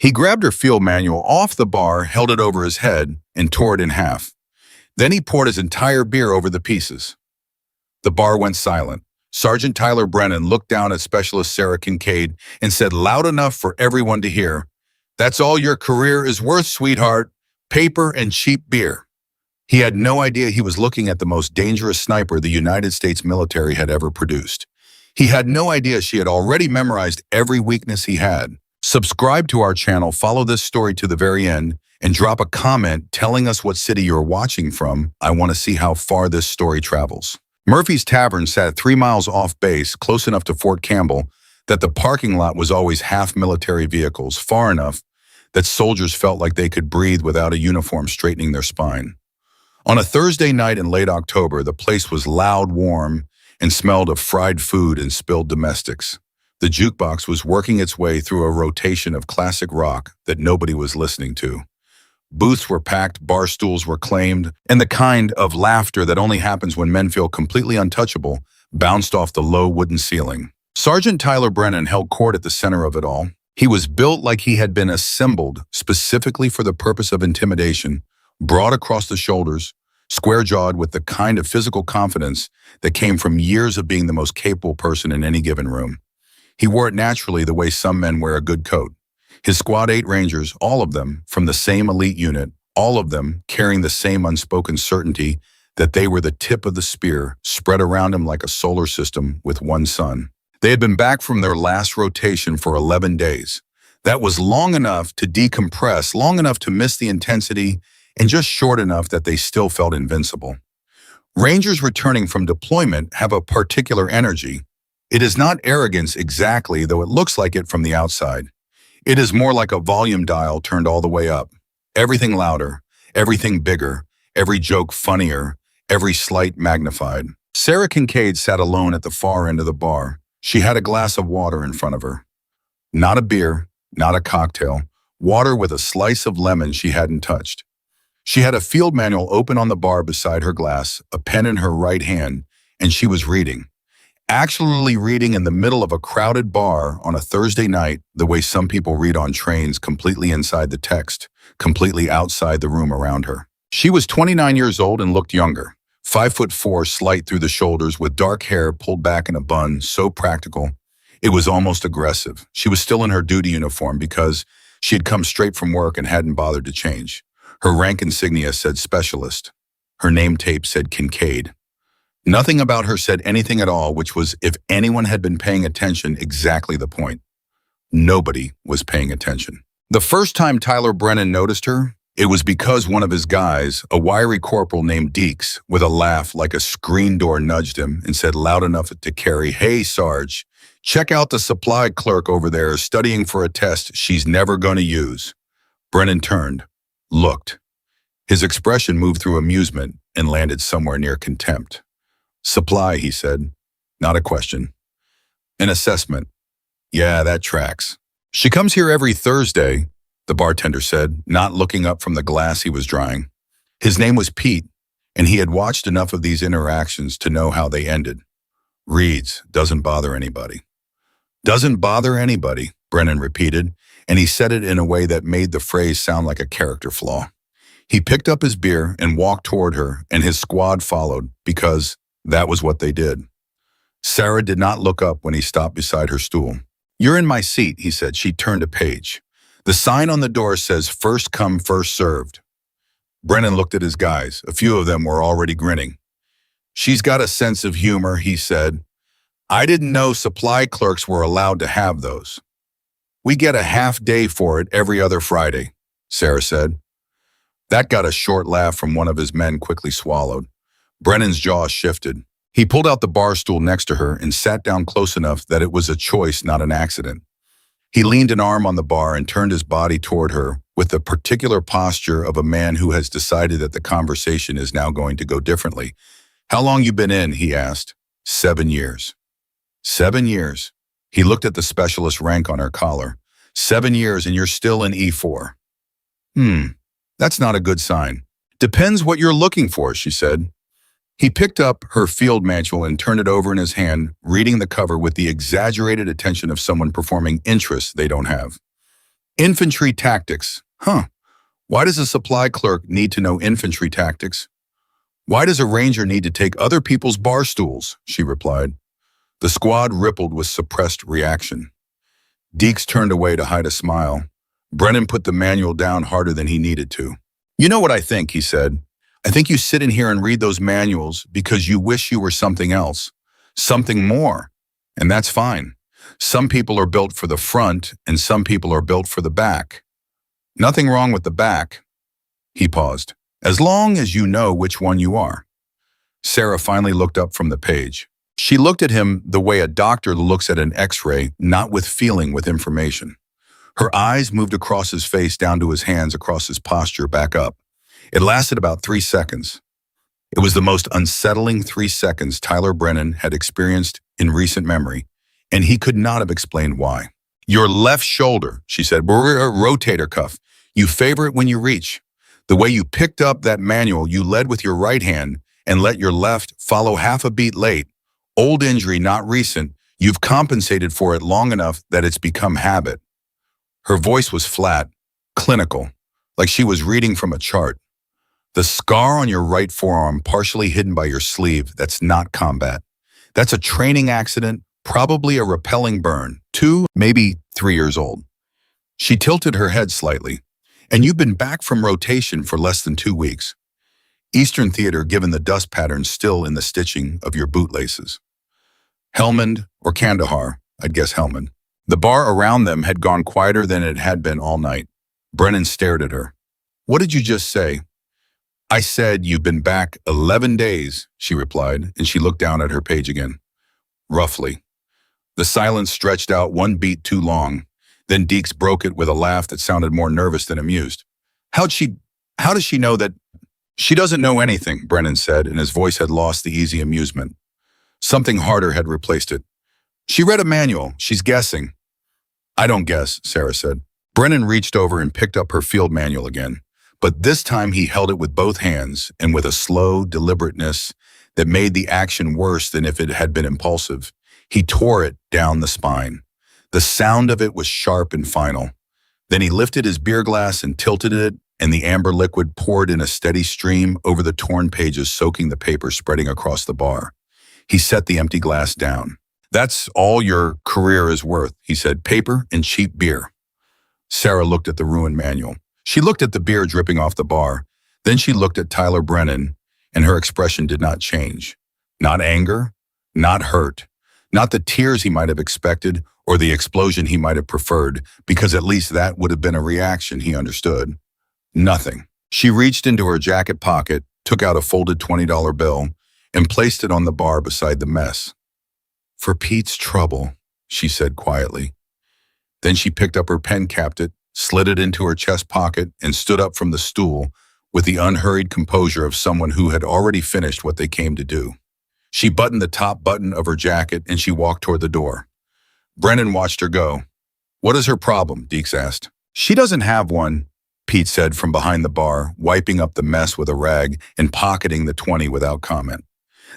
He grabbed her field manual off the bar, held it over his head, and tore it in half. Then he poured his entire beer over the pieces. The bar went silent. Sergeant Tyler Brennan looked down at Specialist Sara Kincaid and said loud enough for everyone to hear, "That's all your career is worth, sweetheart. Paper and cheap beer." He had no idea he was looking at the most dangerous sniper the United States military had ever produced. He had no idea she had already memorized every weakness he had. Subscribe to our channel, follow this story to the very end, and drop a comment telling us what city you're watching from. I want to see how far this story travels. Murphy's Tavern sat 3 miles off base, close enough to Fort Campbell that the parking lot was always half military vehicles, far enough that soldiers felt like they could breathe without a uniform straightening their spine. On a Thursday night in late October, the place was loud, warm, and smelled of fried food and spilled domestics. The jukebox was working its way through a rotation of classic rock that nobody was listening to. Booths were packed, bar stools were claimed, and the kind of laughter that only happens when men feel completely untouchable bounced off the low wooden ceiling. Sergeant Tyler Brennan held court at the center of it all. He was built like he had been assembled specifically for the purpose of intimidation, broad across the shoulders, square-jawed with the kind of physical confidence that came from years of being the most capable person in any given room. He wore it naturally the way some men wear a good coat. His Squad 8 Rangers, all of them from the same elite unit, all of them carrying the same unspoken certainty that they were the tip of the spear, spread around him like a solar system with one sun. They had been back from their last rotation for 11 days. That was long enough to decompress, long enough to miss the intensity, and just short enough that they still felt invincible. Rangers returning from deployment have a particular energy. It is not arrogance exactly, though it looks like it from the outside. It is more like a volume dial turned all the way up. Everything louder, everything bigger, every joke funnier, every slight magnified. Sara Kincaid sat alone at the far end of the bar. She had a glass of water in front of her. Not a beer, not a cocktail. Water with a slice of lemon she hadn't touched. She had a field manual open on the bar beside her glass, a pen in her right hand, and she was reading. Actually reading in the middle of a crowded bar on a Thursday night, the way some people read on trains, completely inside the text, completely outside the room around her. She was 29 years old and looked younger. 5'4", slight through the shoulders, with dark hair pulled back in a bun, so practical. It was almost aggressive. She was still in her duty uniform because she had come straight from work and hadn't bothered to change. Her rank insignia said Specialist. Her name tape said Kincaid. Nothing about her said anything at all, which was, if anyone had been paying attention, exactly the point. Nobody was paying attention. The first time Tyler Brennan noticed her, it was because one of his guys, a wiry corporal named Deeks, with a laugh like a screen door, nudged him and said loud enough to carry, "Hey, Sarge, check out the supply clerk over there studying for a test she's never going to use." Brennan turned, looked. His expression moved through amusement and landed somewhere near contempt. "Supply," he said. "Not a question." "An assessment." "Yeah, that tracks." "She comes here every Thursday," the bartender said, not looking up from the glass he was drying. His name was Pete, and he had watched enough of these interactions to know how they ended. "Reads, doesn't bother anybody." "Doesn't bother anybody," Brennan repeated, and he said it in a way that made the phrase sound like a character flaw. He picked up his beer and walked toward her, and his squad followed, because that was what they did. Sara did not look up when he stopped beside her stool. "You're in my seat," he said. She turned a page. "The sign on the door says first come, first served." Brennan looked at his guys. A few of them were already grinning. "She's got a sense of humor," he said. "I didn't know supply clerks were allowed to have those." "We get a half day for it every other Friday," Sara said. That got a short laugh from one of his men, quickly swallowed. Brennan's jaw shifted. He pulled out the bar stool next to her and sat down close enough that it was a choice, not an accident. He leaned an arm on the bar and turned his body toward her with the particular posture of a man who has decided that the conversation is now going to go differently. "How long you been in?" he asked. 7 years. 7 years. He looked at the specialist rank on her collar. 7 years and you're still in E4. That's not a good sign." "Depends what you're looking for," she said. He picked up her field manual and turned it over in his hand, reading the cover with the exaggerated attention of someone performing interests they don't have. Infantry tactics. Huh. Why does a supply clerk need to know infantry tactics? Why does a ranger need to take other people's bar stools? She replied. The squad rippled with suppressed reaction. Deeks turned away to hide a smile. Brennan put the manual down harder than he needed to. You know what I think, he said. I think you sit in here and read those manuals because you wish you were something else, something more. And that's fine. Some people are built for the front and some people are built for the back. Nothing wrong with the back. He paused. As long as you know which one you are. Sara finally looked up from the page. She looked at him the way a doctor looks at an X-ray, not with feeling, with information. Her eyes moved across his face down to his hands, across his posture, back up. It lasted about 3 seconds. It was the most unsettling 3 seconds Tyler Brennan had experienced in recent memory, and he could not have explained why. Your left shoulder, she said, rotator cuff. You favor it when you reach. The way you picked up that manual, you led with your right hand and let your left follow half a beat late. Old injury, not recent. You've compensated for it long enough that it's become habit. Her voice was flat, clinical, like she was reading from a chart. The scar on your right forearm, partially hidden by your sleeve, that's not combat. That's a training accident, probably a repelling burn, 2, maybe 3 years old. She tilted her head slightly. And you've been back from rotation for less than 2 weeks. Eastern Theater, given the dust patterns still in the stitching of your bootlaces. Helmand or Kandahar, I'd guess Helmand. The bar around them had gone quieter than it had been all night. Brennan stared at her. What did you just say? I said you've been back 11 days, she replied, and she looked down at her page again. Roughly. The silence stretched out 1 beat too long. Then Deeks broke it with a laugh that sounded more nervous than amused. How does she know that? She doesn't know anything, Brennan said, and his voice had lost the easy amusement. Something harder had replaced it. She read a manual. She's guessing. I don't guess, Sara said. Brennan reached over and picked up her field manual again, but this time he held it with both hands and with a slow deliberateness that made the action worse than if it had been impulsive. He tore it down the spine. The sound of it was sharp and final. Then he lifted his beer glass and tilted it, and the amber liquid poured in a steady stream over the torn pages, soaking the paper spreading across the bar. He set the empty glass down. That's all your career is worth, he said, paper and cheap beer. Sara looked at the ruined manual. She looked at the beer dripping off the bar. Then she looked at Tyler Brennan, and her expression did not change. Not anger, not hurt, not the tears he might have expected or the explosion he might have preferred, because at least that would have been a reaction, he understood. Nothing. She reached into her jacket pocket, took out a folded $20 bill, and placed it on the bar beside the mess. For Pete's trouble, she said quietly. Then she picked up her pen, capped it, slid it into her chest pocket, and stood up from the stool with the unhurried composure of someone who had already finished what they came to do. She buttoned the top button of her jacket and she walked toward the door. Brennan watched her go. What is her problem? Deeks asked. She doesn't have one, Pete said from behind the bar, wiping up the mess with a rag and pocketing the 20 without comment.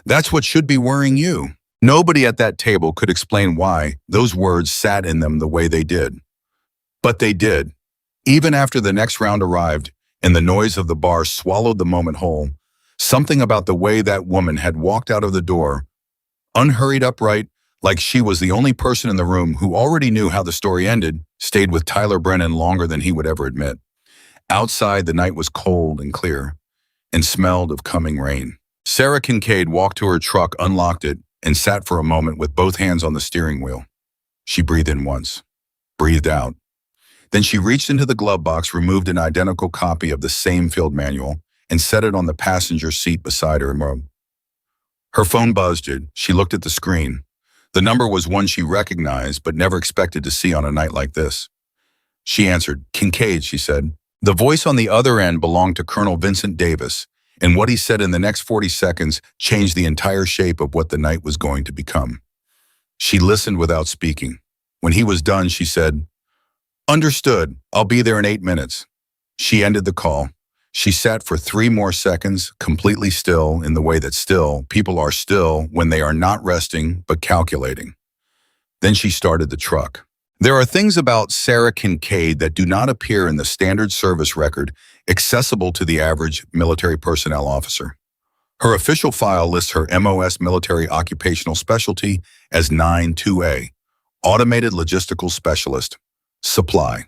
That's what should be worrying you. Nobody at that table could explain why those words sat in them the way they did. But they did. Even after the next round arrived and the noise of the bar swallowed the moment whole, something about the way that woman had walked out of the door, unhurried, upright, like she was the only person in the room who already knew how the story ended, stayed with Tyler Brennan longer than he would ever admit. Outside, the night was cold and clear and smelled of coming rain. Sara Kincaid walked to her truck, unlocked it, and sat for a moment with both hands on the steering wheel. She breathed in once, breathed out. Then she reached into the glove box, removed an identical copy of the same field manual, and set it on the passenger seat beside her. Her phone buzzed. She looked at the screen. The number was one she recognized but never expected to see on a night like this. She answered. Kincaid, she said. The voice on the other end belonged to Colonel Vincent Davis, and what he said in the next 40 seconds changed the entire shape of what the night was going to become. She listened without speaking. When he was done, she said, Understood. I'll be there in 8 minutes. She ended the call. She sat for 3 more seconds, completely still, in the way that people are still when they are not resting but calculating. Then she started the truck. There are things about Sara Kincaid that do not appear in the standard service record accessible to the average military personnel officer. Her official file lists her MOS military occupational specialty as 9-2A, Automated Logistical Specialist, Supply.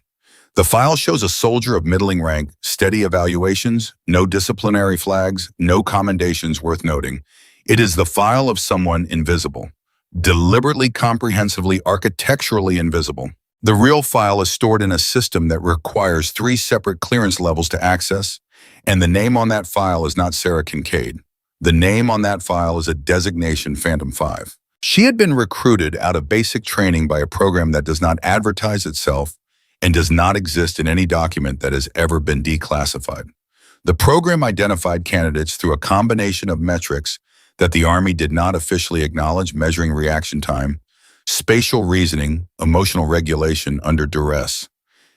The file shows a soldier of middling rank, steady evaluations, no disciplinary flags, no commendations worth noting. It is the file of someone invisible, deliberately, comprehensively, architecturally invisible. The real file is stored in a system that requires 3 separate clearance levels to access, and the name on that file is not Sara Kincaid. The name on that file is a designation Phantom 5. She had been recruited out of basic training by a program that does not advertise itself and does not exist in any document that has ever been declassified. The program identified candidates through a combination of metrics that the Army did not officially acknowledge, measuring reaction time, spatial reasoning, emotional regulation under duress,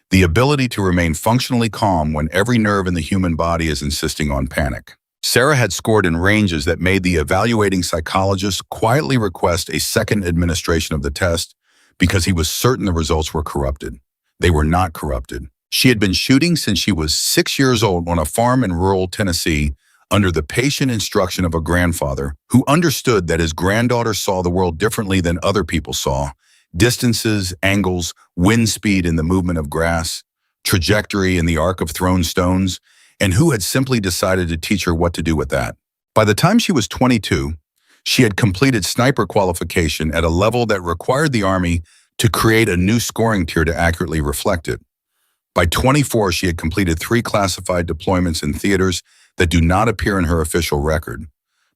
the ability to remain functionally calm when every nerve in the human body is insisting on panic. Sara had scored in ranges that made the evaluating psychologist quietly request a second administration of the test because he was certain the results were corrupted. They were not corrupted. She had been shooting since she was 6 years old on a farm in rural Tennessee under the patient instruction of a grandfather who understood that his granddaughter saw the world differently than other people saw: distances, angles, wind speed in the movement of grass, trajectory in the arc of thrown stones, and who had simply decided to teach her what to do with that. By the time she was 22, she had completed sniper qualification at a level that required the Army to create a new scoring tier to accurately reflect it. By 24, she had completed 3 classified deployments in theaters that do not appear in her official record.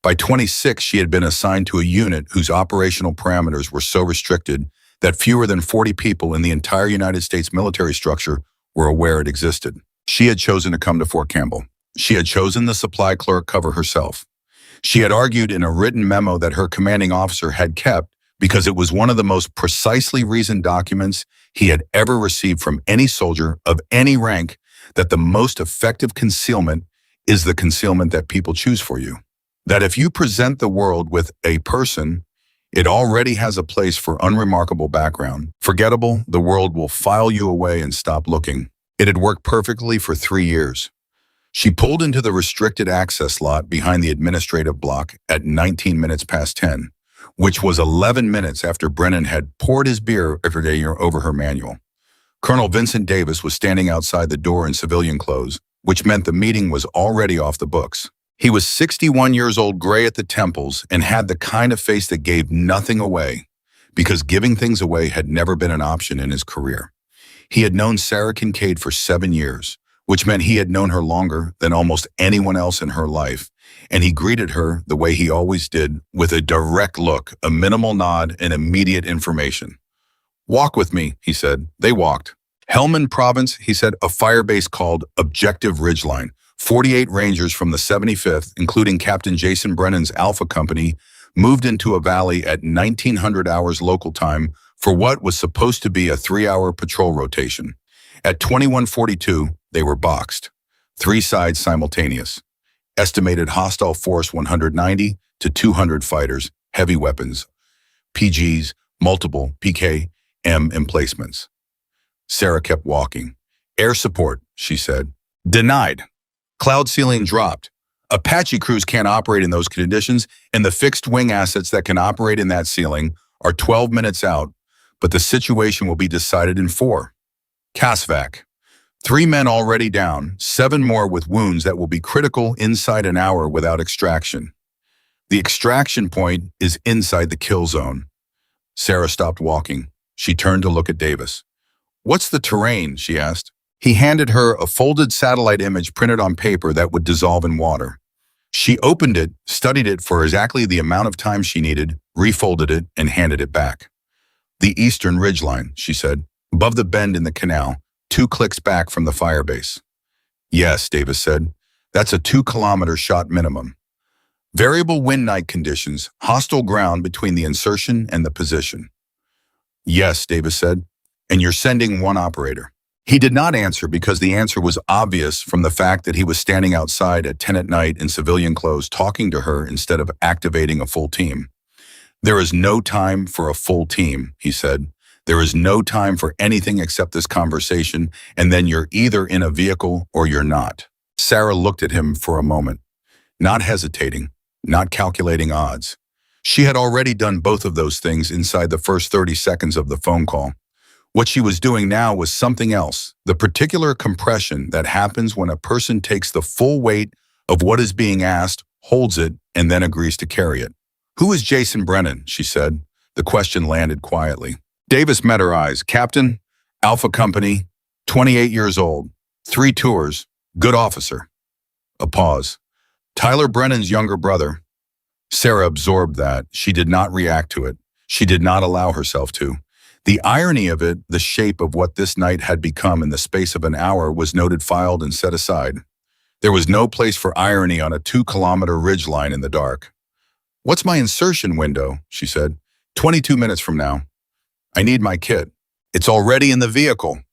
By 26, she had been assigned to a unit whose operational parameters were so restricted that fewer than 40 people in the entire United States military structure were aware it existed. She had chosen to come to Fort Campbell. She had chosen the supply clerk cover herself. She had argued in a written memo that her commanding officer had kept because it was one of the most precisely reasoned documents he had ever received from any soldier of any rank, that the most effective concealment is the concealment that people choose for you. That if you present the world with a person, it already has a place for unremarkable background. Forgettable, the world will file you away and stop looking. It had worked perfectly for 3 years. She pulled into the restricted access lot behind the administrative block at 19 minutes past 10, which was 11 minutes after Brennan had poured his beer every day over her manual. Colonel Vincent Davis was standing outside the door in civilian clothes, which meant the meeting was already off the books. He was 61 years old, gray at the temples, and had the kind of face that gave nothing away, because giving things away had never been an option in his career. He had known Sara Kincaid for 7 years, which meant he had known her longer than almost anyone else in her life, and he greeted her the way he always did, with a direct look, a minimal nod, and immediate information. "Walk with me," he said. They walked. "Helmand Province," he said, "a fire base called Objective Ridgeline. 48 Rangers from the 75th, including Captain Jason Brennan's Alpha Company, moved into a valley at 1900 hours local time for what was supposed to be a 3-hour patrol rotation. At 21:42, they were boxed. 3 sides simultaneous. Estimated hostile force 190 to 200 fighters, heavy weapons, PGs, multiple PKM emplacements." Sara kept walking. "Air support," she said. "Denied. Cloud ceiling dropped. Apache crews can't operate in those conditions, and the fixed wing assets that can operate in that ceiling are 12 minutes out, but the situation will be decided in 4. CASVAC. 3 men already down, 7 more with wounds that will be critical inside an hour without extraction. The extraction point is inside the kill zone." Sara stopped walking. She turned to look at Davis. "What's the terrain?" she asked. He handed her a folded satellite image printed on paper that would dissolve in water. She opened it, studied it for exactly the amount of time she needed, refolded it, and handed it back. "The eastern ridgeline," she said, "above the bend in the canal, 2 clicks back from the firebase." "Yes," Davis said. "That's a 2-kilometer shot minimum. Variable wind night conditions, hostile ground between the insertion and the position." "Yes," Davis said. "And you're sending 1 operator." He did not answer because the answer was obvious from the fact that he was standing outside at 10 at night in civilian clothes talking to her instead of activating a full team. "There is no time for a full team," he said. There is no time for anything except this conversation, and then you're either in a vehicle or you're not. Sara looked at him for a moment, not hesitating, not calculating odds. She had already done both of those things inside the first 30 seconds of the phone call. What she was doing now was something else, the particular compression that happens when a person takes the full weight of what is being asked, holds it, and then agrees to carry it. "Who is Jason Brennan?" she said. The question landed quietly. Davis met her eyes. "Captain, Alpha Company, 28 years old, 3 tours, good officer." A pause. "Tyler Brennan's younger brother." Sara absorbed that. She did not react to it. She did not allow herself to. The irony of it, the shape of what this night had become in the space of an hour, was noted, filed, and set aside. There was no place for irony on a 2-kilometer ridgeline in the dark. "What's my insertion window?" she said. 22 minutes from now. "I need my kit." "It's already in the vehicle."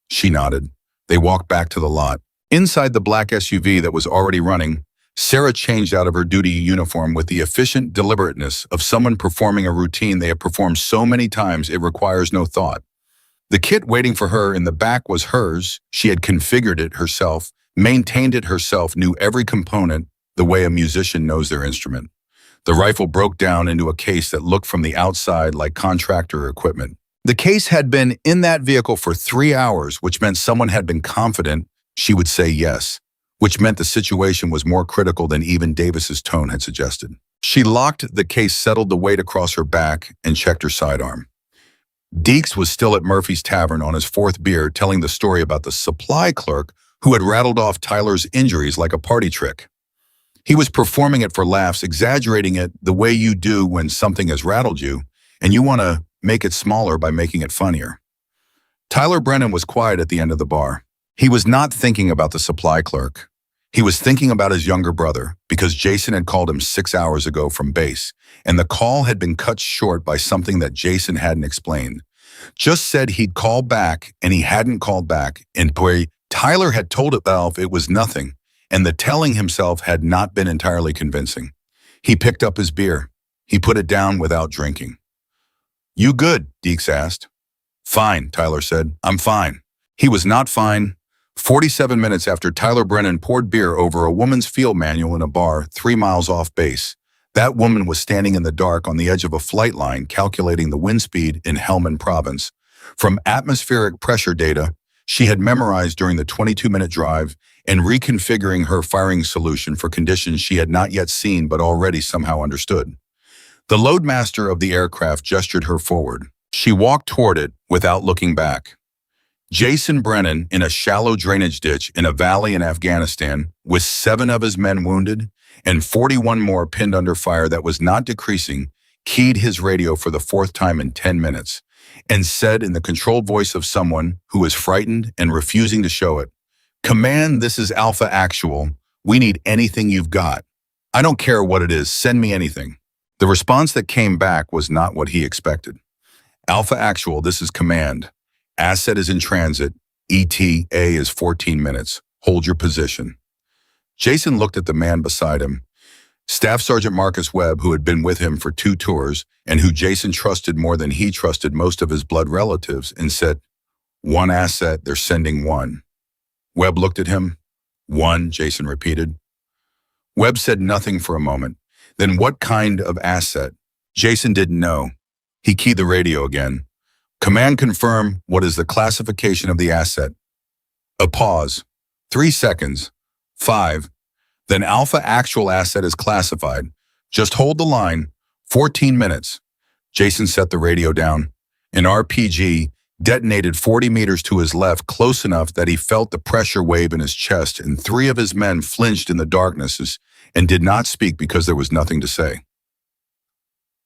She nodded. They walked back to the lot. Inside the black SUV that was already running, Sara changed out of her duty uniform with the efficient deliberateness of someone performing a routine they have performed so many times it requires no thought. The kit waiting for her in the back was hers. She had configured it herself, maintained it herself, knew every component the way a musician knows their instrument. The rifle broke down into a case that looked from the outside like contractor equipment. The case had been in that vehicle for 3 hours, which meant someone had been confident she would say yes, which meant the situation was more critical than even Davis's tone had suggested. She locked the case, settled the weight across her back, and checked her sidearm. Deeks was still at Murphy's Tavern on his 4th beer, telling the story about the supply clerk who had rattled off Tyler's injuries like a party trick. He was performing it for laughs, exaggerating it the way you do when something has rattled you, and you want to make it smaller by making it funnier. Tyler Brennan was quiet at the end of the bar. He was not thinking about the supply clerk. He was thinking about his younger brother, because Jason had called him 6 hours ago from base, and the call had been cut short by something that Jason hadn't explained. Just said he'd call back, and he hadn't called back, and Tyler had told himself it was nothing, and the telling himself had not been entirely convincing. He picked up his beer. He put it down without drinking. "You good?" Deeks asked. "Fine," Tyler said. "I'm fine." He was not fine. 47 minutes after Tyler Brennan poured beer over a woman's field manual in a bar 3 miles off base, that woman was standing in the dark on the edge of a flight line calculating the wind speed in Helmand Province. From atmospheric pressure data she had memorized during the 22-minute drive and reconfiguring her firing solution for conditions she had not yet seen but already somehow understood. The loadmaster of the aircraft gestured her forward. She walked toward it without looking back. Jason Brennan, in a shallow drainage ditch in a valley in Afghanistan, with 7 of his men wounded and 41 more pinned under fire that was not decreasing, keyed his radio for the 4th time in 10 minutes and said in the controlled voice of someone who is frightened and refusing to show it, "Command, this is Alpha Actual. We need anything you've got. I don't care what it is. Send me anything." The response that came back was not what he expected. "Alpha Actual, this is Command. Asset is in transit. ETA is 14 minutes. Hold your position." Jason looked at the man beside him, Staff Sergeant Marcus Webb, who had been with him for 2 tours and who Jason trusted more than he trusted most of his blood relatives, and said, "1 asset, they're sending 1. Webb looked at him. "1, Jason repeated. Webb said nothing for a moment. Then what kind of asset? Jason didn't know. He keyed the radio again. "Command, confirm what is the classification of the asset." A pause. 3 seconds. 5. "Then Alpha Actual asset is classified. Just hold the line. 14 minutes. Jason set the radio down. An RPG detonated 40 meters to his left, close enough that he felt the pressure wave in his chest, and 3 of his men flinched in the darknesses and did not speak because there was nothing to say.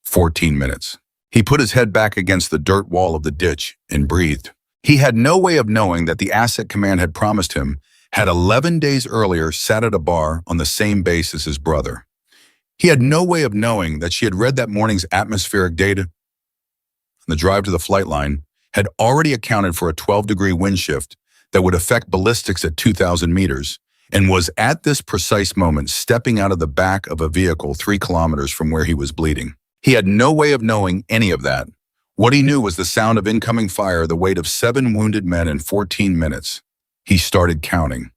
14 minutes. He put his head back against the dirt wall of the ditch and breathed. He had no way of knowing that the asset command had promised him had 11 days earlier sat at a bar on the same base as his brother. He had no way of knowing that she had read that morning's atmospheric data. The drive to the flight line had already accounted for a 12-degree wind shift that would affect ballistics at 2,000 meters, and was at this precise moment stepping out of the back of a vehicle 3 kilometers from where he was bleeding. He had no way of knowing any of that. What he knew was the sound of incoming fire, the weight of 7 wounded men in 14 minutes. He started counting.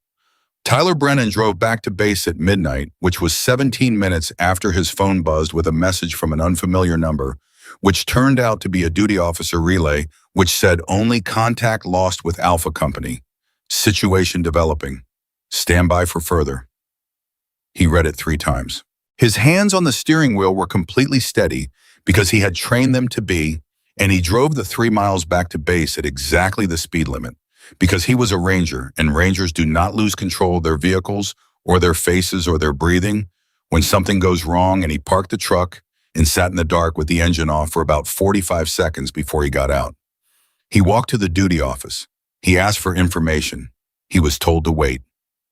Tyler Brennan drove back to base at midnight, which was 17 minutes after his phone buzzed with a message from an unfamiliar number, which turned out to be a duty officer relay, which said only contact lost with Alpha Company. Situation developing. Stand by for further. He read it 3 times. His hands on the steering wheel were completely steady because he had trained them to be, and he drove the 3 miles back to base at exactly the speed limit because he was a ranger, and rangers do not lose control of their vehicles or their faces or their breathing when something goes wrong. And he parked the truck and sat in the dark with the engine off for about 45 seconds before he got out. He walked to the duty office. He asked for information. He was told to wait.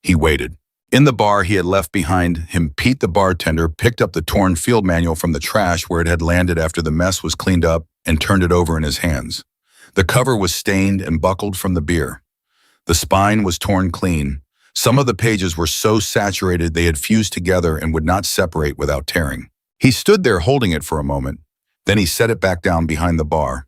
He waited. In the bar he had left behind him, Pete the bartender picked up the torn field manual from the trash where it had landed after the mess was cleaned up and turned it over in his hands. The cover was stained and buckled from the beer. The spine was torn clean. Some of the pages were so saturated they had fused together and would not separate without tearing. He stood there holding it for a moment. Then he set it back down behind the bar.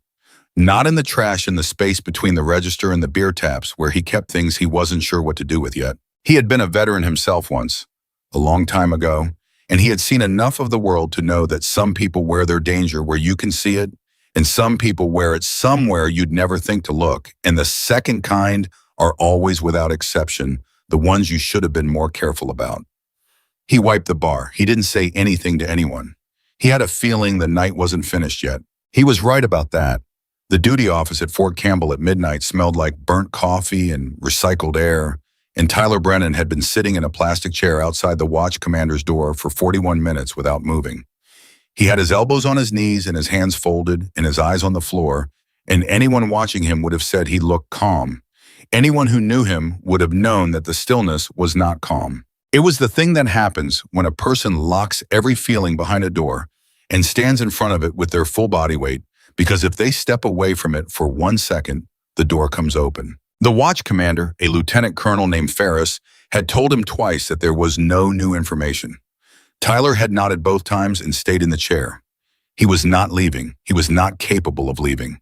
Not in the trash in the space between the register and the beer taps where he kept things he wasn't sure what to do with yet. He had been a veteran himself once, a long time ago, and he had seen enough of the world to know that some people wear their danger where you can see it, and some people wear it somewhere you'd never think to look, and the second kind are always, without exception, the ones you should have been more careful about. He wiped the bar. He didn't say anything to anyone. He had a feeling the night wasn't finished yet. He was right about that. The duty office at Fort Campbell at midnight smelled like burnt coffee and recycled air, and Tyler Brennan had been sitting in a plastic chair outside the watch commander's door for 41 minutes without moving. He had his elbows on his knees and his hands folded and his eyes on the floor, and anyone watching him would have said he looked calm. Anyone who knew him would have known that the stillness was not calm. It was the thing that happens when a person locks every feeling behind a door and stands in front of it with their full body weight, because if they step away from it for 1 second, the door comes open. The watch commander, a lieutenant colonel named Ferris, had told him twice that there was no new information. Tyler had nodded both times and stayed in the chair. He was not leaving. He was not capable of leaving.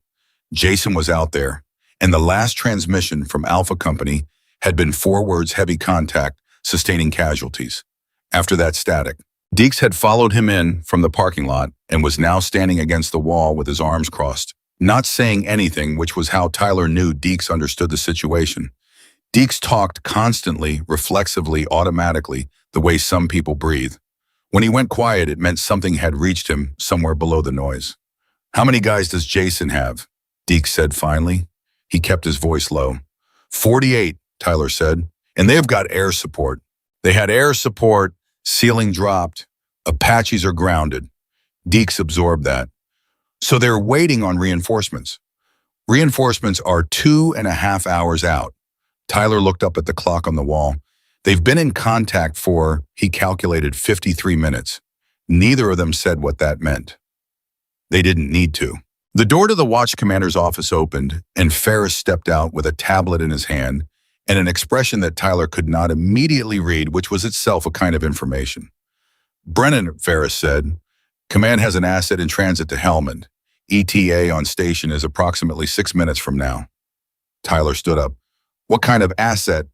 Jason was out there, and the last transmission from Alpha Company had been 4 words: heavy contact, sustaining casualties. After that static, Deeks had followed him in from the parking lot and was now standing against the wall with his arms crossed, not saying anything, which was how Tyler knew Deeks understood the situation. Deeks talked constantly, reflexively, automatically, the way some people breathe. When he went quiet, it meant something had reached him somewhere below the noise. "How many guys does Jason have?" Deeks said finally. He kept his voice low. 48, Tyler said, "and they've got air support." They had air support, ceiling dropped, Apaches are grounded. Deeks absorbed that. So they're waiting on reinforcements. Reinforcements are 2.5 hours out. Tyler looked up at the clock on the wall. They've been in contact for, he calculated, 53 minutes. Neither of them said what that meant. They didn't need to. The door to the watch commander's office opened, and Ferris stepped out with a tablet in his hand and an expression that Tyler could not immediately read, which was itself a kind of information. "Brennan," Ferris said, "command has an asset in transit to Helmand. ETA on station is approximately 6 minutes from now." Tyler stood up. "What kind of asset?"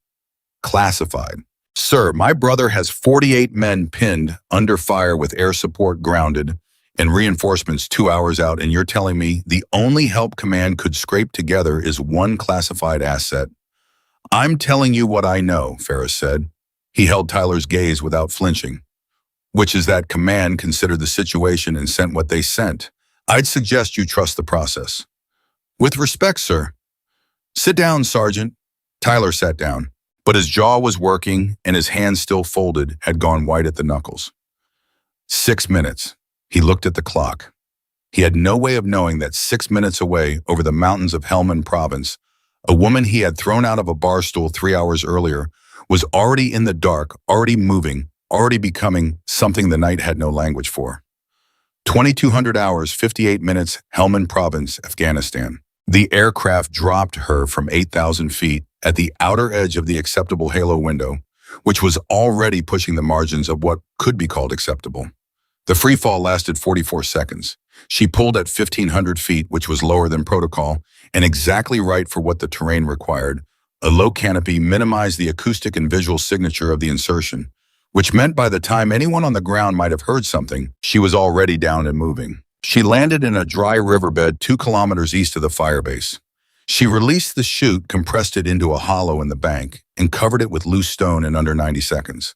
"Classified." "Sir, my brother has 48 men pinned under fire with air support grounded and reinforcements 2 hours out, and you're telling me the only help command could scrape together is one classified asset?" "I'm telling you what I know," Ferris said. He held Tyler's gaze without flinching. "Which is that command considered the situation and sent what they sent. I'd suggest you trust the process." "With respect, sir." "Sit down, Sergeant." Tyler sat down, but his jaw was working and his hands, still folded, had gone white at the knuckles. 6 minutes. He looked at the clock. He had no way of knowing that 6 minutes away, over the mountains of Helmand Province, a woman he had thrown out of a bar stool 3 hours earlier was already in the dark, already moving, already becoming something the night had no language for. 2200 hours, 58 minutes, Helmand Province, Afghanistan. The aircraft dropped her from 8,000 feet at the outer edge of the acceptable halo window, which was already pushing the margins of what could be called acceptable. The free fall lasted 44 seconds. She pulled at 1,500 feet, which was lower than protocol, and exactly right for what the terrain required. A low canopy minimized the acoustic and visual signature of the insertion, which meant by the time anyone on the ground might have heard something, she was already down and moving. She landed in a dry riverbed 2 kilometers east of the firebase. She released the chute, compressed it into a hollow in the bank, and covered it with loose stone in under 90 seconds.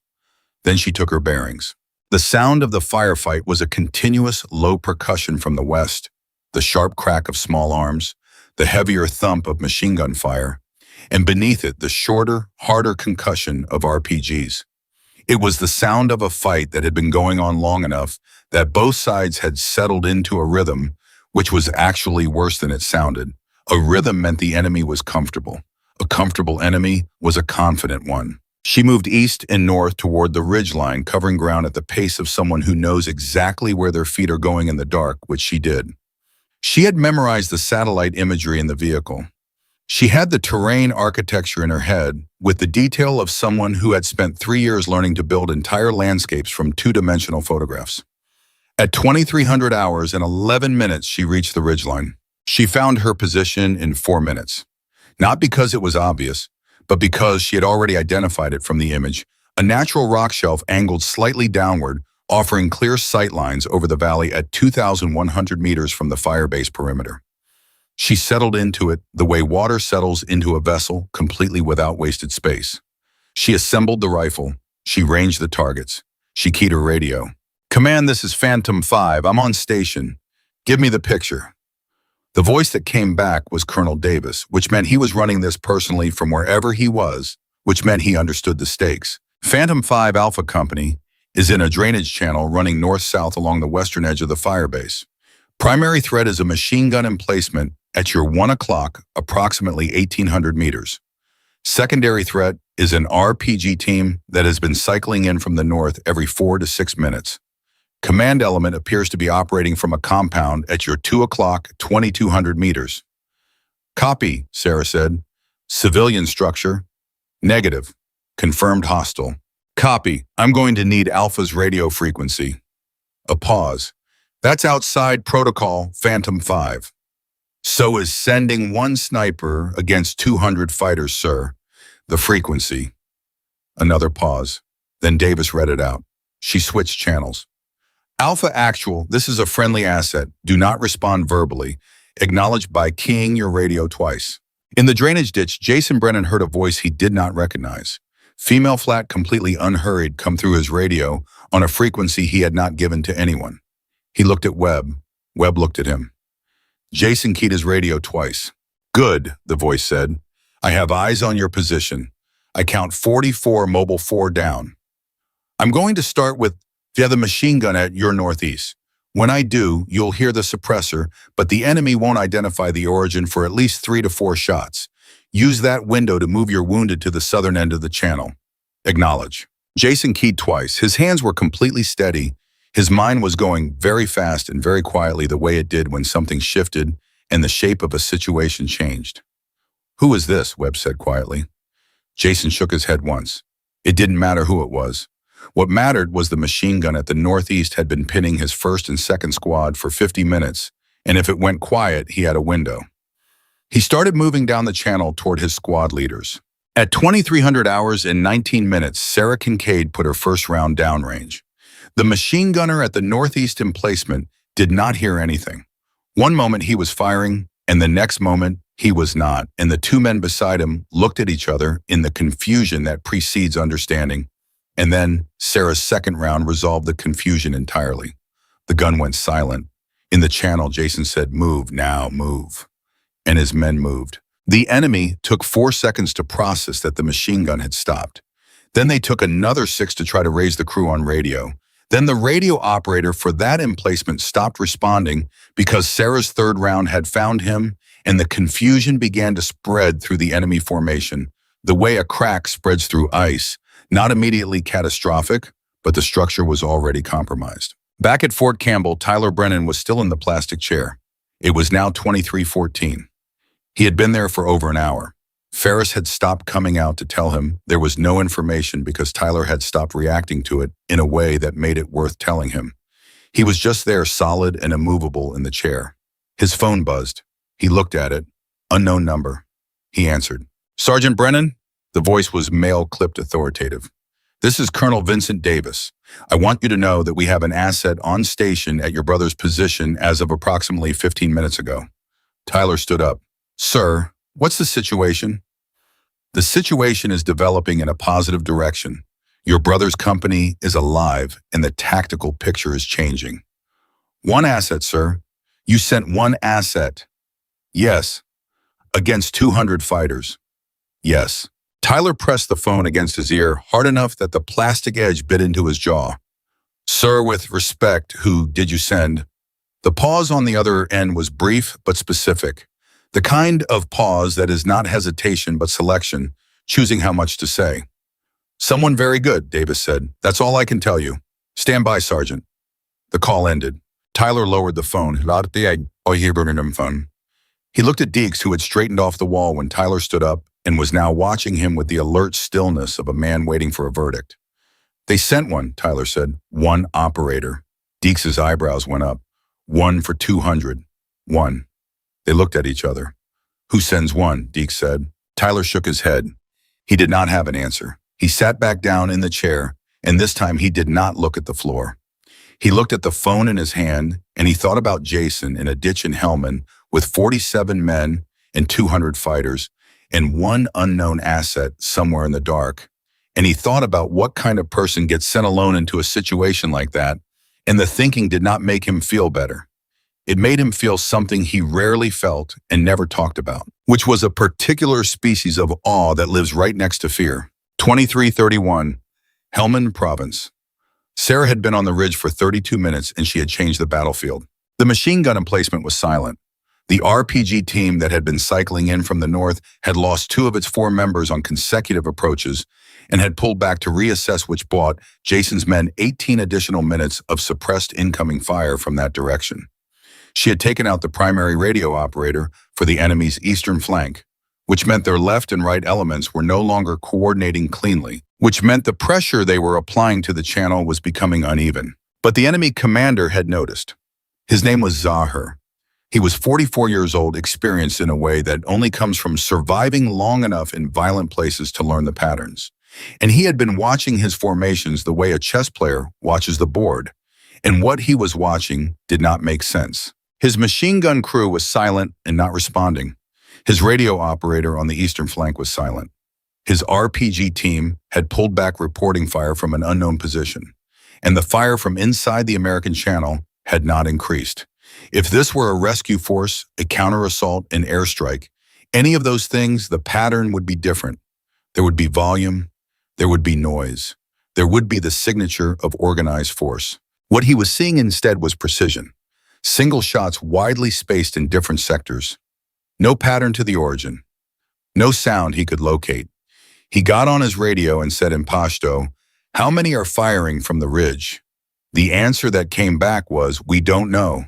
Then she took her bearings. The sound of the firefight was a continuous low percussion from the west, the sharp crack of small arms, the heavier thump of machine gun fire, and beneath it the shorter, harder concussion of RPGs. It was the sound of a fight that had been going on long enough that both sides had settled into a rhythm, which was actually worse than it sounded. A rhythm meant the enemy was comfortable. A comfortable enemy was a confident one. She moved east and north toward the ridgeline, covering ground at the pace of someone who knows exactly where their feet are going in the dark, which she did. She had memorized the satellite imagery in the vehicle. She had the terrain architecture in her head, with the detail of someone who had spent 3 years learning to build entire landscapes from two-dimensional photographs. At 2300 hours and 11 minutes, she reached the ridgeline. She found her position in 4 minutes. Not because it was obvious, but because she had already identified it from the image, a natural rock shelf angled slightly downward, offering clear sight lines over the valley at 2,100 meters from the firebase perimeter. She settled into it the way water settles into a vessel, completely without wasted space. She assembled the rifle. She ranged the targets. She keyed her radio. "Command, this is Phantom 5. I'm on station. Give me the picture." The voice that came back was Colonel Davis, which meant he was running this personally from wherever he was, which meant he understood the stakes. Phantom 5 Alpha Company is in a drainage channel running north-south along the western edge of the firebase. Primary threat is a machine gun emplacement at your 1 o'clock, approximately 1,800 meters. Secondary threat is an RPG team that has been cycling in from the north every 4 to 6 minutes. Command element appears to be operating from a compound at your 2 o'clock, 2,200 meters. "Copy," Sara said. "Civilian structure." "Negative. Confirmed hostile." "Copy. I'm going to need Alpha's radio frequency." A pause. "That's outside protocol, Phantom 5. So is sending 1 sniper against 200 fighters, sir. The frequency." Another pause. Then Davis read it out. She switched channels. "Alpha Actual, this is a friendly asset. Do not respond verbally. Acknowledged by keying your radio twice." In the drainage ditch, Jason Brennan heard a voice he did not recognize. Female flat, completely unhurried, come through his radio on a frequency he had not given to anyone. He looked at Webb. Webb looked at him. Jason keyed his radio twice. "Good," the voice said. "I have eyes on your position. I count 44, mobile 4 down. I'm going to start with the other machine gun at your northeast. When I do, you'll hear the suppressor, but the enemy won't identify the origin for at least 3 to 4 shots. Use that window to move your wounded to the southern end of the channel. Acknowledge." Jason keyed twice. His hands were completely steady. His mind was going very fast and very quietly, the way it did when something shifted and the shape of a situation changed. "Who is this?" Webb said quietly. Jason shook his head once. It didn't matter who it was. What mattered was the machine gun at the northeast had been pinning his 1st and 2nd squad for 50 minutes, and if it went quiet, he had a window. He started moving down the channel toward his squad leaders. At 2,300 hours and 19 minutes, Sara Kincaid put her first round downrange. The machine gunner at the northeast emplacement did not hear anything. One moment he was firing, and the next moment he was not, and the 2 men beside him looked at each other in the confusion that precedes understanding. And then Sara's second round resolved the confusion entirely. The gun went silent. In the channel, Jason said, "Move, now, move." And his men moved. The enemy took 4 seconds to process that the machine gun had stopped. Then they took another 6 to try to raise the crew on radio. Then the radio operator for that emplacement stopped responding because Sara's third round had found him, and the confusion began to spread through the enemy formation, the way a crack spreads through ice. Not immediately catastrophic, but the structure was already compromised. Back at Fort Campbell, Tyler Brennan was still in the plastic chair. It was now 23:14. He had been there for over an hour. Ferris had stopped coming out to tell him there was no information because Tyler had stopped reacting to it in a way that made it worth telling him. He was just there, solid and immovable in the chair. His phone buzzed. He looked at it. Unknown number. He answered. Sergeant Brennan? The voice was male-clipped authoritative. This is Colonel Vincent Davis. I want you to know that we have an asset on station at your brother's position as of approximately 15 minutes ago. Tyler stood up. Sir, what's the situation? The situation is developing in a positive direction. Your brother's company is alive and the tactical picture is changing. One asset, sir. You sent one asset. Yes. Against 200 fighters. Yes. Tyler pressed the phone against his ear hard enough that the plastic edge bit into his jaw. Sir, with respect, who did you send? The pause on the other end was brief but specific. The kind of pause that is not hesitation but selection, choosing how much to say. Someone very good, Davis said. That's all I can tell you. Stand by, Sergeant. The call ended. Tyler lowered the phone. He looked at Deeks, who had straightened off the wall when Tyler stood up and was now watching him with the alert stillness of a man waiting for a verdict. They sent one, Tyler said. One operator. Deeks' eyebrows went up. 1 for 200. 1. They looked at each other. Who sends one? Deeks said. Tyler shook his head. He did not have an answer. He sat back down in the chair, and this time he did not look at the floor. He looked at the phone in his hand, and he thought about Jason in a ditch in Helmand with 47 men and 200 fighters and one unknown asset somewhere in the dark. And he thought about what kind of person gets sent alone into a situation like that, and the thinking did not make him feel better. It made him feel something he rarely felt and never talked about, which was a particular species of awe that lives right next to fear. 2331, Helmand Province. Sarah had been on the ridge for 32 minutes and she had changed the battlefield. The machine gun emplacement was silent. The RPG team that had been cycling in from the north had lost 2 of its 4 members on consecutive approaches and had pulled back to reassess, which bought Jason's men 18 additional minutes of suppressed incoming fire from that direction. She had taken out the primary radio operator for the enemy's eastern flank, which meant their left and right elements were no longer coordinating cleanly, which meant the pressure they were applying to the channel was becoming uneven. But the enemy commander had noticed. His name was Zahir. He was 44 years old, experienced in a way that only comes from surviving long enough in violent places to learn the patterns. And he had been watching his formations the way a chess player watches the board. And what he was watching did not make sense. His machine gun crew was silent and not responding. His radio operator on the eastern flank was silent. His RPG team had pulled back reporting fire from an unknown position, and the fire from inside the American channel had not increased. If this were a rescue force, a counter-assault, an airstrike, any of those things, the pattern would be different. There would be volume, there would be noise, there would be the signature of organized force. What he was seeing instead was precision. Single shots widely spaced in different sectors. No pattern to the origin. No sound he could locate. He got on his radio and said in Pashto, "How many are firing from the ridge?" The answer that came back was, "We don't know.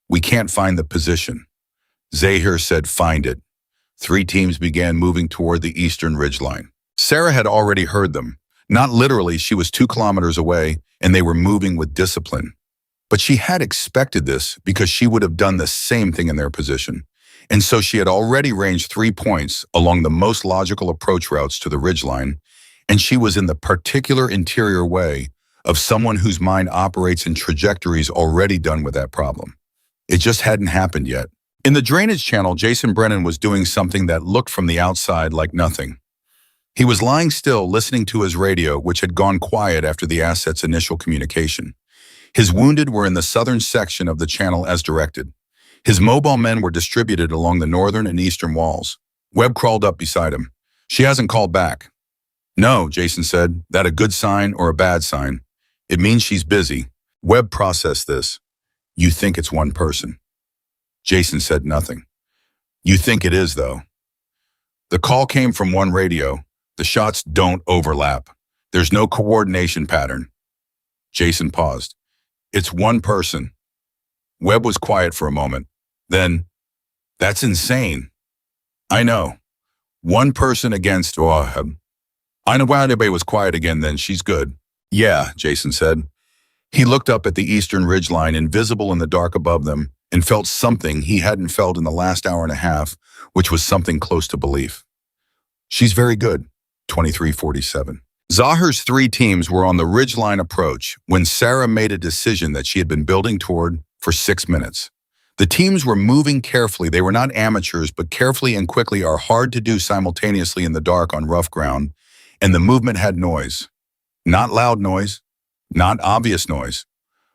We can't find the position." Zahir said, "Find it." 3 teams began moving toward the eastern ridgeline. Sarah had already heard them. Not literally, she was 2 kilometers away, and they were moving with discipline. But she had expected this because she would have done the same thing in their position. And so she had already ranged 3 points along the most logical approach routes to the ridgeline, and she was in the particular interior way of someone whose mind operates in trajectories already done with that problem. It just hadn't happened yet. In the drainage channel, Jason Brennan was doing something that looked from the outside like nothing. He was lying still, listening to his radio, which had gone quiet after the asset's initial communication. His wounded were in the southern section of the channel as directed. His mobile men were distributed along the northern and eastern walls. Webb crawled up beside him. "She hasn't called back." "No," Jason said. "That a good sign or a bad sign?" "It means she's busy." Webb processed this. "You think it's one person?" Jason said nothing. "You think it is, though." "The call came from one radio. The shots don't overlap. There's no coordination pattern." Jason paused. "It's one person." Webb was quiet for a moment. Then, "That's insane." "I know. One person against I know Bay was quiet again then. She's good." "Yeah," Jason said. He looked up at the eastern ridgeline, invisible in the dark above them, and felt something he hadn't felt in the last hour and a half, which was something close to belief. She's very good, 2347. Zahir's three teams were on the ridgeline approach when Sara made a decision that she had been building toward for 6 minutes. The teams were moving carefully. They were not amateurs, but carefully and quickly are hard to do simultaneously in the dark on rough ground, and the movement had noise. Not loud noise, not obvious noise,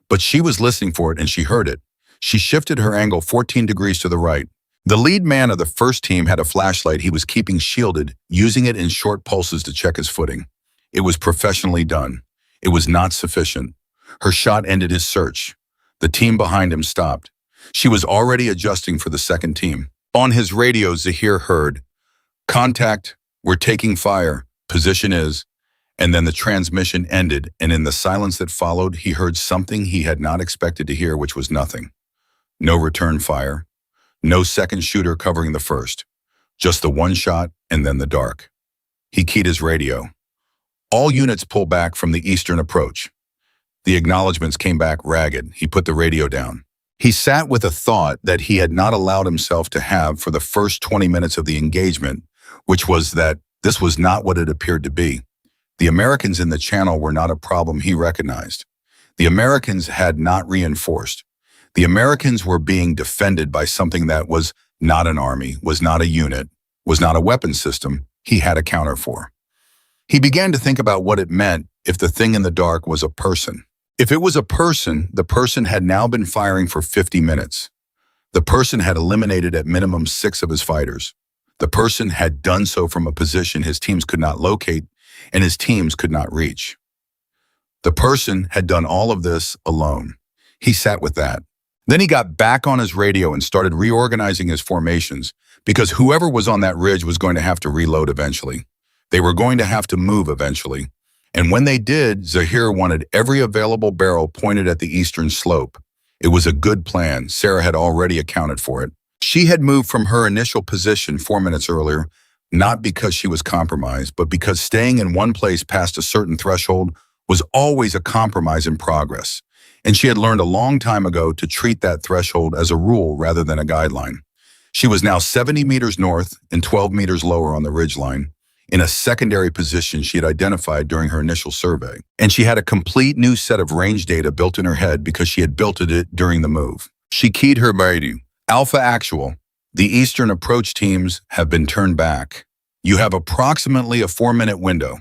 but she was listening for it and she heard it. She shifted her angle 14 degrees to the right. The lead man of the first team had a flashlight he was keeping shielded, using it in short pulses to check his footing. It was professionally done. It was not sufficient. Her shot ended his search. The team behind him stopped. She was already adjusting for the second team. On his radio, Zahir heard, "Contact, we're taking fire, position is," and then the transmission ended, and in the silence that followed, he heard something he had not expected to hear, which was nothing. No return fire. No second shooter covering the first. Just the one shot and then the dark. He keyed his radio. All units pull back from the eastern approach. The acknowledgments came back ragged. He put the radio down. He sat with a thought that he had not allowed himself to have for the first 20 minutes of the engagement, which was that this was not what it appeared to be. The Americans in the channel were not a problem he recognized. The Americans had not reinforced. The Americans were being defended by something that was not an army, was not a unit, was not a weapon system he had a counter for. He began to think about what it meant if the thing in the dark was a person. If it was a person, the person had now been firing for 50 minutes. The person had eliminated at minimum 6 of his fighters. The person had done so from a position his teams could not locate and his teams could not reach. The person had done all of this alone. He sat with that. Then he got back on his radio and started reorganizing his formations because whoever was on that ridge was going to have to reload eventually. They were going to have to move eventually. And when they did, Zahir wanted every available barrel pointed at the eastern slope. It was a good plan. Sara had already accounted for it. She had moved from her initial position 4 minutes earlier, not because she was compromised, but because staying in one place past a certain threshold was always a compromise in progress. And she had learned a long time ago to treat that threshold as a rule rather than a guideline. She was now 70 meters north and 12 meters lower on the ridgeline, in a secondary position she had identified during her initial survey. And she had a complete new set of range data built in her head because she had built it during the move. She keyed her radio. Alpha Actual, the eastern approach teams have been turned back. You have approximately a 4-minute window.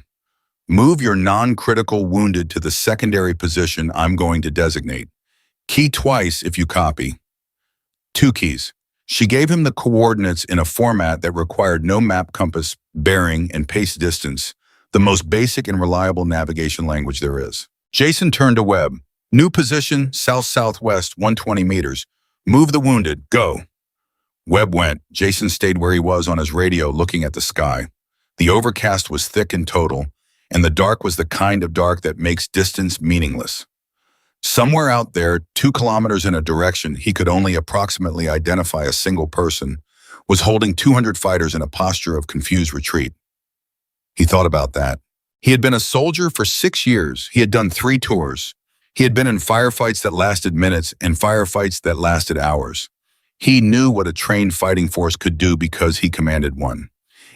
Move your non-critical wounded to the secondary position I'm going to designate. Key twice if you copy. 2 keys. She gave him the coordinates in a format that required no map, compass, bearing, and pace distance, the most basic and reliable navigation language there is. Jason turned to Webb. New position, south-southwest, 120 meters. Move the wounded, go. Webb went. Jason stayed where he was on his radio looking at the sky. The overcast was thick and total, and the dark was the kind of dark that makes distance meaningless. Somewhere out there, 2 kilometers in a direction he could only approximately identify a single person, was holding 200 fighters in a posture of confused retreat. He thought about that. He had been a soldier for 6 years. He had done 3 tours. He had been in firefights that lasted minutes and firefights that lasted hours. He knew what a trained fighting force could do because he commanded one.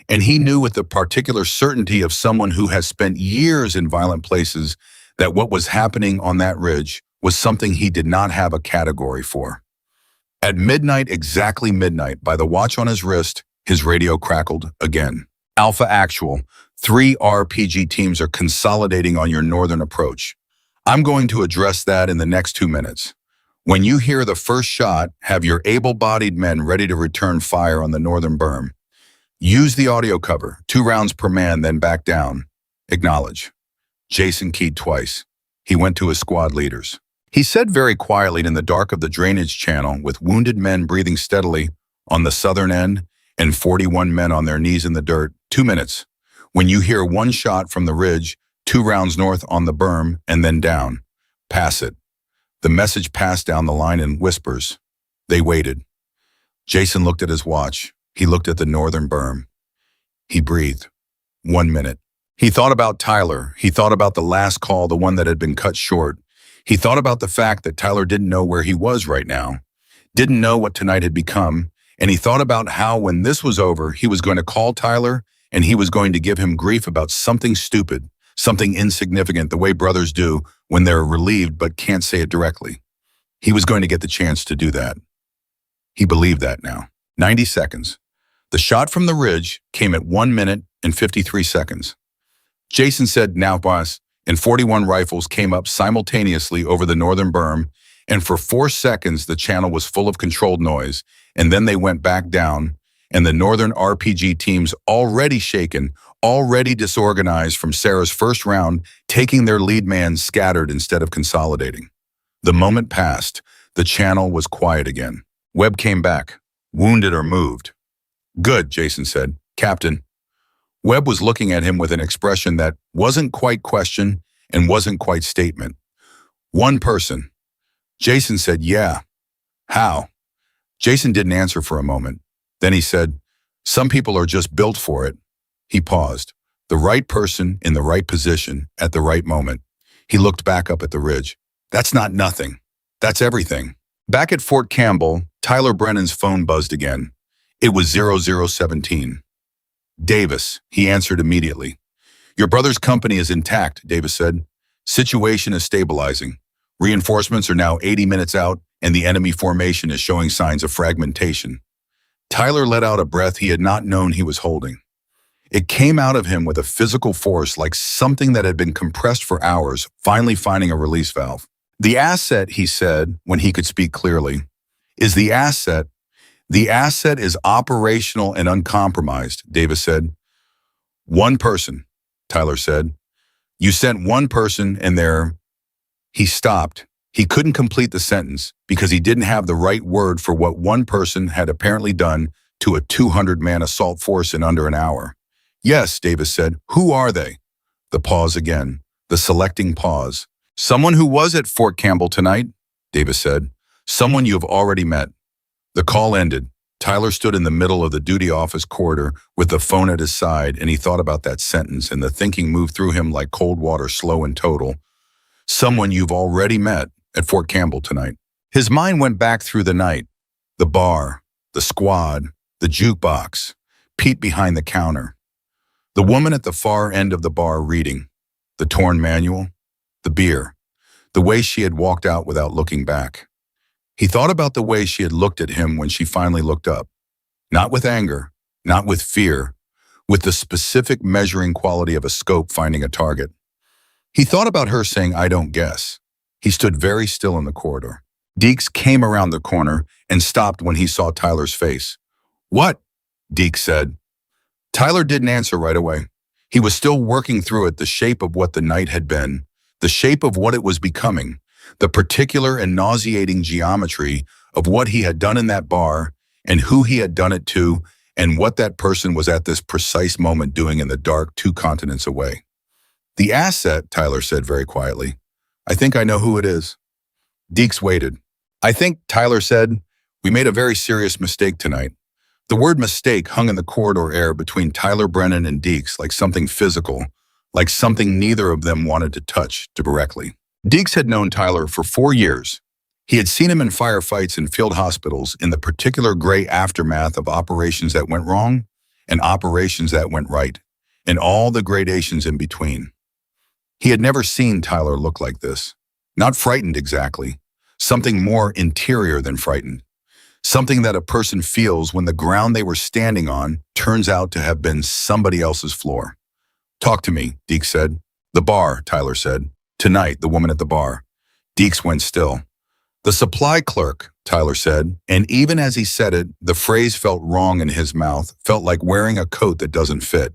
And he knew with the particular certainty of someone who has spent years in violent places that what was happening on that ridge was something he did not have a category for. At midnight, exactly midnight, by the watch on his wrist, his radio crackled again. Alpha Actual, 3 RPG teams are consolidating on your northern approach. I'm going to address that in the next 2 minutes. When you hear the first shot, have your able-bodied men ready to return fire on the northern berm. Use the audio cover, 2 rounds per man, then back down. Acknowledge. Jason keyed twice. He went to his squad leaders. He said very quietly in the dark of the drainage channel, with wounded men breathing steadily on the southern end and 41 men on their knees in the dirt, 2 minutes. When you hear 1 shot from the ridge, 2 rounds north on the berm, and then down. Pass it. The message passed down the line in whispers. They waited. Jason looked at his watch. He looked at the northern berm. He breathed. 1 minute. He thought about Tyler. He thought about the last call, the one that had been cut short. He thought about the fact that Tyler didn't know where he was right now, didn't know what tonight had become, and he thought about how when this was over, he was going to call Tyler and he was going to give him grief about something stupid, something insignificant, the way brothers do when they're relieved but can't say it directly. He was going to get the chance to do that. He believed that now. 90 seconds. The shot from the ridge came at 1 minute and 53 seconds. Jason said, "Now, boss," and 41 rifles came up simultaneously over the northern berm, and for 4 seconds the channel was full of controlled noise, and then they went back down, and the northern RPG teams, already shaken, already disorganized from Sarah's first round, taking their lead man, scattered instead of consolidating. The moment passed. The channel was quiet again. Webb came back. "Wounded or moved?" "Good," Jason said. "Captain." Webb was looking at him with an expression that wasn't quite question and wasn't quite statement. "One person." Jason said, "Yeah." "How?" Jason didn't answer for a moment. Then he said, "Some people are just built for it." He paused. The right person in the right position at the right moment. He looked back up at the ridge. "That's not nothing. That's everything." Back at Fort Campbell, Tyler Brennan's phone buzzed again. It was 0017. "Davis," he answered immediately. "Your brother's company is intact," Davis said. "Situation is stabilizing. Reinforcements are now 80 minutes out, and the enemy formation is showing signs of fragmentation." Tyler let out a breath he had not known he was holding. It came out of him with a physical force, like something that had been compressed for hours, finally finding a release valve. "The asset," he said, when he could speak clearly, "is the asset. The asset is operational and uncompromised," Davis said. "One person," Tyler said. "You sent one person and they're—" He stopped. He couldn't complete the sentence because he didn't have the right word for what one person had apparently done to a 200-man assault force in under an hour. "Yes," Davis said. "Who are they?" The pause again. The selecting pause. "Someone who was at Fort Campbell tonight," Davis said. "Someone you have already met." The call ended. Tyler stood in the middle of the duty office corridor with the phone at his side, and he thought about that sentence, and the thinking moved through him like cold water, slow and total. "Someone you've already met at Fort Campbell tonight." His mind went back through the night. The bar, the squad, the jukebox, Pete behind the counter. The woman at the far end of the bar reading. The torn manual. The beer. The way she had walked out without looking back. He thought about the way she had looked at him when she finally looked up. Not with anger, not with fear, with the specific measuring quality of a scope finding a target. He thought about her saying, "I don't guess." He stood very still in the corridor. Deeks came around the corner and stopped when he saw Tyler's face. "What?" Deeks said. Tyler didn't answer right away. He was still working through it, the shape of what the night had been, the shape of what it was becoming, the particular and nauseating geometry of what he had done in that bar and who he had done it to and what that person was at this precise moment doing in the dark 2 continents away. "The asset," Tyler said very quietly. "I think I know who it is." Deeks waited. "I think," Tyler said, "we made a very serious mistake tonight." The word mistake hung in the corridor air between Tyler Brennan and Deeks like something physical, like something neither of them wanted to touch directly. Deeks had known Tyler for 4 years. He had seen him in firefights and field hospitals in the particular gray aftermath of operations that went wrong and operations that went right, and all the gradations in between. He had never seen Tyler look like this. Not frightened exactly. Something more interior than frightened. Something that a person feels when the ground they were standing on turns out to have been somebody else's floor. "Talk to me," Deeks said. "The bar," Tyler said. "Tonight, the woman at the bar." Deeks went still. "The supply clerk," Tyler said, and even as he said it, the phrase felt wrong in his mouth, felt like wearing a coat that doesn't fit.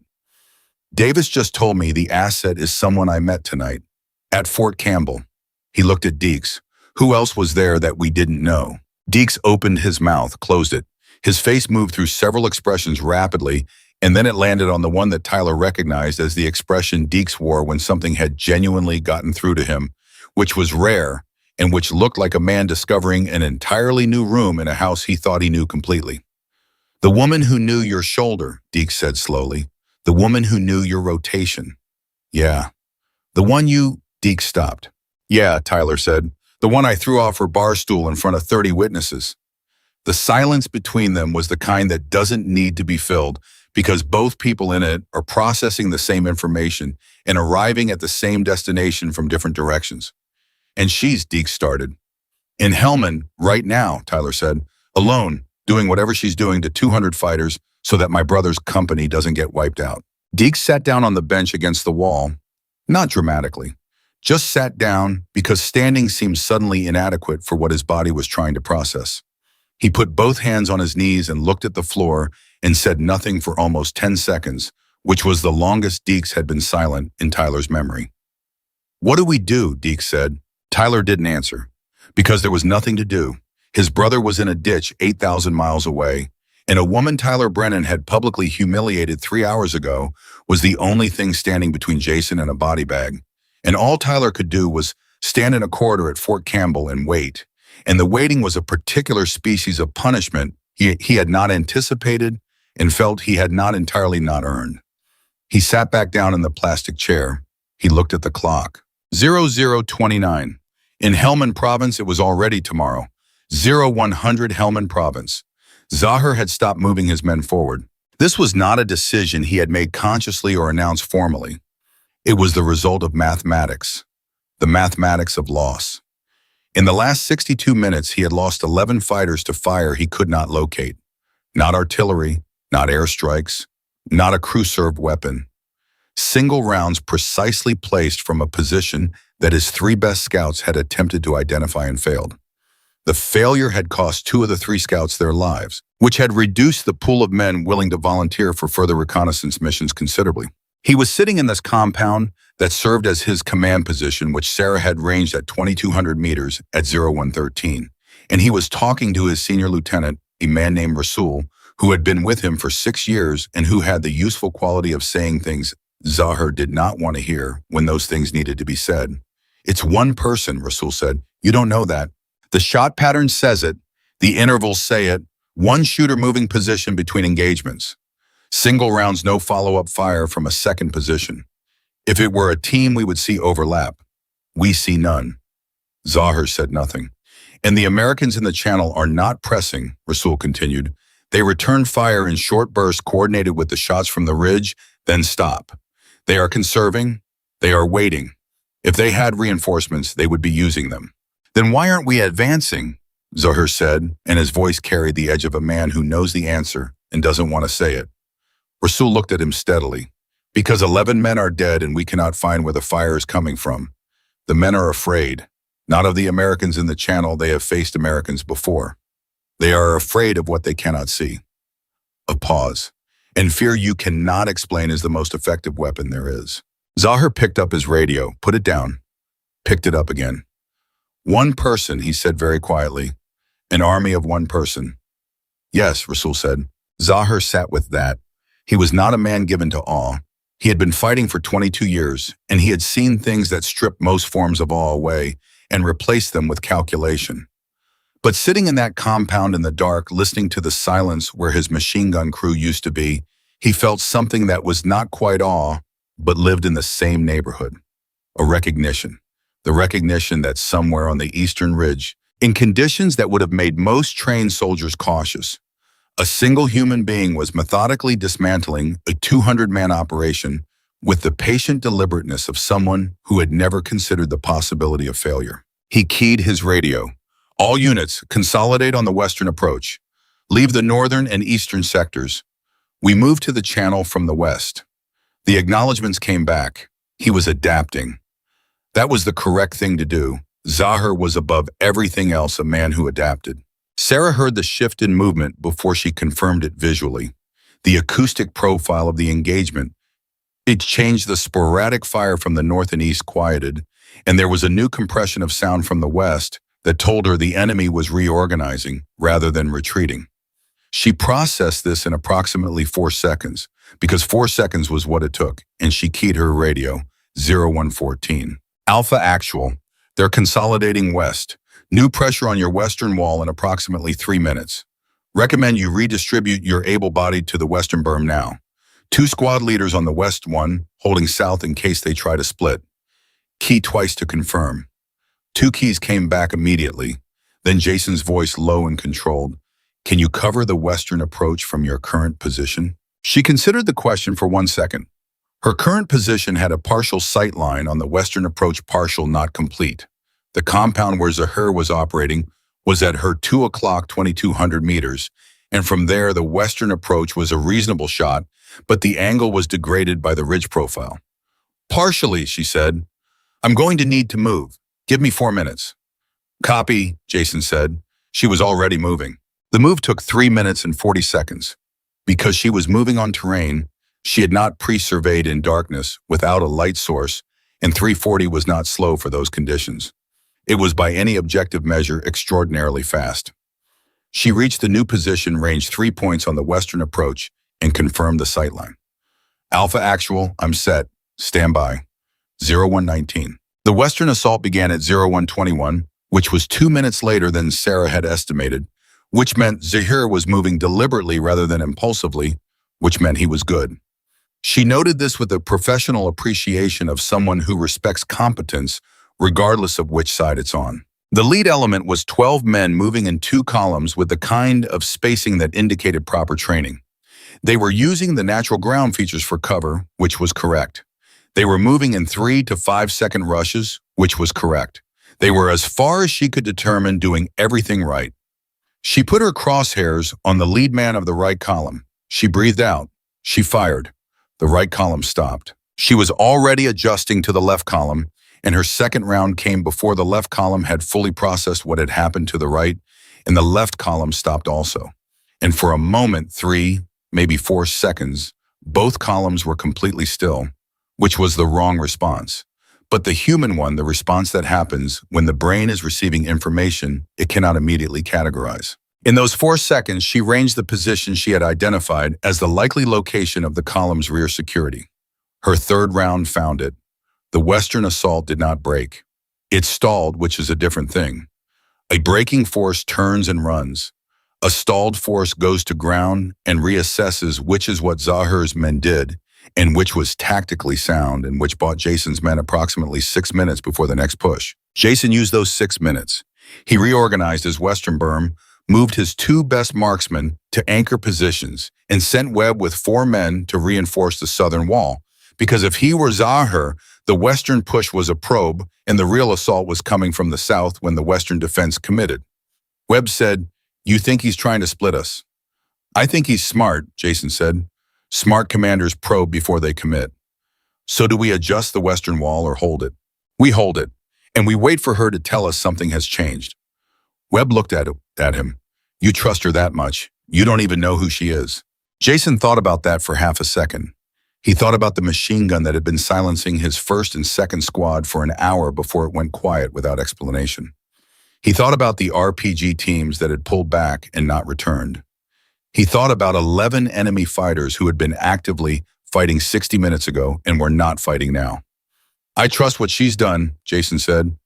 "Davis just told me the asset is someone I met tonight. At Fort Campbell." He looked at Deeks. "Who else was there that we didn't know?" Deeks opened his mouth, closed it. His face moved through several expressions rapidly, and then it landed on the one that Tyler recognized as the expression Deeks wore when something had genuinely gotten through to him, which was rare, and which looked like a man discovering an entirely new room in a house he thought he knew completely. "The woman who knew your shoulder," Deeks said slowly. "The woman who knew your rotation." "Yeah. The one you—" Deeks stopped. Yeah, Tyler said. The one I threw off her bar stool in front of 30 witnesses. The silence between them was the kind that doesn't need to be filled because both people in it are processing the same information and arriving at the same destination from different directions. And Deke started. In Helmand, right now, Tyler said, alone, doing whatever she's doing to 200 fighters so that my brother's company doesn't get wiped out. Deke sat down on the bench against the wall, not dramatically, just sat down because standing seemed suddenly inadequate for what his body was trying to process. He put both hands on his knees and looked at the floor and said nothing for almost 10 seconds, which was the longest Deeks had been silent in Tyler's memory. What do we do? Deke said. Tyler didn't answer, because there was nothing to do. His brother was in a ditch 8,000 miles away, and a woman Tyler Brennan had publicly humiliated 3 hours ago was the only thing standing between Jason and a body bag. And all Tyler could do was stand in a corridor at Fort Campbell and wait. And the waiting was a particular species of punishment he had not anticipated and felt he had not entirely not earned. He sat back down in the plastic chair. He looked at the clock. 0029. In Helmand Province, it was already tomorrow. 0100 Helmand Province. Zahir had stopped moving his men forward. This was not a decision he had made consciously or announced formally. It was the result of mathematics, the mathematics of loss. In the last 62 minutes, he had lost 11 fighters to fire he could not locate. Not artillery, not airstrikes, not a crew-served weapon. Single rounds precisely placed from a position that his 3 best scouts had attempted to identify and failed. The failure had cost 2 of the 3 scouts their lives, which had reduced the pool of men willing to volunteer for further reconnaissance missions considerably. He was sitting in this compound that served as his command position, which Sara had ranged at 2,200 meters at 0113, and he was talking to his senior lieutenant, a man named Rasul, who had been with him for 6 years and who had the useful quality of saying things Zahir did not want to hear when those things needed to be said. It's one person, Rasul said. You don't know that. The shot pattern says it. The intervals say it. One shooter moving position between engagements. Single rounds, no follow-up fire from a second position. If it were a team, we would see overlap. We see none. Zahir said nothing. And the Americans in the channel are not pressing, Rasul continued. They return fire in short bursts coordinated with the shots from the ridge, then stop. They are conserving. They are waiting. If they had reinforcements, they would be using them. Then why aren't we advancing? Zahir said, and his voice carried the edge of a man who knows the answer and doesn't want to say it. Rasul looked at him steadily. Because 11 men are dead and we cannot find where the fire is coming from. The men are afraid, not of the Americans in the channel. They have faced Americans before. They are afraid of what they cannot see. A pause. And fear you cannot explain is the most effective weapon there is. Zahir picked up his radio, put it down, picked it up again. One person, he said very quietly. An army of one person. Yes, Rasul said. Zahir sat with that. He was not a man given to awe. He had been fighting for 22 years, and he had seen things that stripped most forms of awe away and replaced them with calculation. But sitting in that compound in the dark, listening to the silence where his machine gun crew used to be, he felt something that was not quite awe, but lived in the same neighborhood. A recognition. The recognition that somewhere on the eastern ridge, in conditions that would have made most trained soldiers cautious, a single human being was methodically dismantling a 200-man operation with the patient deliberateness of someone who had never considered the possibility of failure. He keyed his radio. All units, consolidate on the western approach. Leave the northern and eastern sectors. We move to the channel from the west. The acknowledgments came back. He was adapting. That was the correct thing to do. Zahir was above everything else a man who adapted. Sara heard the shift in movement before she confirmed it visually. The acoustic profile of the engagement. It changed. The sporadic fire from the north and east quieted, and there was a new compression of sound from the west that told her the enemy was reorganizing rather than retreating. She processed this in approximately 4 seconds, because 4 seconds was what it took, and she keyed her radio, 0114. Alpha Actual. They're consolidating west. New pressure on your western wall in approximately 3 minutes. Recommend you redistribute your able-bodied to the western berm now. 2 squad leaders on the west one, holding south in case they try to split. Key twice to confirm. Two keys came back immediately. Then Jason's voice, low and controlled. Can you cover the western approach from your current position? She considered the question for 1 second. Her current position had a partial sight line on the western approach, partial, not complete. The compound where Zahir was operating was at her 2 o'clock, 2,200 meters, and from there the western approach was a reasonable shot, but the angle was degraded by the ridge profile. Partially, she said. I'm going to need to move. Give me 4 minutes. Copy, Jason said. She was already moving. The move took 3 minutes and 40 seconds. Because she was moving on terrain, she had not pre-surveyed in darkness without a light source, and 340 was not slow for those conditions. It was by any objective measure extraordinarily fast. She reached the new position range 3 points on the western approach and confirmed the sightline. Alpha Actual, I'm set. Stand by. 0119. The western assault began at 0121, which was 2 minutes later than Sarah had estimated, which meant Zahir was moving deliberately rather than impulsively, which meant he was good. She noted this with a professional appreciation of someone who respects competence regardless of which side it's on. The lead element was 12 men moving in 2 columns with the kind of spacing that indicated proper training. They were using the natural ground features for cover, which was correct. They were moving in 3 to 5 second rushes, which was correct. They were, as far as she could determine, doing everything right. She put her crosshairs on the lead man of the right column. She breathed out. She fired. The right column stopped. She was already adjusting to the left column, and her second round came before the left column had fully processed what had happened to the right, and the left column stopped also. And for a moment, 3, maybe 4 seconds, both columns were completely still, which was the wrong response. But the human one, the response that happens when the brain is receiving information it cannot immediately categorize. In those 4 seconds, she ranged the position she had identified as the likely location of the column's rear security. Her third round found it. The western assault did not break. It stalled, which is a different thing. A braking force turns and runs. A stalled force goes to ground and reassesses, which is what Zahir's men did, and which was tactically sound and which bought Jason's men approximately 6 minutes before the next push. Jason used those 6 minutes. He reorganized his western berm, moved his 2 best marksmen to anchor positions, and sent Webb with 4 men to reinforce the southern wall, because if he were Zahir, the western push was a probe and the real assault was coming from the south when the western defense committed. Webb said, "You think he's trying to split us?" "I think he's smart," Jason said. "Smart commanders probe before they commit." "So do we adjust the western wall or hold it?" "We hold it, and we wait for her to tell us something has changed." Webb looked at him. "You trust her that much? You don't even know who she is." Jason thought about that for half a second. He thought about the machine gun that had been silencing his first and second squad for an hour before it went quiet without explanation. He thought about the RPG teams that had pulled back and not returned. He thought about 11 enemy fighters who had been actively fighting 60 minutes ago and were not fighting now. "I trust what she's done," Jason said.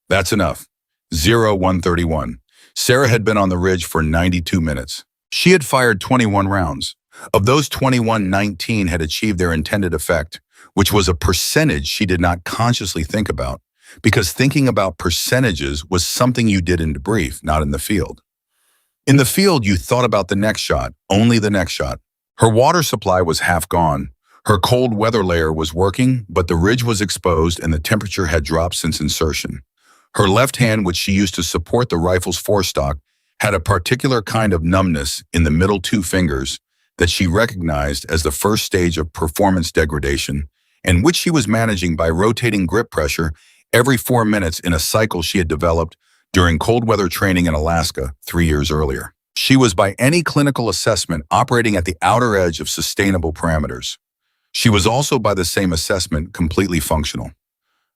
"That's enough." 0131. Sarah had been on the ridge for 92 minutes. She had fired 21 rounds. Of those 21, 19 had achieved their intended effect, which was a percentage she did not consciously think about, because thinking about percentages was something you did in debrief, not in the field. In the field, you thought about the next shot, only the next shot. Her water supply was half gone. Her cold weather layer was working, but the ridge was exposed and the temperature had dropped since insertion. Her left hand, which she used to support the rifle's forestock, had a particular kind of numbness in the middle 2 fingers that she recognized as the first stage of performance degradation, and which she was managing by rotating grip pressure every 4 minutes in a cycle she had developed during cold weather training in Alaska 3 years earlier. She was, by any clinical assessment, operating at the outer edge of sustainable parameters. She was also, by the same assessment, completely functional.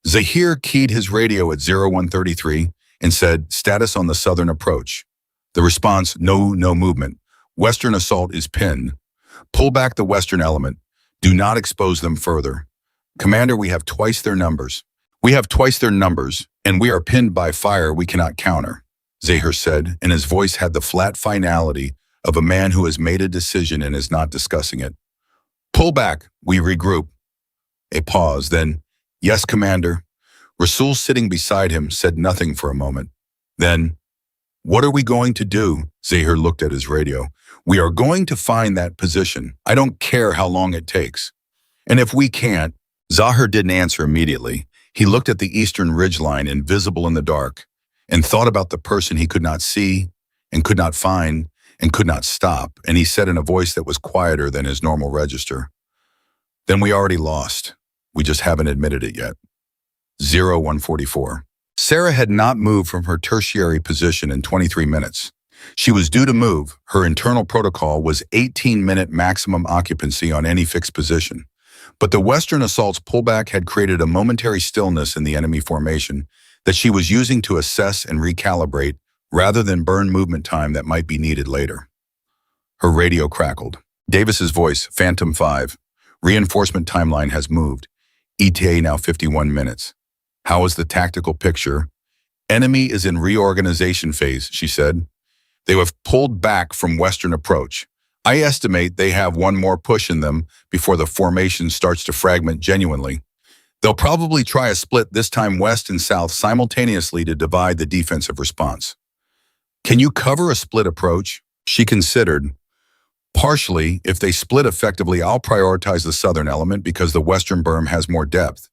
Zahir keyed his radio at 0133 and said, "Status on the southern approach." The response, no movement. "Western assault is pinned. Pull back the western element. Do not expose them further. Commander, we have twice their numbers. We have twice their numbers, and we are pinned by fire we cannot counter," Zahir said, and his voice had the flat finality of a man who has made a decision and is not discussing it. "Pull back. We regroup." A pause, then, "Yes, Commander. Rasul, sitting beside him, said nothing for a moment. Then, "What are we going to do?" Zahir looked at his radio. "We are going to find that position. I don't care how long it takes. And if we can't—" Zahir didn't answer immediately. He looked at the eastern ridgeline, invisible in the dark, and thought about the person he could not see, and could not find, and could not stop, and he said in a voice that was quieter than his normal register, "Then we already lost. We just haven't admitted it yet." 0144. Sara had not moved from her tertiary position in 23 minutes. She was due to move. Her internal protocol was 18-minute maximum occupancy on any fixed position. But the Western Assault's pullback had created a momentary stillness in the enemy formation that she was using to assess and recalibrate rather than burn movement time that might be needed later. Her radio crackled. Davis's voice, Phantom 5. "Reinforcement timeline has moved. ETA now 51 minutes. How is the tactical picture?" "Enemy is in reorganization phase," she said. "They have pulled back from Western approach. I estimate they have one more push in them before the formation starts to fragment genuinely. They'll probably try a split, this time west and south simultaneously, to divide the defensive response." "Can you cover a split approach?" She considered. "Partially. If they split effectively, I'll prioritize the southern element because the western berm has more depth.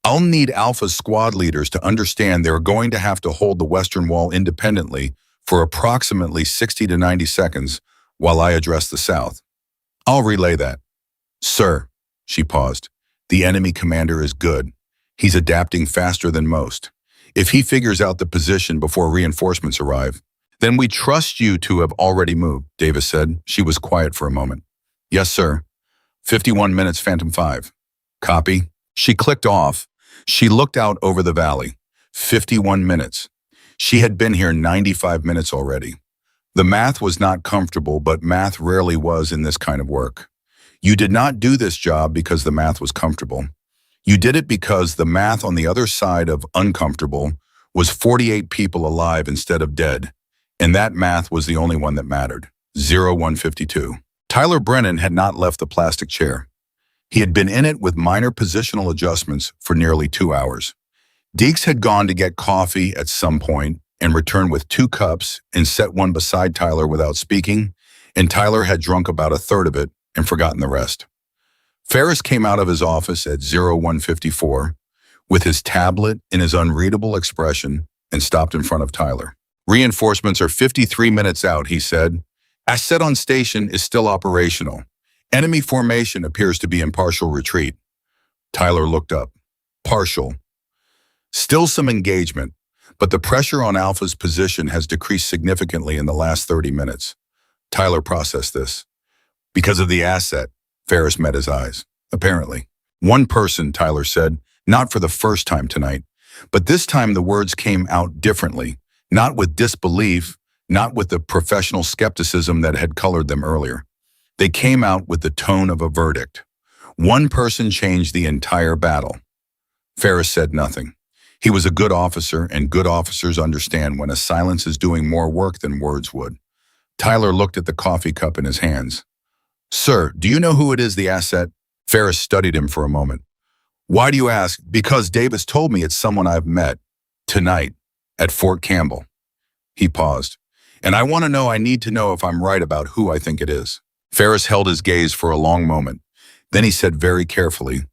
I'll need Alpha's squad leaders to understand they're going to have to hold the western wall independently for approximately 60 to 90 seconds while I address the south. I'll relay that." "Sir," she paused, "the enemy commander is good. He's adapting faster than most. If he figures out the position before reinforcements arrive, then we trust you to have already moved," Davis said. She was quiet for a moment. "Yes, sir. 51 minutes, Phantom 5. "Copy." She clicked off. She looked out over the valley. 51 minutes. She had been here 95 minutes already. The math was not comfortable, but math rarely was in this kind of work. You did not do this job because the math was comfortable. You did it because the math on the other side of uncomfortable was 48 people alive instead of dead, and that math was the only one that mattered. 0152. Tyler Brennan had not left the plastic chair. He had been in it with minor positional adjustments for nearly 2 hours. Deeks had gone to get coffee at some point and returned with 2 cups and set one beside Tyler without speaking, and Tyler had drunk about a third of it and forgotten the rest. Ferris came out of his office at 0154 with his tablet and his unreadable expression and stopped in front of Tyler. "Reinforcements are 53 minutes out," he said. "Asset on station is still operational. Enemy formation appears to be in partial retreat." Tyler looked up. "Partial. Still some engagement, but the pressure on Alpha's position has decreased significantly in the last 30 minutes. Tyler processed this. "Because of the asset." Ferris met his eyes. "Apparently." "One person," Tyler said, "not for the first time tonight. But this time the words came out differently, not with disbelief, not with the professional skepticism that had colored them earlier. They came out with the tone of a verdict. One person changed the entire battle." Ferris said nothing. He was a good officer, and good officers understand when a silence is doing more work than words would. Tyler looked at the coffee cup in his hands. "Sir, do you know who it is, the asset?" Ferris studied him for a moment. "Why do you ask?" "Because Davis told me it's someone I've met tonight at Fort Campbell." He paused. "And I want to know, I need to know if I'm right about who I think it is." Ferris held his gaze for a long moment. Then he said very carefully,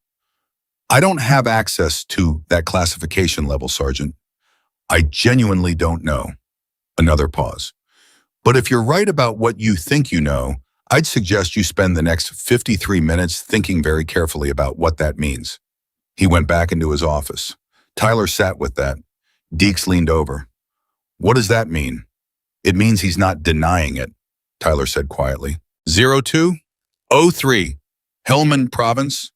"I don't have access to that classification level, Sergeant. I genuinely don't know." Another pause. "But if you're right about what you think you know, I'd suggest you spend the next 53 minutes thinking very carefully about what that means." He went back into his office. Tyler sat with that. Deeks leaned over. "What does that mean?" "It means he's not denying it," Tyler said quietly. 0203, Helmand Province.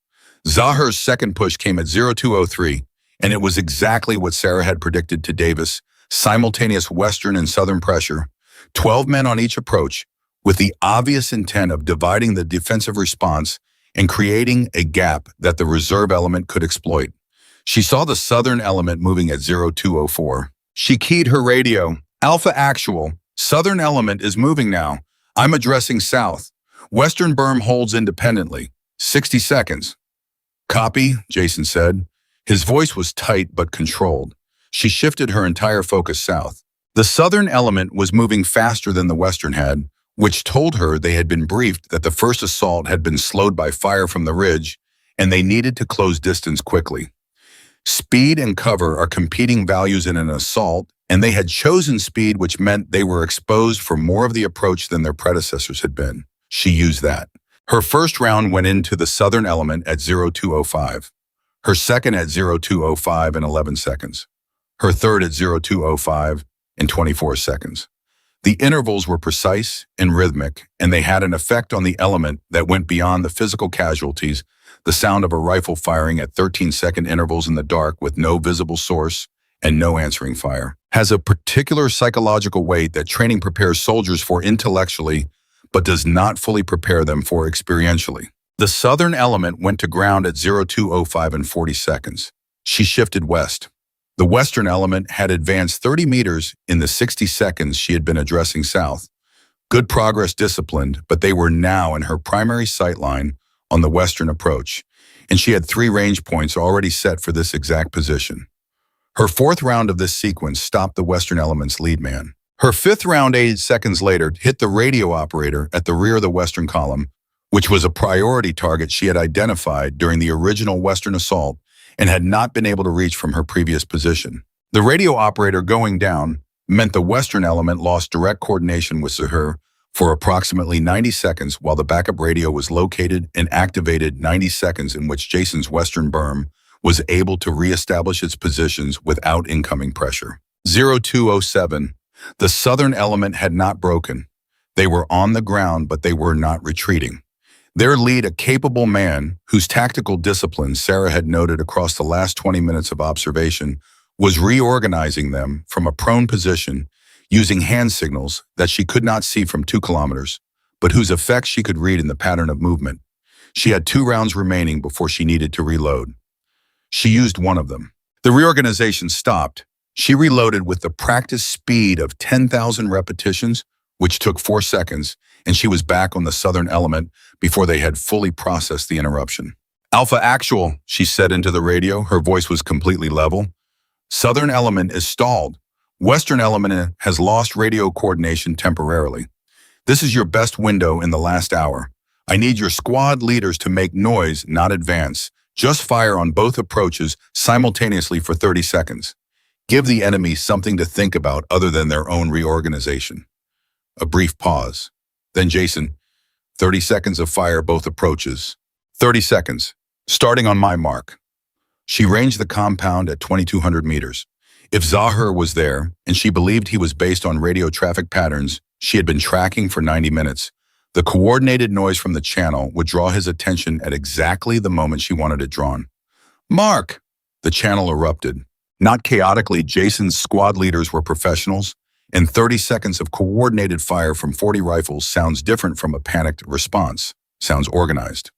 Zahir's second push came at 0203, and it was exactly what Sara had predicted to Davis: simultaneous western and southern pressure, 12 men on each approach, with the obvious intent of dividing the defensive response and creating a gap that the reserve element could exploit. She saw the southern element moving at 0204. She keyed her radio. "Alpha actual. Southern element is moving now. I'm addressing south. Western berm holds independently. 60 seconds. "Copy," Jason said. His voice was tight but controlled. She shifted her entire focus south. The southern element was moving faster than the western had, which told her they had been briefed that the first assault had been slowed by fire from the ridge, and they needed to close distance quickly. Speed and cover are competing values in an assault, and they had chosen speed, which meant they were exposed for more of the approach than their predecessors had been. She used that. Her first round went into the southern element at 0205. Her second at 0205 in 11 seconds. Her third at 0205 in 24 seconds. The intervals were precise and rhythmic, and they had an effect on the element that went beyond the physical casualties, the sound of a rifle firing at 13-second intervals in the dark with no visible source and no answering fire. Has a particular psychological weight that training prepares soldiers for intellectually, but does not fully prepare them for experientially. The southern element went to ground at 0205 in 40 seconds. She shifted west. The western element had advanced 30 meters in the 60 seconds she had been addressing south. Good progress disciplined, but they were now in her primary sight line on the western approach, and she had 3 range points already set for this exact position. Her fourth round of this sequence stopped the western element's lead man. Her fifth round 8 seconds later hit the radio operator at the rear of the western column, which was a priority target she had identified during the original western assault and had not been able to reach from her previous position. The radio operator going down meant the western element lost direct coordination with Zahir for approximately 90 seconds while the backup radio was located and activated 90 seconds in which Jason's western berm was able to reestablish its positions without incoming pressure. 0207. The southern element had not broken. They were on the ground, but they were not retreating. Their lead, a capable man whose tactical discipline Sara had noted across the last 20 minutes of observation, was reorganizing them from a prone position using hand signals that she could not see from 2 kilometers, but whose effects she could read in the pattern of movement. She had 2 rounds remaining before she needed to reload. She used one of them. The reorganization stopped. She reloaded with the practice speed of 10,000 repetitions, which took 4 seconds, and she was back on the southern element before they had fully processed the interruption. Alpha Actual, she said into the radio. Her voice was completely level. Southern element is stalled. Western element has lost radio coordination temporarily. This is your best window in the last hour. I need your squad leaders to make noise, not advance. Just fire on both approaches simultaneously for 30 seconds. Give the enemy something to think about other than their own reorganization. A brief pause. Then Jason, 30 seconds of fire both approaches. 30 seconds, starting on my mark. She ranged the compound at 2,200 meters. If Zahir was there, and she believed he was based on radio traffic patterns she had been tracking for 90 minutes, the coordinated noise from the channel would draw his attention at exactly the moment she wanted it drawn. Mark! The channel erupted. Not chaotically, Jason's squad leaders were professionals, and 30 seconds of coordinated fire from 40 rifles sounds different from a panicked response. Sounds organized.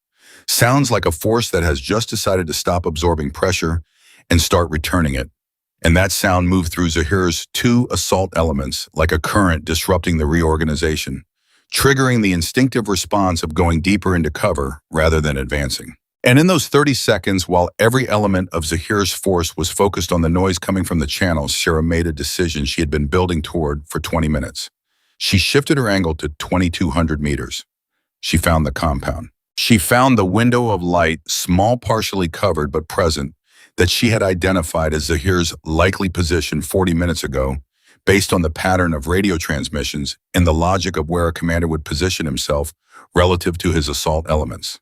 Sounds like a force that has just decided to stop absorbing pressure and start returning it. And that sound moved through Zahir's 2 assault elements like a current disrupting the reorganization, triggering the instinctive response of going deeper into cover rather than advancing. And in those 30 seconds, while every element of Zahir's force was focused on the noise coming from the channel, Sara made a decision she had been building toward for 20 minutes. She shifted her angle to 2,200 meters. She found the compound. She found the window of light, small, partially covered but present, that she had identified as Zahir's likely position 40 minutes ago, based on the pattern of radio transmissions and the logic of where a commander would position himself relative to his assault elements.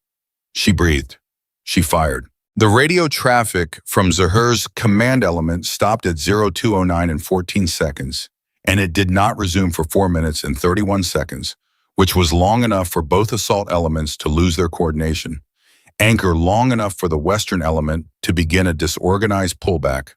She breathed. She fired. The radio traffic from Zahir's command element stopped at 0209 in 14 seconds, and it did not resume for 4 minutes and 31 seconds, which was long enough for both assault elements to lose their coordination, anchor long enough for the western element to begin a disorganized pullback,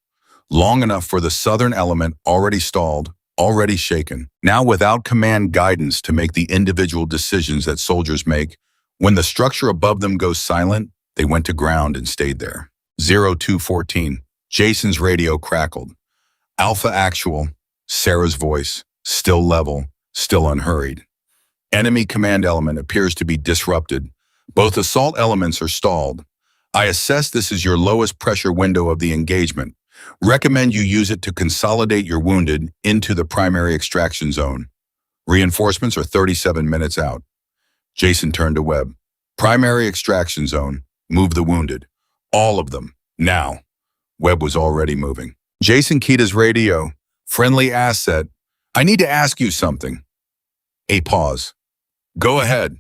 long enough for the southern element already stalled, already shaken, now without command guidance to make the individual decisions that soldiers make. When the structure above them goes silent, they went to ground and stayed there. 0214. Jason's radio crackled. Alpha Actual, Sara's voice, still level, still unhurried. Enemy command element appears to be disrupted. Both assault elements are stalled. I assess this is your lowest pressure window of the engagement. Recommend you use it to consolidate your wounded into the primary extraction zone. Reinforcements are 37 minutes out. Jason turned to Webb. Primary extraction zone. Move the wounded. All of them. Now. Webb was already moving. Jason keyed his radio. Friendly asset. I need to ask you something. A pause. Go ahead.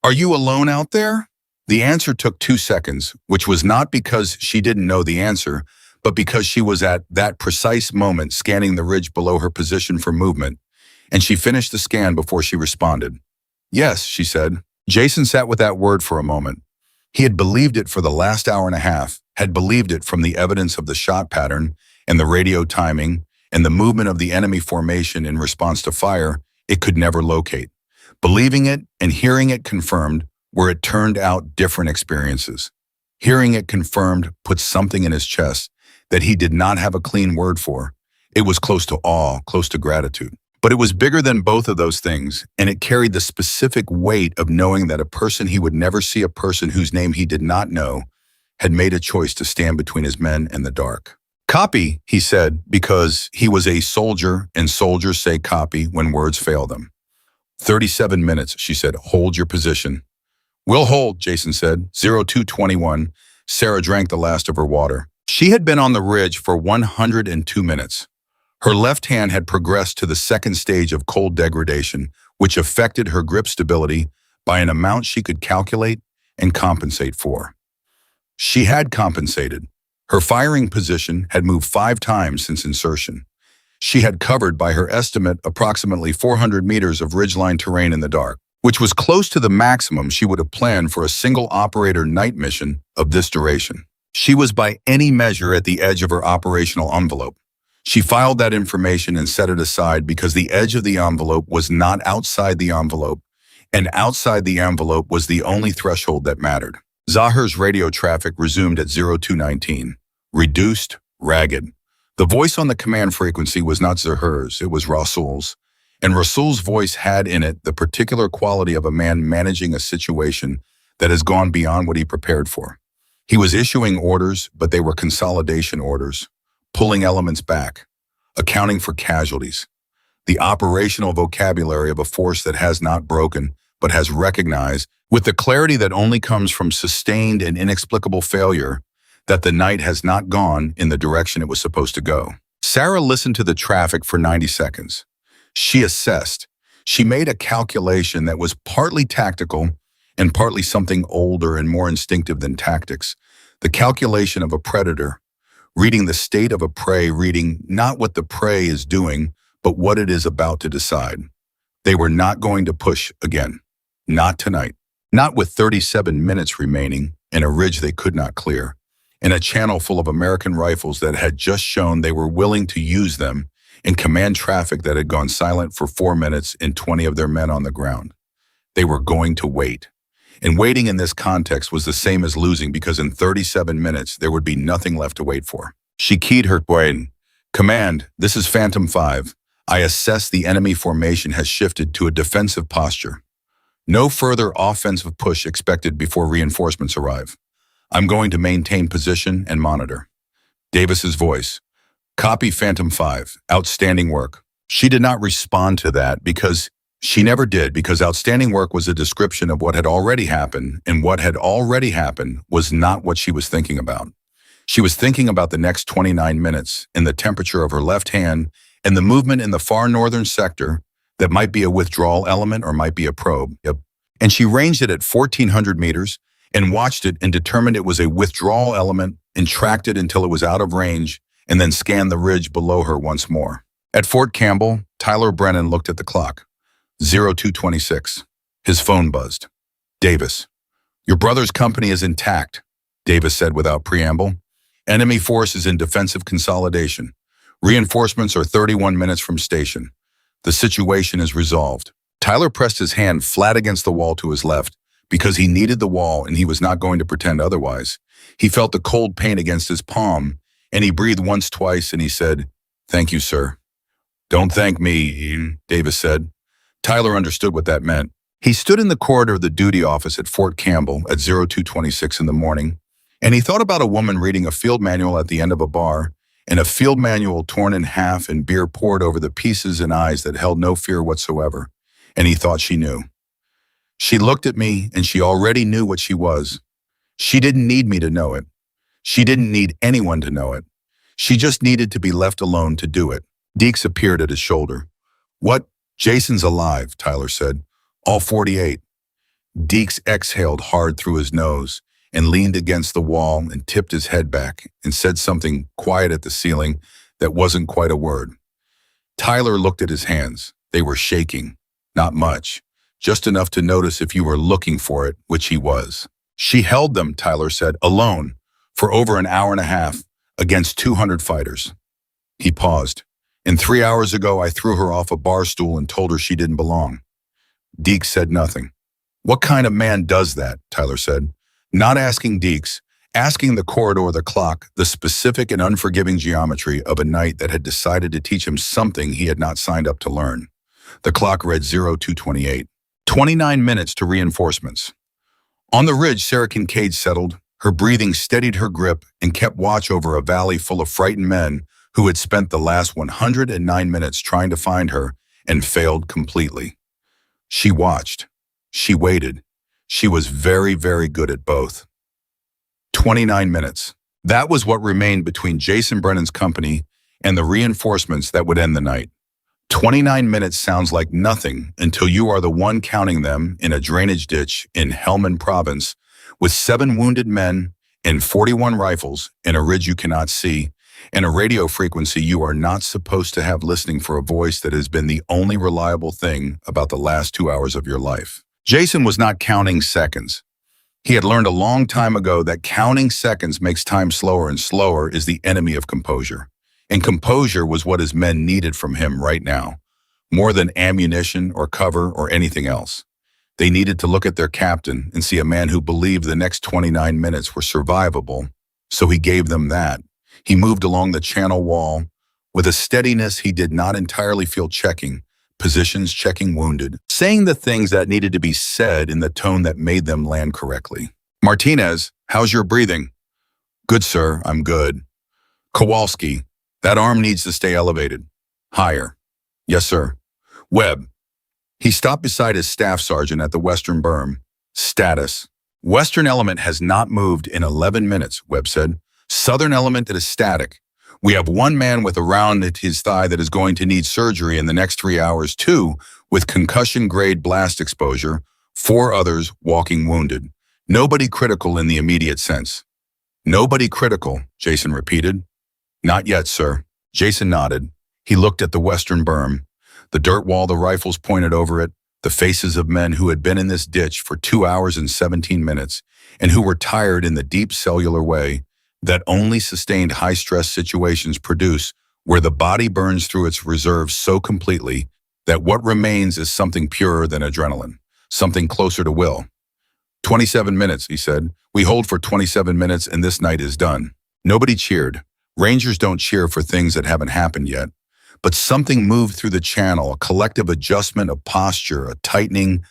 Are you alone out there? The answer took 2 seconds, which was not because she didn't know the answer, but because she was at that precise moment scanning the ridge below her position for movement, and she finished the scan before she responded. Yes, she said. Jason sat with that word for a moment. He had believed it for the last hour and a half, had believed it from the evidence of the shot pattern and the radio timing and the movement of the enemy formation in response to fire it could never locate. Believing it and hearing it confirmed where it turned out different experiences. Hearing it confirmed put something in his chest that he did not have a clean word for. It was close to awe, close to gratitude. But it was bigger than both of those things, and it carried the specific weight of knowing that a person he would never see, a person whose name he did not know, had made a choice to stand between his men and the dark. Copy, he said, because he was a soldier, and soldiers say copy when words fail them. 37 minutes, she said. Hold your position. We'll hold, Jason said. 0221. Sara drank the last of her water. She had been on the ridge for 102 minutes. Her left hand had progressed to the second stage of cold degradation, which affected her grip stability by an amount she could calculate and compensate for. She had compensated. Her firing position had moved 5 times since insertion. She had covered, by her estimate, approximately 400 meters of ridgeline terrain in the dark, which was close to the maximum she would have planned for a single operator night mission of this duration. She was by any measure at the edge of her operational envelope. She filed that information and set it aside because the edge of the envelope was not outside the envelope, and outside the envelope was the only threshold that mattered. Zahir's radio traffic resumed at 0219. Reduced, ragged. The voice on the command frequency was not Zahir's, it was Rasul's. And Rasul's voice had in it the particular quality of a man managing a situation that has gone beyond what he prepared for. He was issuing orders, but they were consolidation orders, pulling elements back, accounting for casualties, the operational vocabulary of a force that has not broken, but has recognized, with the clarity that only comes from sustained and inexplicable failure, that the night has not gone in the direction it was supposed to go. Sara listened to the traffic for 90 seconds. She assessed. She made a calculation that was partly tactical and partly something older and more instinctive than tactics. The calculation of a predator, reading the state of a prey, reading not what the prey is doing, but what it is about to decide. They were not going to push again. Not tonight. Not with 37 minutes remaining and a ridge they could not clear, and a channel full of American rifles that had just shown they were willing to use them, and command traffic that had gone silent for 4 minutes and 20 of their men on the ground. They were going to wait. And waiting in this context was the same as losing, because in 37 minutes there would be nothing left to wait for. She keyed her brain. Command, this is Phantom 5. I assess the enemy formation has shifted to a defensive posture. No further offensive push expected before reinforcements arrive. I'm going to maintain position and monitor. Davis's voice. Copy, Phantom 5. Outstanding work. She did not respond to that because she never did, because outstanding work was a description of what had already happened, and what had already happened was not what she was thinking about. She was thinking about the next 29 minutes and the temperature of her left hand and the movement in the far northern sector that might be a withdrawal element or might be a probe. And she ranged it at 1,400 meters and watched it and determined it was a withdrawal element and tracked it until it was out of range, and then scanned the ridge below her once more. At Fort Campbell, Tyler Brennan looked at the clock. 0226. His phone buzzed. Davis. Your brother's company is intact, Davis said without preamble. Enemy force is in defensive consolidation. Reinforcements are 31 minutes from station. The situation is resolved. Tyler pressed his hand flat against the wall to his left because he needed the wall and he was not going to pretend otherwise. He felt the cold pain against his palm, and he breathed once, twice, and he said, "Thank you, sir." "Don't thank me," Davis said. Tyler understood what that meant. He stood in the corridor of the duty office at Fort Campbell at 0226 in the morning, And he thought about a woman reading a field manual at the end of a bar, and a field manual torn in half and beer poured over the pieces and eyes that held no fear whatsoever. And he thought she knew. She looked at me, and she already knew what she was. She didn't need me to know it. She didn't need anyone to know it. She just needed to be left alone to do it. Deeks appeared at his shoulder. "What? Jason's alive," Tyler said. "All 48. Deeks exhaled hard through his nose and leaned against the wall and tipped his head back and said something quiet at the ceiling that wasn't quite a word. Tyler looked at his hands. They were shaking. Not much. Just enough to notice if you were looking for it, which he was. "She held them," Tyler said, "alone, for over an hour and a half, against 200 fighters." He paused. "And 3 hours ago, I threw her off a bar stool and told her she didn't belong." Deeks said nothing. "What kind of man does that?" Tyler said. Not asking Deeks, asking the corridor, the clock, the specific and unforgiving geometry of a night that had decided to teach him something he had not signed up to learn. The clock read 0228. 29 minutes to reinforcements. On the ridge, Sara Kincaid settled. Her breathing steadied her grip and kept watch over a valley full of frightened men who had spent the last 109 minutes trying to find her and failed completely. She watched. She waited. She was very, very good at both. 29 minutes. That was what remained between Jason Brennan's company and the reinforcements that would end the night. 29 minutes sounds like nothing until you are the one counting them in a drainage ditch in Helmand Province with 7 wounded men and 41 rifles and a ridge you cannot see and a radio frequency you are not supposed to have listening for a voice that has been the only reliable thing about the last 2 hours of your life. Jason was not counting seconds. He had learned a long time ago that counting seconds makes time slower, and slower is the enemy of composure. And composure was what his men needed from him right now, more than ammunition or cover or anything else. They needed to look at their captain and see a man who believed the next 29 minutes were survivable, so he gave them that. He moved along the channel wall with a steadiness he did not entirely feel, checking positions, checking wounded, saying the things that needed to be said in the tone that made them land correctly. "Martinez, how's your breathing?" "Good, sir, I'm good." "Kowalski, that arm needs to stay elevated." "Higher." "Yes, sir." "Webb." He stopped beside his staff sergeant at the western berm. "Status. Western element has not moved in 11 minutes, Webb said. Southern element is static. We have 1 man with a round at his thigh that is going to need surgery in the next 3 hours, 2 with concussion-grade blast exposure, 4 others walking wounded. Nobody critical in the immediate sense." "Nobody critical," Jason repeated. "Not yet, sir." Jason nodded. He looked at the western berm, the dirt wall, the rifles pointed over it, the faces of men who had been in this ditch for 2 hours and 17 minutes and who were tired in the deep cellular way that only sustained high-stress situations produce, where the body burns through its reserves so completely that what remains is something purer than adrenaline, something closer to will. 27 minutes, he said. "We hold for 27 minutes and this night is done." Nobody cheered. Rangers don't cheer for things that haven't happened yet. But something moved through the channel, a collective adjustment of posture, a tightening,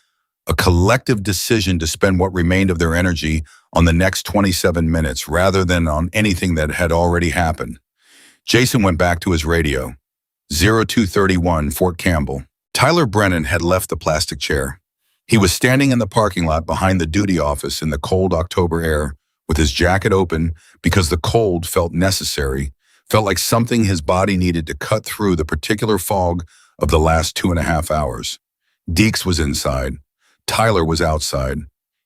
a collective decision to spend what remained of their energy on the next 27 minutes rather than on anything that had already happened. Jason went back to his radio. 0231, Fort Campbell. Tyler Brennan had left the plastic chair. He was standing in the parking lot behind the duty office in the cold October air, with his jacket open because the cold felt necessary, felt like something his body needed to cut through the particular fog of the last 2.5 hours. Deeks was inside. Tyler was outside.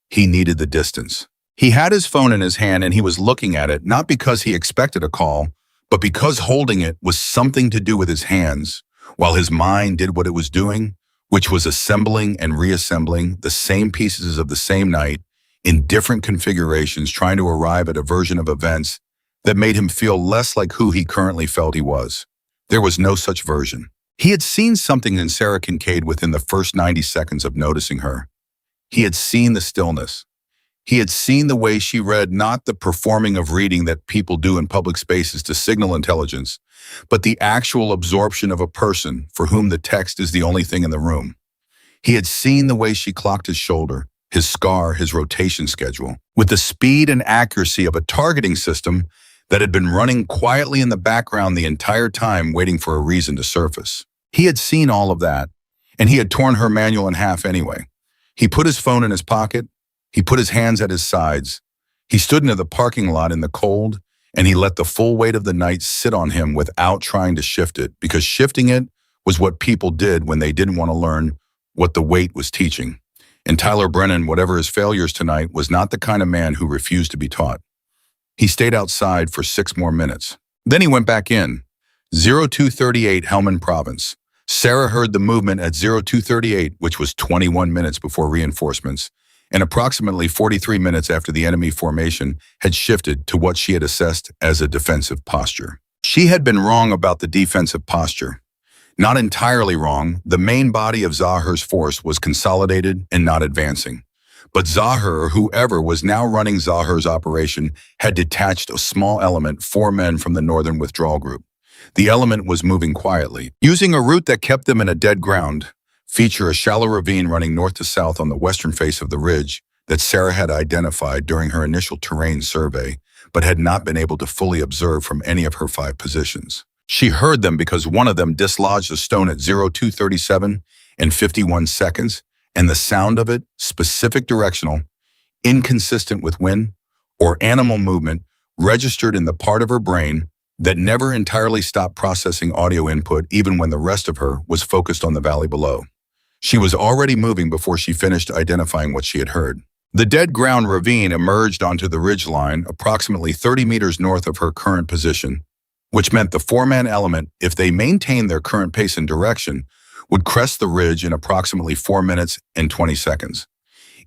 He needed the distance. He had his phone in his hand and he was looking at it, not because he expected a call, but because holding it was something to do with his hands, while his mind did what it was doing, which was assembling and reassembling the same pieces of the same night in different configurations, trying to arrive at a version of events that made him feel less like who he currently felt he was. There was no such version. He had seen something in Sara Kincaid within the first 90 seconds of noticing her. He had seen the stillness. He had seen the way she read, not the performing of reading that people do in public spaces to signal intelligence, but the actual absorption of a person for whom the text is the only thing in the room. He had seen the way she clocked his shoulder, his scar, his rotation schedule, with the speed and accuracy of a targeting system that had been running quietly in the background the entire time waiting for a reason to surface. He had seen all of that, and he had torn her manual in half anyway. He put his phone in his pocket, he put his hands at his sides, he stood into the parking lot in the cold, and he let the full weight of the night sit on him without trying to shift it, because shifting it was what people did when they didn't want to learn what the weight was teaching. And Tyler Brennan, whatever his failures tonight, was not the kind of man who refused to be taught. He stayed outside for 6 more minutes. Then he went back in. 0238 Helmand Province. Sara heard the movement at 0238, which was 21 minutes before reinforcements, and approximately 43 minutes after the enemy formation had shifted to what she had assessed as a defensive posture. She had been wrong about the defensive posture. Not entirely wrong, the main body of Zahir's force was consolidated and not advancing. But Zahir, or whoever was now running Zahir's operation, had detached a small element, 4 men from the northern withdrawal group. The element was moving quietly, using a route that kept them in a dead ground, feature a shallow ravine running north to south on the western face of the ridge that Sara had identified during her initial terrain survey, but had not been able to fully observe from any of her 5 positions. She heard them because one of them dislodged a stone at 0237 and 51 seconds, and the sound of it, specific directional, inconsistent with wind or animal movement, registered in the part of her brain that never entirely stopped processing audio input even when the rest of her was focused on the valley below. She was already moving before she finished identifying what she had heard. The dead ground ravine emerged onto the ridge line approximately 30 meters north of her current position, which meant the 4-man element, if they maintained their current pace and direction, would crest the ridge in approximately 4 minutes and 20 seconds.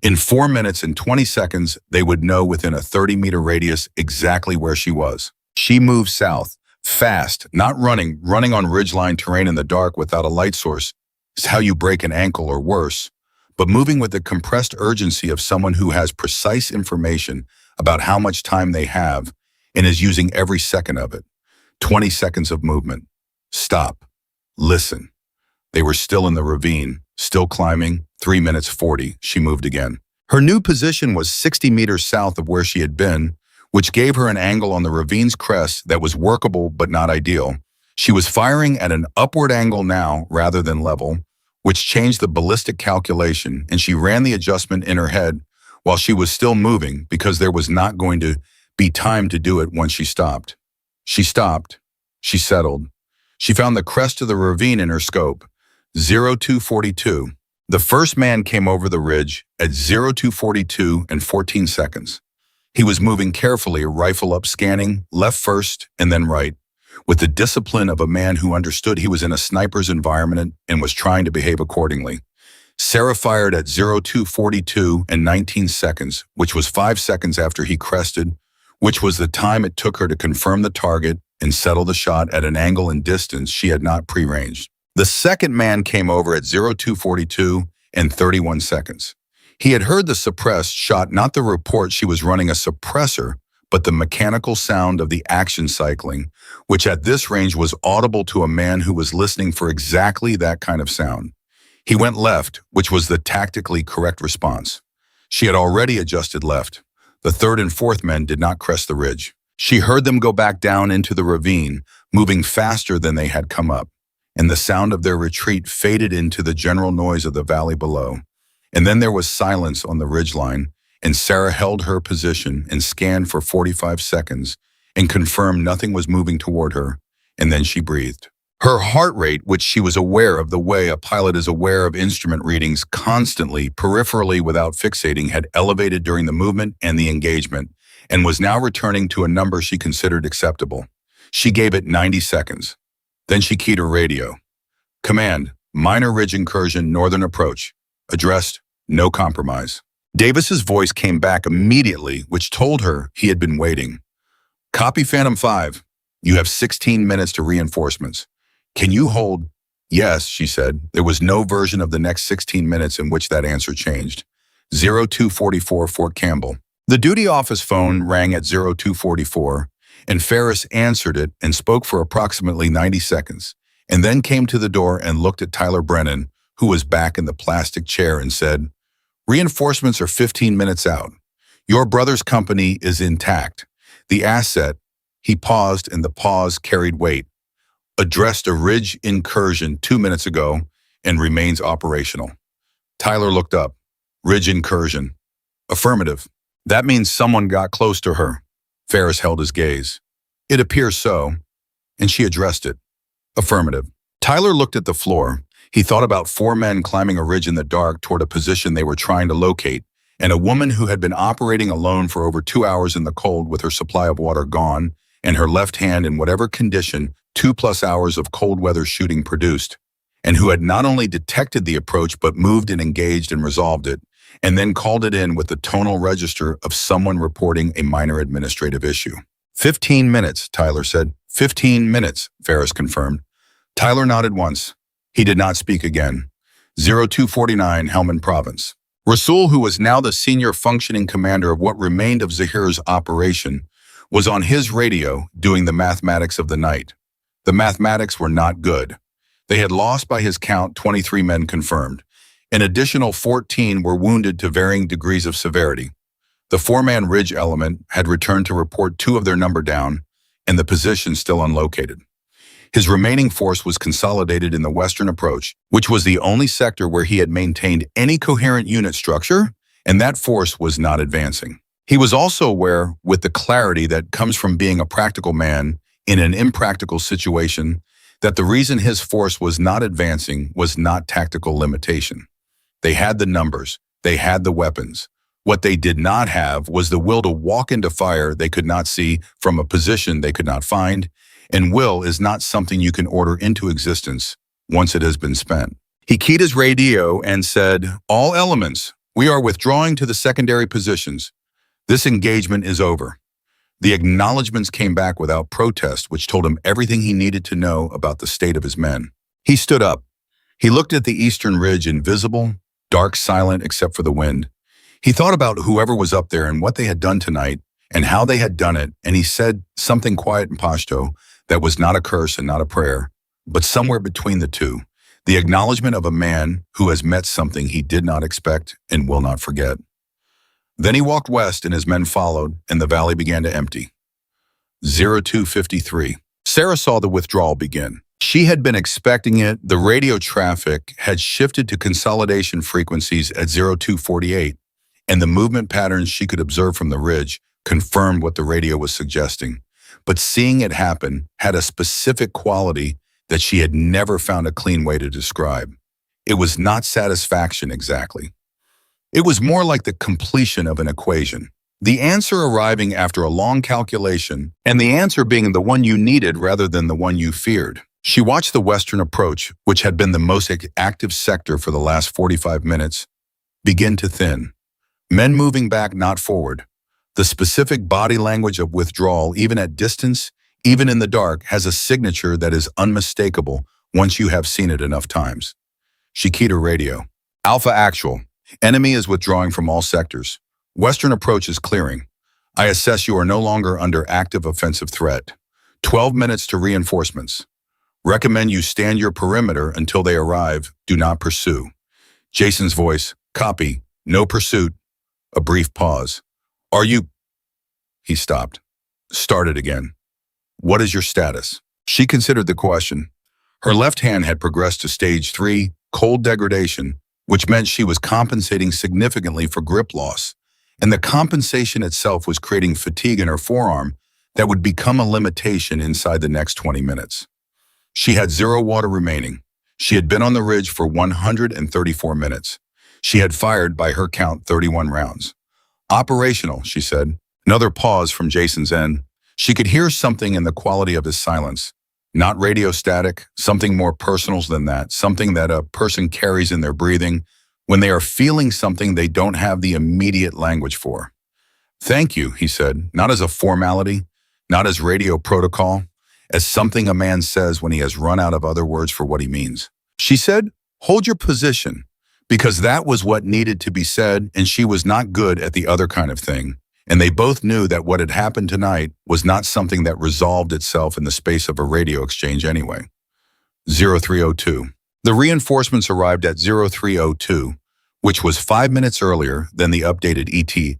In 4 minutes and 20 seconds, they would know within a 30-meter radius exactly where she was. She moved south, fast, not running on ridgeline terrain in the dark without a light source is how you break an ankle or worse, but moving with the compressed urgency of someone who has precise information about how much time they have and is using every second of it. 20 seconds of movement. Stop. Listen. They were still in the ravine, still climbing. 3 minutes 40. She moved again. Her new position was 60 meters south of where she had been, which gave her an angle on the ravine's crest that was workable but not ideal. She was firing at an upward angle now rather than level, which changed the ballistic calculation, and she ran the adjustment in her head while she was still moving because there was not going to be time to do it once she stopped. She stopped. She settled. She found the crest of the ravine in her scope, 0242. The first man came over the ridge at 0242 and 14 seconds. He was moving carefully, rifle up, scanning, left first and then right, with the discipline of a man who understood he was in a sniper's environment and was trying to behave accordingly. Sara fired at 0242 and 19 seconds, which was 5 seconds after he crested, which was the time it took her to confirm the target and settle the shot at an angle and distance she had not pre-ranged. The second man came over at 0242 and 31 seconds. He had heard the suppressed shot, not the report she was running a suppressor, but the mechanical sound of the action cycling, which at this range was audible to a man who was listening for exactly that kind of sound. He went left, which was the tactically correct response. She had already adjusted left. The third and fourth men did not crest the ridge. She heard them go back down into the ravine, moving faster than they had come up, and the sound of their retreat faded into the general noise of the valley below. And then there was silence on the ridgeline, and Sara held her position and scanned for 45 seconds and confirmed nothing was moving toward her, and then she breathed. Her heart rate, which she was aware of the way a pilot is aware of instrument readings constantly, peripherally without fixating, had elevated during the movement and the engagement, and was now returning to a number she considered acceptable. She gave it 90 seconds. Then she keyed her radio. Command, minor ridge incursion, northern approach. Addressed, no compromise. Davis's voice came back immediately, which told her he had been waiting. Copy Phantom 5. You have 16 minutes to reinforcements. Can you hold? Yes, she said. There was no version of the next 16 minutes in which that answer changed. 0244 Fort Campbell. The duty office phone rang at 0244, and Ferris answered it and spoke for approximately 90 seconds, and then came to the door and looked at Tyler Brennan, who was back in the plastic chair, and said, Reinforcements are 15 minutes out. Your brother's company is intact. The asset, he paused and the pause carried weight, addressed a ridge incursion 2 minutes ago and remains operational. Tyler looked up. Ridge incursion. Affirmative. That means someone got close to her. Ferris held his gaze. It appears so, and she addressed it. Affirmative. Tyler looked at the floor. He thought about 4 men climbing a ridge in the dark toward a position they were trying to locate, and a woman who had been operating alone for over 2 hours in the cold with her supply of water gone, and her left hand in whatever condition 2+ hours of cold weather shooting produced, and who had not only detected the approach but moved and engaged and resolved it, and then called it in with the tonal register of someone reporting a minor administrative issue. 15 minutes, Tyler said. 15 minutes, Ferris confirmed. Tyler nodded once. He did not speak again. 0249, Helmand Province. Rasul, who was now the senior functioning commander of what remained of Zahir's operation, was on his radio doing the mathematics of the night. The mathematics were not good. They had lost by his count 23 men confirmed. An additional 14 were wounded to varying degrees of severity. The 4-man ridge element had returned to report 2 of their number down, and the position still unlocated. His remaining force was consolidated in the western approach, which was the only sector where he had maintained any coherent unit structure, and that force was not advancing. He was also aware, with the clarity that comes from being a practical man in an impractical situation, that the reason his force was not advancing was not tactical limitation. They had the numbers, they had the weapons. What they did not have was the will to walk into fire they could not see from a position they could not find, and will is not something you can order into existence once it has been spent. He keyed his radio and said, "All elements, we are withdrawing to the secondary positions. This engagement is over." The acknowledgments came back without protest, which told him everything he needed to know about the state of his men. He stood up. He looked at the eastern ridge, invisible, dark, silent except for the wind. He thought about whoever was up there and what they had done tonight and how they had done it, and he said something quiet in Pashto that was not a curse and not a prayer, but somewhere between the two, the acknowledgement of a man who has met something he did not expect and will not forget. Then he walked west and his men followed, and the valley began to empty. 0253. Sara saw the withdrawal begin. She had been expecting it. The radio traffic had shifted to consolidation frequencies at 0248, and the movement patterns she could observe from the ridge confirmed what the radio was suggesting. But seeing it happen had a specific quality that she had never found a clean way to describe. It was not satisfaction exactly. It was more like the completion of an equation. The answer arriving after a long calculation, and the answer being the one you needed rather than the one you feared. She watched the western approach, which had been the most active sector for the last 45 minutes, begin to thin. Men moving back, not forward. The specific body language of withdrawal, even at distance, even in the dark, has a signature that is unmistakable once you have seen it enough times. She keyed her radio. Alpha actual. Enemy is withdrawing from all sectors. Western approach is clearing. I assess you are no longer under active offensive threat. 12 minutes to reinforcements. Recommend you stand your perimeter until they arrive. Do not pursue. Jason's voice. Copy. No pursuit. A brief pause. Are you... He stopped. Started again. What is your status? She considered the question. Her left hand had progressed to stage 3, cold degradation, which meant she was compensating significantly for grip loss, and the compensation itself was creating fatigue in her forearm that would become a limitation inside the next 20 minutes. She had 0 water remaining. She had been on the ridge for 134 minutes. She had fired, by her count, 31 rounds. Operational, she said. Another pause from Jason's end. She could hear something in the quality of his silence. Not radio static, something more personal than that, something that a person carries in their breathing when they are feeling something they don't have the immediate language for. Thank you, he said, not as a formality, not as radio protocol, as something a man says when he has run out of other words for what he means. She said, hold your position, because that was what needed to be said, and she was not good at the other kind of thing. And they both knew that what had happened tonight was not something that resolved itself in the space of a radio exchange anyway. 0302. The reinforcements arrived at 0302, which was 5 minutes earlier than the updated ET,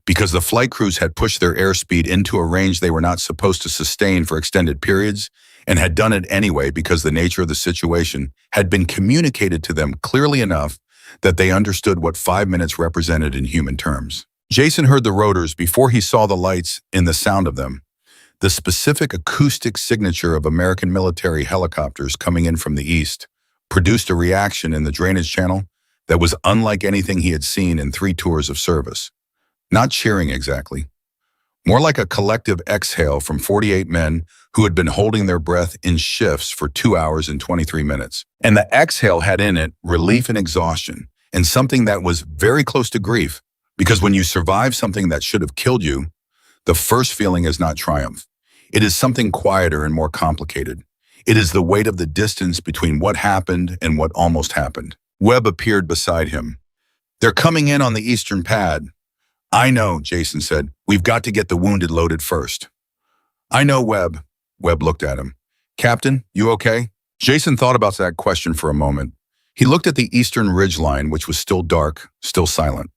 because the flight crews had pushed their airspeed into a range they were not supposed to sustain for extended periods, and had done it anyway because the nature of the situation had been communicated to them clearly enough that they understood what 5 minutes represented in human terms. Jason heard the rotors before he saw the lights in the sound of them. The specific acoustic signature of American military helicopters coming in from the east produced a reaction in the drainage channel that was unlike anything he had seen in 3 tours of service. Not cheering exactly. More like a collective exhale from 48 men who had been holding their breath in shifts for 2 hours and 23 minutes. And the exhale had in it relief and exhaustion, and something that was very close to grief, because when you survive something that should have killed you, the first feeling is not triumph. It is something quieter and more complicated. It is the weight of the distance between what happened and what almost happened. Webb appeared beside him. "They're coming in on the eastern pad." "I know," Jason said. "We've got to get the wounded loaded first." "I know, Webb." Webb looked at him. "Captain, you okay?" Jason thought about that question for a moment. He looked at the eastern ridgeline, which was still dark, still silent.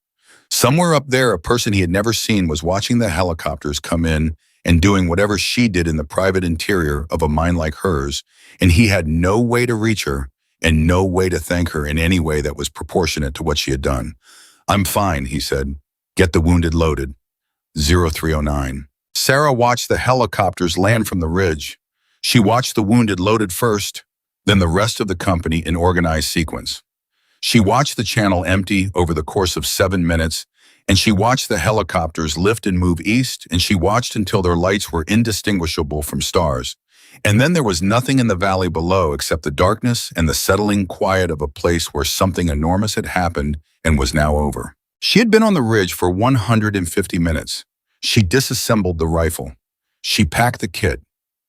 Somewhere up there, a person he had never seen was watching the helicopters come in and doing whatever she did in the private interior of a mine like hers, and he had no way to reach her and no way to thank her in any way that was proportionate to what she had done. "I'm fine," he said. "Get the wounded loaded." 0309. Sara watched the helicopters land from the ridge. She watched the wounded loaded first, then the rest of the company in organized sequence. She watched the channel empty over the course of 7 minutes, and she watched the helicopters lift and move east, and she watched until their lights were indistinguishable from stars. And then there was nothing in the valley below except the darkness and the settling quiet of a place where something enormous had happened and was now over. She had been on the ridge for 150 minutes. She disassembled the rifle. She packed the kit.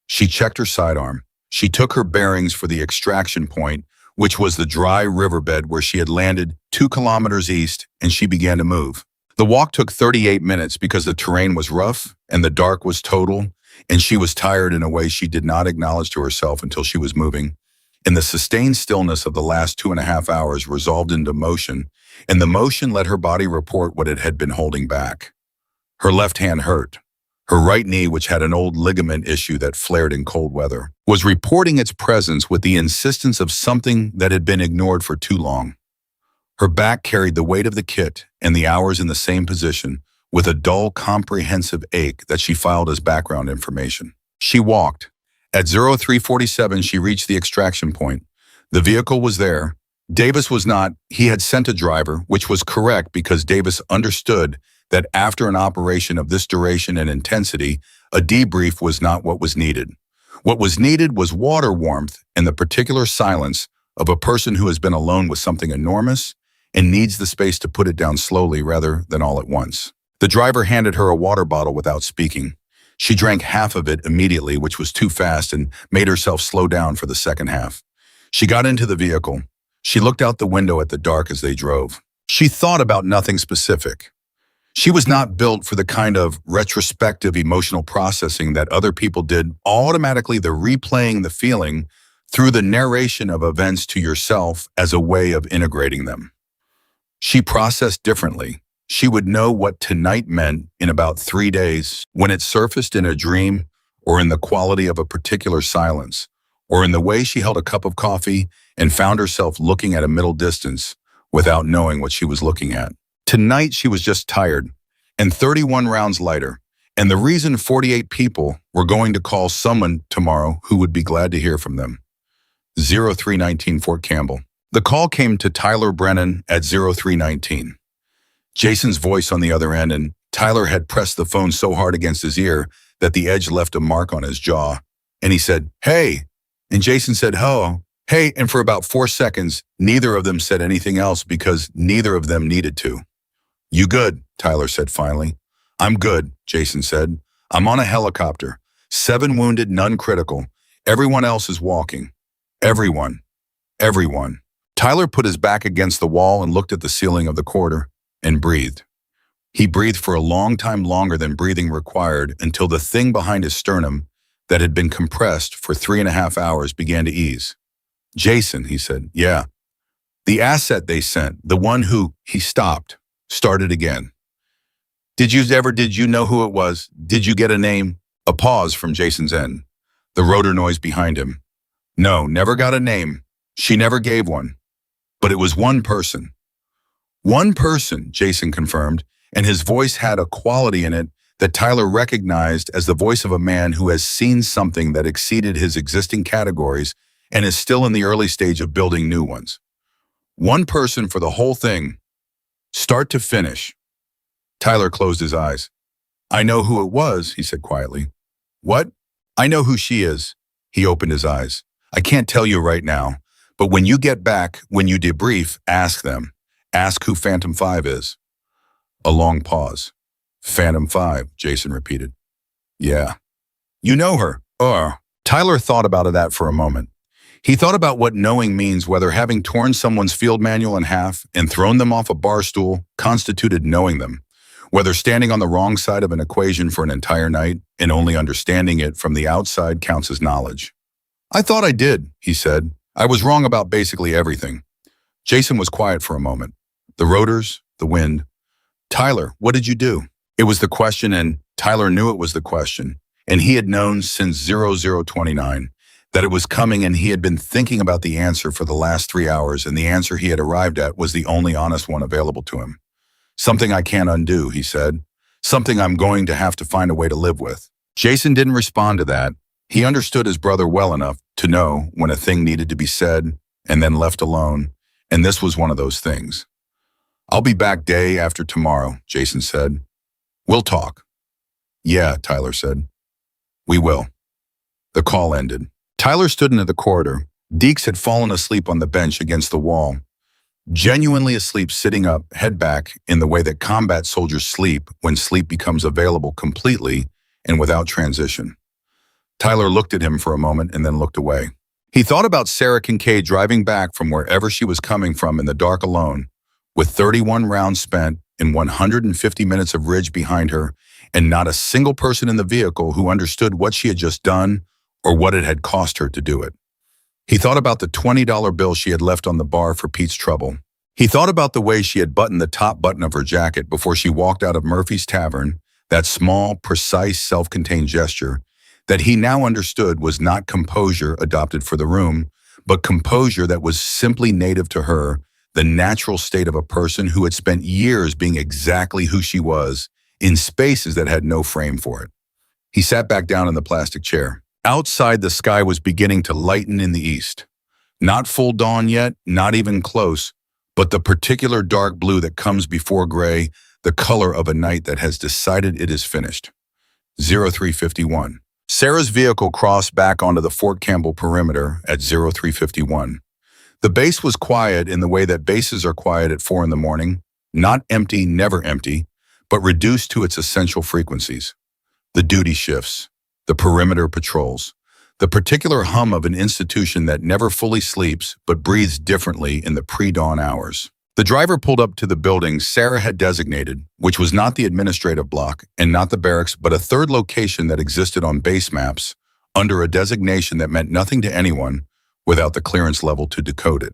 She checked her sidearm. She took her bearings for the extraction point, which was the dry riverbed where she had landed 2 kilometers east, and she began to move. The walk took 38 minutes because the terrain was rough and the dark was total, and she was tired in a way she did not acknowledge to herself until she was moving. And the sustained stillness of the last 2.5 hours resolved into motion, and the motion let her body report what it had been holding back. Her left hand hurt. Her right knee, which had an old ligament issue that flared in cold weather, was reporting its presence with the insistence of something that had been ignored for too long. Her back carried the weight of the kit and the hours in the same position, with a dull, comprehensive ache that she filed as background information. She walked. At 0347, she reached the extraction point. The vehicle was there. Davis was not. He had sent a driver, which was correct because Davis understood that after an operation of this duration and intensity, a debrief was not what was needed. What was needed was water warmth and the particular silence of a person who has been alone with something enormous and needs the space to put it down slowly rather than all at once. The driver handed her a water bottle without speaking. She drank half of it immediately, which was too fast, and made herself slow down for the second half. She got into the vehicle. She looked out the window at the dark as they drove. She thought about nothing specific. She was not built for the kind of retrospective emotional processing that other people did, automatically the replaying the feeling through the narration of events to yourself as a way of integrating them. She processed differently. She would know what tonight meant in about 3 days when it surfaced in a dream or in the quality of a particular silence or in the way she held a cup of coffee and found herself looking at a middle distance without knowing what she was looking at. Tonight, she was just tired and 31 rounds lighter. And the reason 48 people were going to call someone tomorrow who would be glad to hear from them. 0319 Fort Campbell. The call came to Tyler Brennan at 0319. Jason's voice on the other end, and Tyler had pressed the phone so hard against his ear that the edge left a mark on his jaw. And he said, "Hey." And Jason said, "Ho." "Hey." And for about 4 seconds, neither of them said anything else because neither of them needed to. "You good?" Tyler said finally. "I'm good," Jason said. "I'm on a helicopter. 7 wounded, none critical. Everyone else is walking. Everyone. Everyone." Tyler put his back against the wall and looked at the ceiling of the corridor and breathed. He breathed for a long time longer than breathing required until the thing behind his sternum that had been compressed for 3.5 hours began to ease. "Jason," he said. "Yeah." The asset they sent, the one who, he stopped, started again. Did you know who it was? Did you get a name? A pause from Jason's end. The rotor noise behind him. No, never got a name. She never gave one. But it was one person. One person, Jason confirmed, and his voice had a quality in it that Tyler recognized as the voice of a man who has seen something that exceeded his existing categories and is still in the early stage of building new ones. One person for the whole thing, start to finish. Tyler closed his eyes. I know who it was, he said quietly. What? I know who she is. He opened his eyes. I can't tell you right now, but when you get back, when you debrief, ask them. Ask who Phantom 5 is. A long pause. Phantom 5, Jason repeated. Yeah. You know her. Tyler thought about that for a moment. He thought about what knowing means, whether having torn someone's field manual in half and thrown them off a bar stool constituted knowing them, whether standing on the wrong side of an equation for an entire night and only understanding it from the outside counts as knowledge. I thought I did, he said. I was wrong about basically everything. Jason was quiet for a moment. The rotors, the wind. Tyler, what did you do? It was the question, and Tyler knew it was the question, and he had known since 0029 that it was coming, and he had been thinking about the answer for the last 3 hours, and the answer he had arrived at was the only honest one available to him. Something I can't undo, he said. Something I'm going to have to find a way to live with. Jason didn't respond to that. He understood his brother well enough to know when a thing needed to be said and then left alone, and this was one of those things. I'll be back day after tomorrow, Jason said. We'll talk. Yeah, Tyler said. We will. The call ended. Tyler stood into the corridor. Deeks had fallen asleep on the bench against the wall, genuinely asleep, sitting up, head back, in the way that combat soldiers sleep when sleep becomes available completely and without transition. Tyler looked at him for a moment and then looked away. He thought about Sara Kincaid driving back from wherever she was coming from in the dark alone, with 31 rounds spent and 150 minutes of ridge behind her, and not a single person in the vehicle who understood what she had just done or what it had cost her to do it. He thought about the $20 bill she had left on the bar for Pete's trouble. He thought about the way she had buttoned the top button of her jacket before she walked out of Murphy's Tavern, that small, precise, self-contained gesture that he now understood was not composure adopted for the room, but composure that was simply native to her, the natural state of a person who had spent years being exactly who she was, in spaces that had no frame for it. He sat back down in the plastic chair. Outside, the sky was beginning to lighten in the east. Not full dawn yet, not even close, but the particular dark blue that comes before gray, the color of a night that has decided it is finished. 0351. Sarah's vehicle crossed back onto the Fort Campbell perimeter at 0351. The base was quiet in the way that bases are quiet at 4 in the morning, not empty, never empty, but reduced to its essential frequencies. The duty shifts, the perimeter patrols, the particular hum of an institution that never fully sleeps but breathes differently in the pre-dawn hours. The driver pulled up to the building Sarah had designated, which was not the administrative block and not the barracks, but a third location that existed on base maps under a designation that meant nothing to anyone without the clearance level to decode it.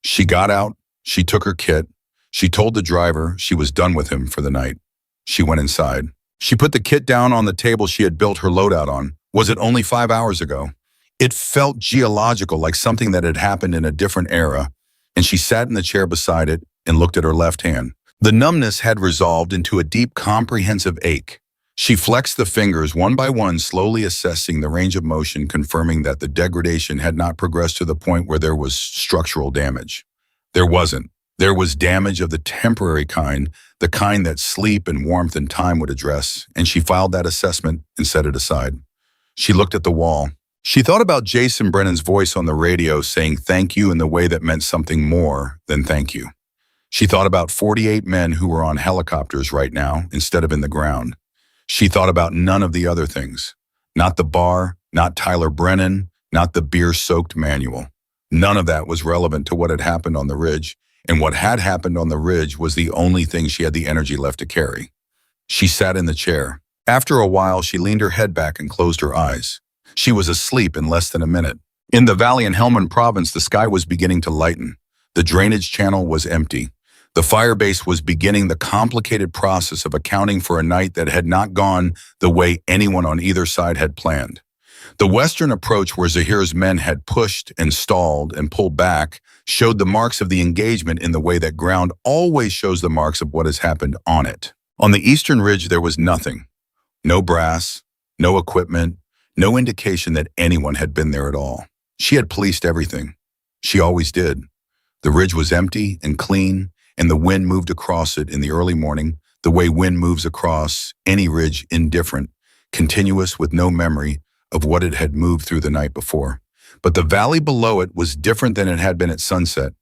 She got out, she took her kit, she told the driver she was done with him for the night. She went inside. She put the kit down on the table she had built her loadout on. Was it only 5 hours ago? It felt geological, like something that had happened in a different era, and she sat in the chair beside it and looked at her left hand. The numbness had resolved into a deep, comprehensive ache. She flexed the fingers one by one, slowly assessing the range of motion, confirming that the degradation had not progressed to the point where there was structural damage. There wasn't. There was damage of the temporary kind, the kind that sleep and warmth and time would address, and she filed that assessment and set it aside. She looked at the wall. She thought about Jason Brennan's voice on the radio saying thank you in the way that meant something more than thank you. She thought about 48 men who were on helicopters right now instead of in the ground. She thought about none of the other things. Not the bar, not Tyler Brennan, not the beer-soaked manual. None of that was relevant to what had happened on the ridge, and what had happened on the ridge was the only thing she had the energy left to carry. She sat in the chair. After a while, she leaned her head back and closed her eyes. She was asleep in less than a minute. In the valley in Helmand Province, the sky was beginning to lighten. The drainage channel was empty. The fire base was beginning the complicated process of accounting for a night that had not gone the way anyone on either side had planned. The western approach where Zahir's men had pushed and stalled and pulled back showed the marks of the engagement in the way that ground always shows the marks of what has happened on it. On the eastern ridge there was nothing. No brass, no equipment, no indication that anyone had been there at all. She had policed everything. She always did. The ridge was empty and clean, and the wind moved across it in the early morning, the way wind moves across any ridge, indifferent, continuous with no memory of what it had moved through the night before. But the valley below it was different than it had been at sunset,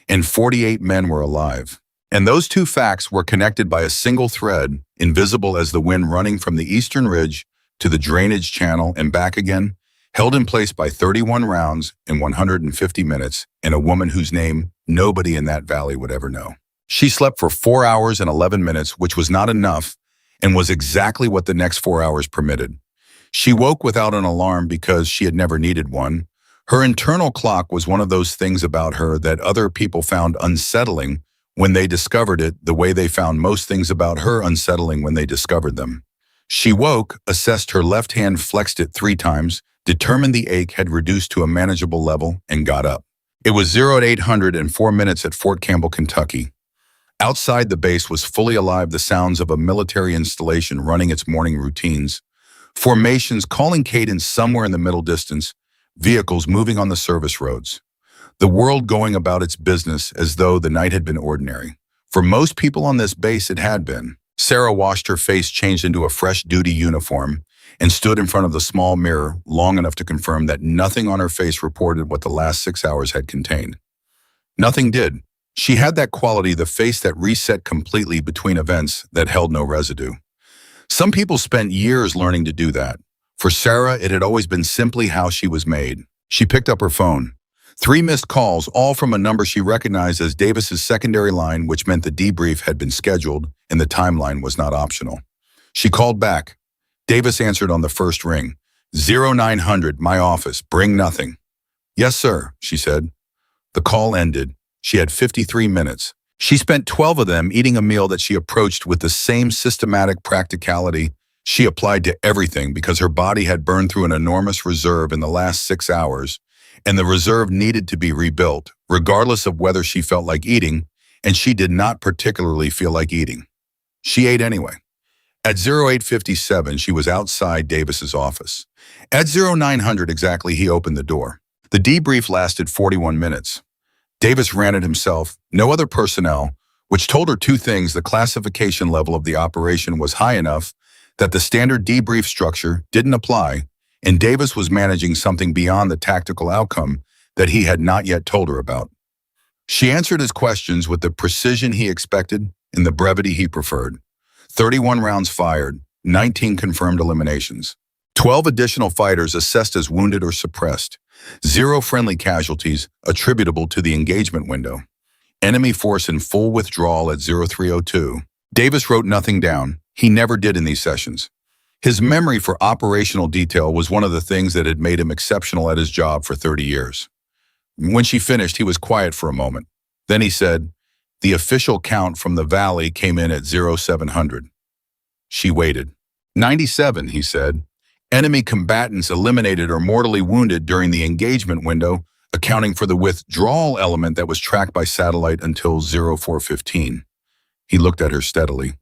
and 48 men were alive. And those two facts were connected by a single thread, invisible as the wind running from the eastern ridge to the drainage channel and back again, held in place by 31 rounds in 150 minutes, and a woman whose name nobody in that valley would ever know. She slept for 4 hours and 11 minutes, which was not enough, and was exactly what the next 4 hours permitted. She woke without an alarm because she had never needed one. Her internal clock was one of those things about her that other people found unsettling when they discovered it, the way they found most things about her unsettling when they discovered them. She woke, assessed her left hand, flexed it 3 times, determined the ache had reduced to a manageable level, and got up. It was 0804 minutes at Fort Campbell, Kentucky. Outside the base was fully alive, the sounds of a military installation running its morning routines. Formations calling cadence somewhere in the middle distance, vehicles moving on the service roads. The world going about its business as though the night had been ordinary. For most people on this base, it had been. Sara washed her face, changed into a fresh duty uniform, and stood in front of the small mirror long enough to confirm that nothing on her face reported what the last 6 hours had contained. Nothing did. She had that quality, the face that reset completely between events, that held no residue. Some people spent years learning to do that. For Sara, it had always been simply how she was made. She picked up her phone. 3 missed calls, all from a number she recognized as Davis's secondary line, which meant the debrief had been scheduled and the timeline was not optional. She called back. Davis answered on the first ring. 0900, my office, bring nothing. Yes, sir, she said. The call ended. She had 53 minutes. She spent 12 of them eating a meal that she approached with the same systematic practicality she applied to everything, because her body had burned through an enormous reserve in the last 6 hours, and the reserve needed to be rebuilt, regardless of whether she felt like eating, and she did not particularly feel like eating. She ate anyway. At 0857, she was outside Davis's office. At 0900 exactly, he opened the door. The debrief lasted 41 minutes. Davis ran it himself, no other personnel, which told her 2 things. The classification level of the operation was high enough that the standard debrief structure didn't apply, and Davis was managing something beyond the tactical outcome that he had not yet told her about. She answered his questions with the precision he expected and the brevity he preferred. 31 rounds fired, 19 confirmed eliminations. 12 additional fighters assessed as wounded or suppressed. 0 friendly casualties attributable to the engagement window. Enemy force in full withdrawal at 0302. Davis wrote nothing down. He never did in these sessions. His memory for operational detail was one of the things that had made him exceptional at his job for 30 years. When she finished, he was quiet for a moment. Then he said, the official count from the valley came in at 0700. She waited. 97, he said. Enemy combatants eliminated or mortally wounded during the engagement window, accounting for the withdrawal element that was tracked by satellite until 0415. He looked at her steadily.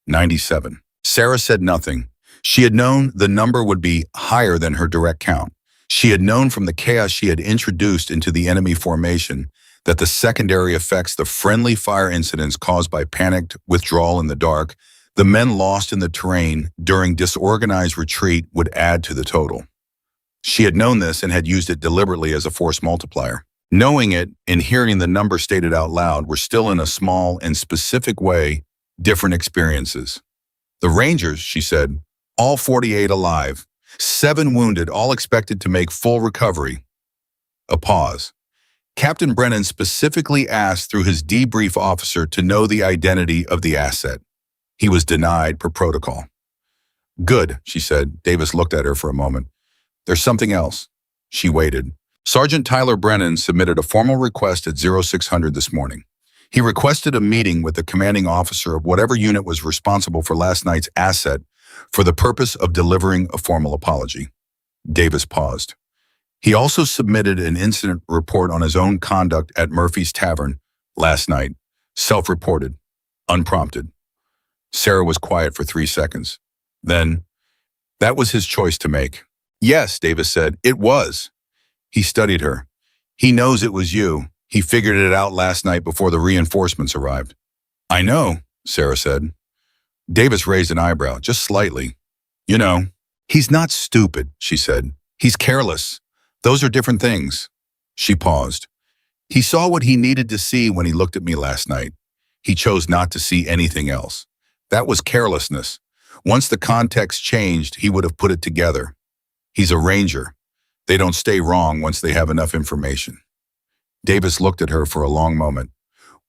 97. Sara said nothing. She had known the number would be higher than her direct count. She had known from the chaos she had introduced into the enemy formation that the secondary effects, the friendly fire incidents caused by panicked withdrawal in the dark, the men lost in the terrain during disorganized retreat, would add to the total. She had known this and had used it deliberately as a force multiplier. Knowing it and hearing the number stated out loud were still, in a small and specific way, different experiences. The Rangers, she said, all 48 alive, 7 wounded, all expected to make full recovery. A pause. Captain Brennan specifically asked through his debrief officer to know the identity of the asset. He was denied per protocol. Good, she said. Davis looked at her for a moment. There's something else. She waited. Sergeant Tyler Brennan submitted a formal request at 0600 this morning. He requested a meeting with the commanding officer of whatever unit was responsible for last night's asset for the purpose of delivering a formal apology. Davis paused. He also submitted an incident report on his own conduct at Murphy's Tavern last night, self-reported, unprompted. Sara was quiet for 3 seconds. Then, that was his choice to make. Yes, Davis said, it was. He studied her. He knows it was you. He figured it out last night before the reinforcements arrived. I know, Sara said. Davis raised an eyebrow, just slightly. You know, he's not stupid, she said. He's careless. Those are different things. She paused. He saw what he needed to see when he looked at me last night. He chose not to see anything else. That was carelessness. Once the context changed, he would have put it together. He's a ranger. They don't stay wrong once they have enough information. Davis looked at her for a long moment.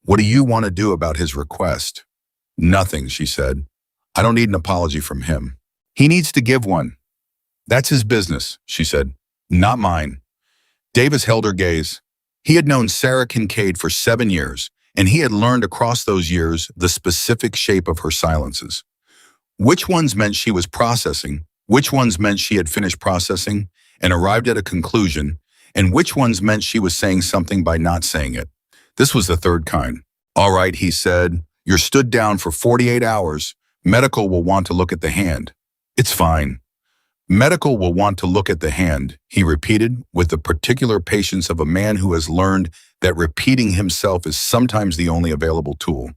What do you want to do about his request? Nothing, she said. I don't need an apology from him. He needs to give one. That's his business, she said. Not mine. Davis held her gaze. He had known Sara Kincaid for 7 years, and he had learned across those years the specific shape of her silences. Which ones meant she was processing, which ones meant she had finished processing and arrived at a conclusion, and which ones meant she was saying something by not saying it. This was the third kind. All right, he said, you're stood down for 48 hours. Medical will want to look at the hand. It's fine. Medical will want to look at the hand, he repeated with the particular patience of a man who has learned that repeating himself is sometimes the only available tool.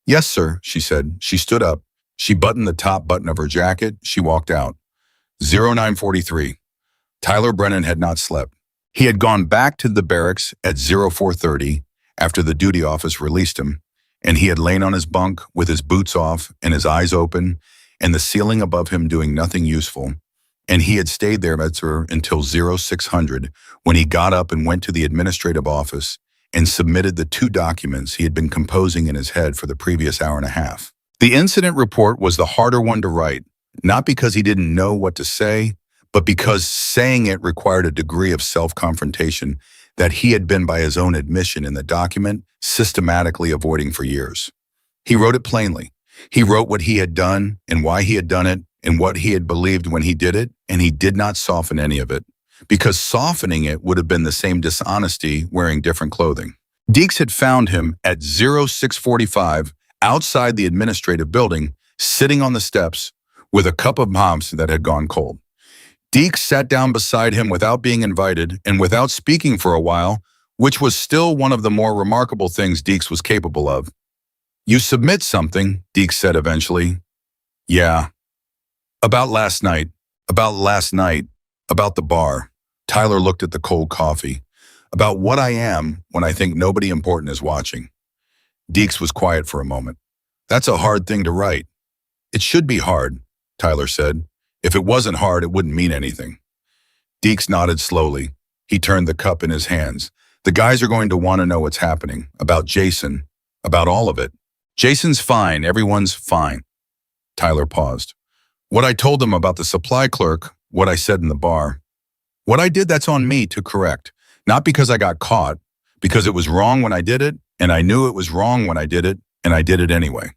Yes, sir, she said. She stood up. She buttoned the top button of her jacket. She walked out. 0943. Tyler Brennan had not slept. He had gone back to the barracks at 0430 after the duty office released him, and he had lain on his bunk with his boots off and his eyes open and the ceiling above him doing nothing useful. And he had stayed there until 0600 when he got up and went to the administrative office and submitted the 2 documents he had been composing in his head for the previous hour and a half. The incident report was the harder one to write, not because he didn't know what to say, but because saying it required a degree of self-confrontation that he had been, by his own admission in the document, systematically avoiding for years. He wrote it plainly. He wrote what he had done and why he had done it and what he had believed when he did it, and he did not soften any of it, because softening it would have been the same dishonesty wearing different clothing. Deeks had found him at 0645 outside the administrative building, sitting on the steps with a cup of momps that had gone cold. Deeks sat down beside him without being invited and without speaking for a while, which was still one of the more remarkable things Deeks was capable of. You submit something, Deeks said eventually. Yeah. About last night, about the bar. Tyler looked at the cold coffee. About what I am when I think nobody important is watching. Deeks was quiet for a moment. That's a hard thing to write. It should be hard, Tyler said. If it wasn't hard, it wouldn't mean anything. Deeks nodded slowly. He turned the cup in his hands. The guys are going to want to know what's happening, about Jason, about all of it. Jason's fine, everyone's fine. Tyler paused. What I told them about the supply clerk, what I said in the bar. What I did, that's on me to correct. Not because I got caught, because it was wrong when I did it, and I knew it was wrong when I did it, and I did it anyway.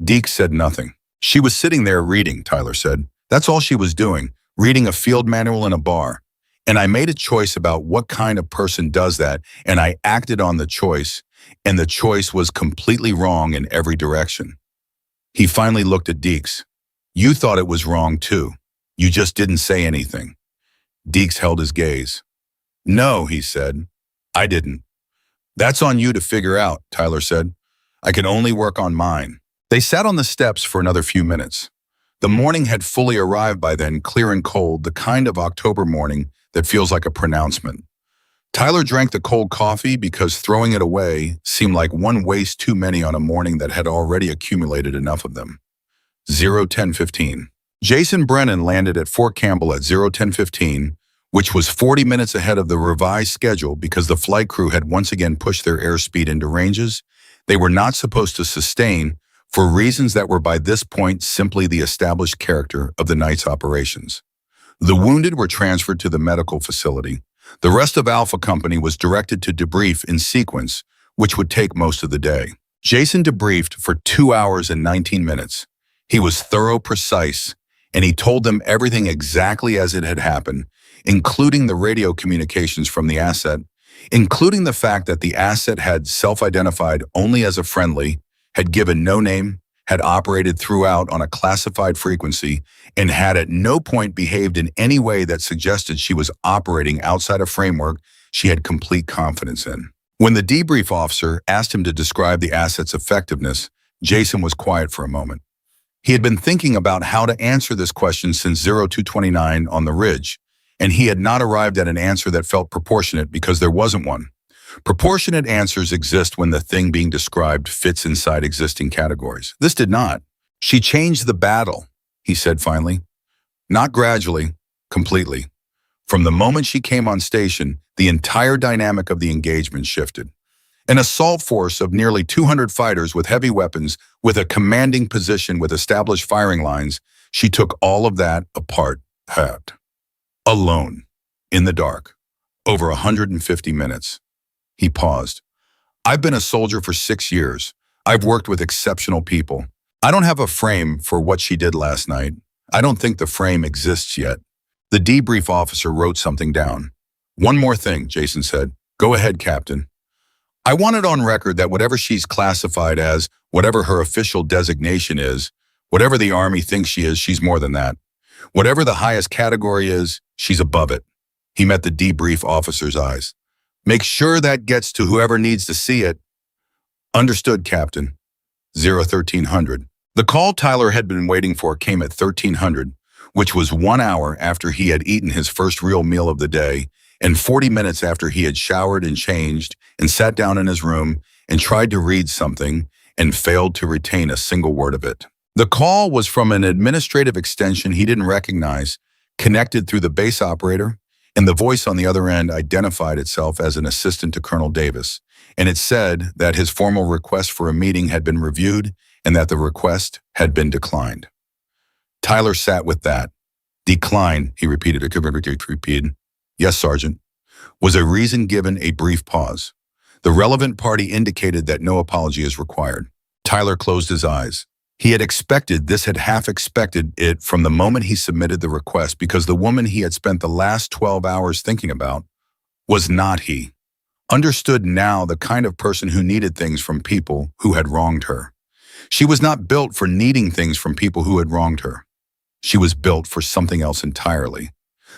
Deeks said nothing. She was sitting there reading, Tyler said. That's all she was doing, reading a field manual in a bar. And I made a choice about what kind of person does that, and I acted on the choice, and the choice was completely wrong in every direction. He finally looked at Deeks. You thought it was wrong too. You just didn't say anything. Deeks held his gaze. No, he said. I didn't. That's on you to figure out, Tyler said. I can only work on mine. They sat on the steps for another few minutes. The morning had fully arrived by then, clear and cold, the kind of October morning that feels like a pronouncement. Tyler drank the cold coffee because throwing it away seemed like one waste too many on a morning that had already accumulated enough of them. 010:15. Jason Brennan landed at Fort Campbell at 010:15, which was 40 minutes ahead of the revised schedule because the flight crew had once again pushed their airspeed into ranges they were not supposed to sustain for reasons that were by this point simply the established character of the night's operations. The wounded were transferred to the medical facility. The rest of Alpha Company was directed to debrief in sequence, which would take most of the day. Jason debriefed for 2 hours and 19 minutes. He was thorough, precise, and he told them everything exactly as it had happened, including the radio communications from the asset, including the fact that the asset had self-identified only as a friendly, had given no name, had operated throughout on a classified frequency, and had at no point behaved in any way that suggested she was operating outside a framework she had complete confidence in. When the debrief officer asked him to describe the asset's effectiveness, Jason was quiet for a moment. He had been thinking about how to answer this question since 0229 on the ridge, and he had not arrived at an answer that felt proportionate because there wasn't one. Proportionate answers exist when the thing being described fits inside existing categories. This did not. She changed the battle, he said finally. Not gradually, completely. From the moment she came on station, the entire dynamic of the engagement shifted. An assault force of nearly 200 fighters with heavy weapons, with a commanding position with established firing lines, she took all of that apart, alone, in the dark, over 150 minutes. He paused. I've been a soldier for 6 years. I've worked with exceptional people. I don't have a frame for what she did last night. I don't think the frame exists yet. The debrief officer wrote something down. One more thing, Jason said. Go ahead, Captain. I want it on record that whatever she's classified as, whatever her official designation is, whatever the Army thinks she is, she's more than that. Whatever the highest category is, she's above it. He met the debrief officer's eyes. Make sure that gets to whoever needs to see it. Understood, Captain. 1300. The call Tyler had been waiting for came at 1300, which was 1 hour after he had eaten his first real meal of the day, and 40 minutes after he had showered and changed and sat down in his room and tried to read something and failed to retain a single word of it. The call was from an administrative extension he didn't recognize, connected through the base operator, and the voice on the other end identified itself as an assistant to Colonel Davis, and it said that his formal request for a meeting had been reviewed and that the request had been declined. Tyler sat with that. Decline, he repeated. Yes, Sergeant. Was a reason given a brief pause. The relevant party indicated that no apology is required. Tyler closed his eyes. He had expected this, had half expected it from the moment he submitted the request, because the woman he had spent the last 12 hours thinking about was not he. Understood now the kind of person who needed things from people who had wronged her. She was not built for needing things from people who had wronged her. She was built for something else entirely.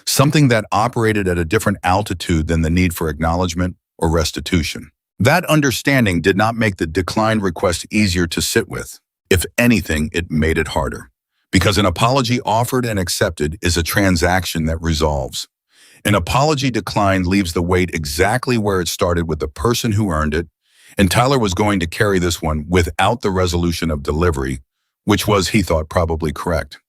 Something that operated at a different altitude than the need for acknowledgement or restitution. That understanding did not make the declined request easier to sit with. If anything, it made it harder. Because an apology offered and accepted is a transaction that resolves. An apology declined leaves the weight exactly where it started, with the person who earned it, and Tyler was going to carry this one without the resolution of delivery, which was, he thought, probably correct.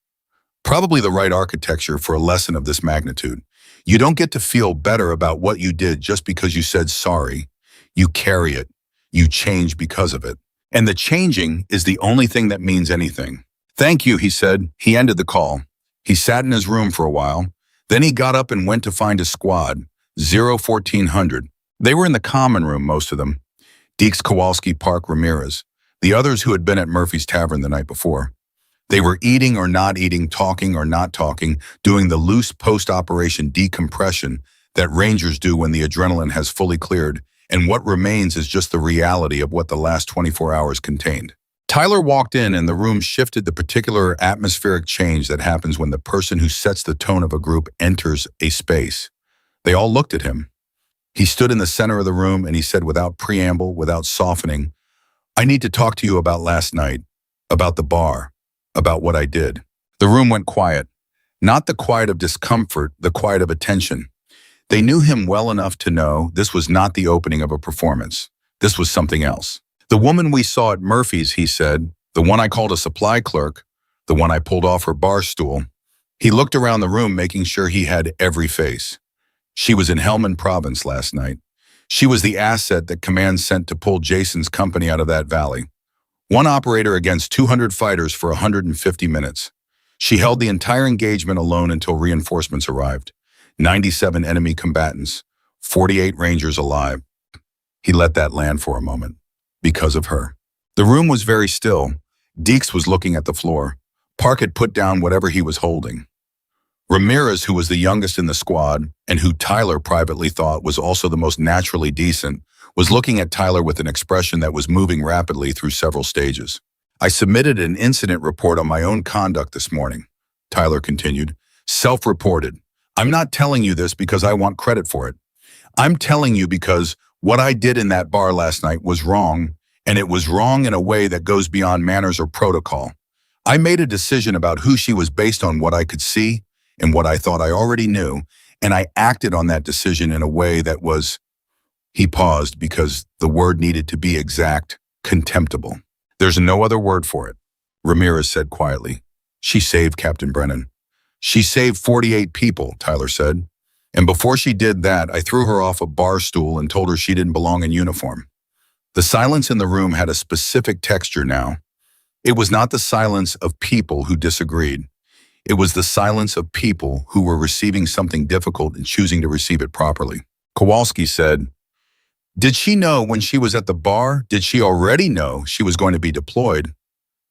Probably the right architecture for a lesson of this magnitude. You don't get to feel better about what you did just because you said sorry. You carry it. You change because of it. And the changing is the only thing that means anything. Thank you, he said. He ended the call. He sat in his room for a while. Then he got up and went to find his squad, 1400. They were in the common room, most of them. Deeks, Kowalski, Park, Ramirez. The others who had been at Murphy's Tavern the night before. They were eating or not eating, talking or not talking, doing the loose post-operation decompression that Rangers do when the adrenaline has fully cleared, and what remains is just the reality of what the last 24 hours contained. Tyler walked in and the room shifted, the particular atmospheric change that happens when the person who sets the tone of a group enters a space. They all looked at him. He stood in the center of the room and he said, without preamble, without softening, I need to talk to you about last night, about the bar, about what I did. The room went quiet. Not the quiet of discomfort, the quiet of attention. They knew him well enough to know this was not the opening of a performance. This was something else. The woman we saw at Murphy's, he said, the one I called a supply clerk, the one I pulled off her bar stool. He looked around the room, making sure he had every face. She was in Helmand Province last night. She was the asset that command sent to pull Jason's company out of that valley. One operator against 200 fighters for 150 minutes. She held the entire engagement alone until reinforcements arrived. 97 enemy combatants, 48 Rangers alive. He let that land for a moment. Because of her. The room was very still. Deeks was looking at the floor. Park had put down whatever he was holding. Ramirez, who was the youngest in the squad, and who Tyler privately thought was also the most naturally decent, was looking at Tyler with an expression that was moving rapidly through several stages. I submitted an incident report on my own conduct this morning, Tyler continued. Self-reported. I'm not telling you this because I want credit for it. I'm telling you because what I did in that bar last night was wrong, and it was wrong in a way that goes beyond manners or protocol. I made a decision about who she was based on what I could see and what I thought I already knew, and I acted on that decision in a way that was, he paused because the word needed to be exact, contemptible. There's no other word for it, Ramirez said quietly. She saved Captain Brennan. She saved 48 people, Tyler said. And before she did that, I threw her off a bar stool and told her she didn't belong in uniform. The silence in the room had a specific texture now. It was not the silence of people who disagreed. It was the silence of people who were receiving something difficult and choosing to receive it properly. Kowalski said, "Did she know when she was at the bar? Did she already know she was going to be deployed?"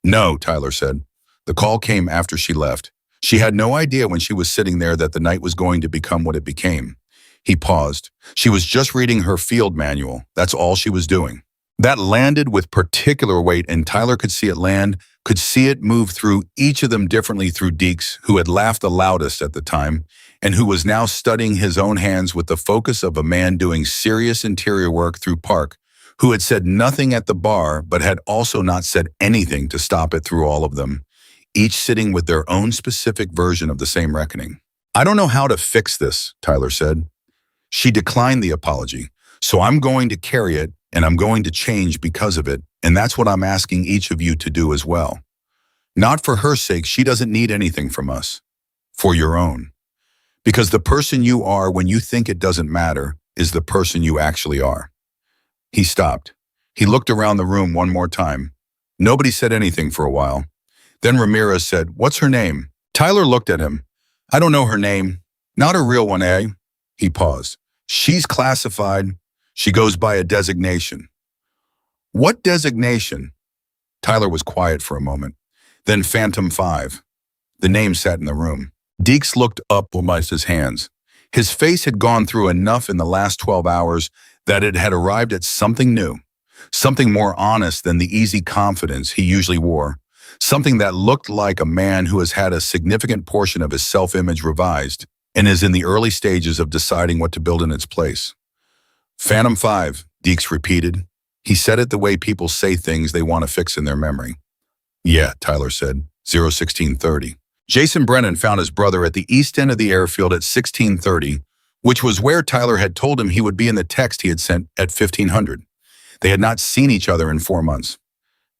"No," Tyler said. "The call came after she left. She had no idea when she was sitting there that the night was going to become what it became." He paused. "She was just reading her field manual. That's all she was doing." That landed with particular weight, and Tyler could see it land, could see it move through each of them differently through Deeks, who had laughed the loudest at the time, and who was now studying his own hands with the focus of a man doing serious interior work through Park, who had said nothing at the bar but had also not said anything to stop it through all of them, each sitting with their own specific version of the same reckoning. "I don't know how to fix this," Tyler said. "She declined the apology, so I'm going to carry it, and I'm going to change because of it, and that's what I'm asking each of you to do as well. Not for her sake, she doesn't need anything from us. For your own. Because the person you are when you think it doesn't matter is the person you actually are." He stopped. He looked around the room one more time. Nobody said anything for a while. Then Ramirez said, "What's her name?" Tyler looked at him. "I don't know her name. Not her real one, eh?" He paused. "She's classified. She goes by a designation." "What designation?" Tyler was quiet for a moment. Then Phantom 5. The name sat in the room. Deeks looked up almost his hands. His face had gone through enough in the last 12 hours that it had arrived at something new, something more honest than the easy confidence he usually wore, something that looked like a man who has had a significant portion of his self-image revised and is in the early stages of deciding what to build in its place. "Phantom 5, Deeks repeated. He said it the way people say things they want to fix in their memory. "Yeah," Tyler said, 01630. Jason Brennan found his brother at the east end of the airfield at 1630, which was where Tyler had told him he would be in the text he had sent at 1500. They had not seen each other in 4 months.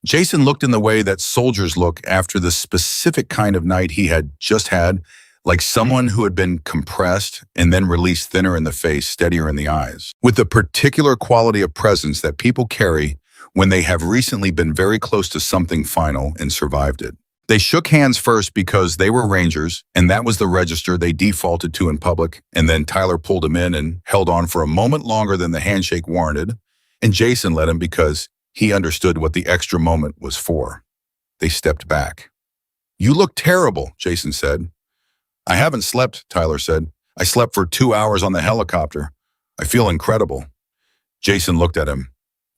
Jason looked in the way that soldiers look after the specific kind of night he had just had, like someone who had been compressed and then released thinner in the face, steadier in the eyes, with the particular quality of presence that people carry when they have recently been very close to something final and survived it. They shook hands first because they were Rangers, and that was the register they defaulted to in public, and then Tyler pulled him in and held on for a moment longer than the handshake warranted, and Jason let him because he understood what the extra moment was for. They stepped back. "You look terrible," Jason said. "I haven't slept," Tyler said. "I slept for 2 hours on the helicopter. I feel incredible." Jason looked at him.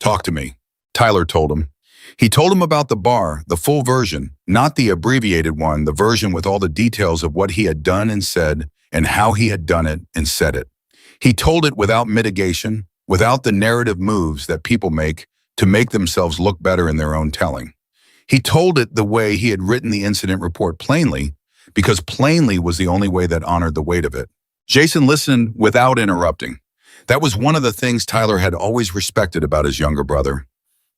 "Talk to me." Tyler told him. He told him about the bar, the full version, not the abbreviated one, the version with all the details of what he had done and said, and how he had done it and said it. He told it without mitigation, without the narrative moves that people make to make themselves look better in their own telling. He told it the way he had written the incident report plainly, because plainly was the only way that honored the weight of it. Jason listened without interrupting. That was one of the things Tyler had always respected about his younger brother.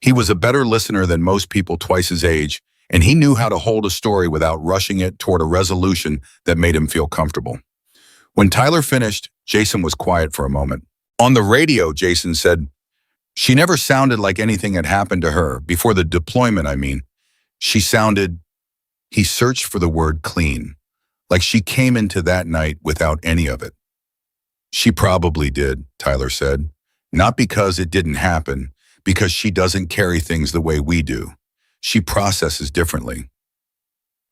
He was a better listener than most people twice his age, and he knew how to hold a story without rushing it toward a resolution that made him feel comfortable. When Tyler finished, Jason was quiet for a moment. On the radio, Jason said, "She never sounded like anything had happened to her, before the deployment, I mean. She sounded," he searched for the word clean, like she came into that night without any of it. She probably did, Tyler said. Not because it didn't happen, because she doesn't carry things the way we do. She processes differently.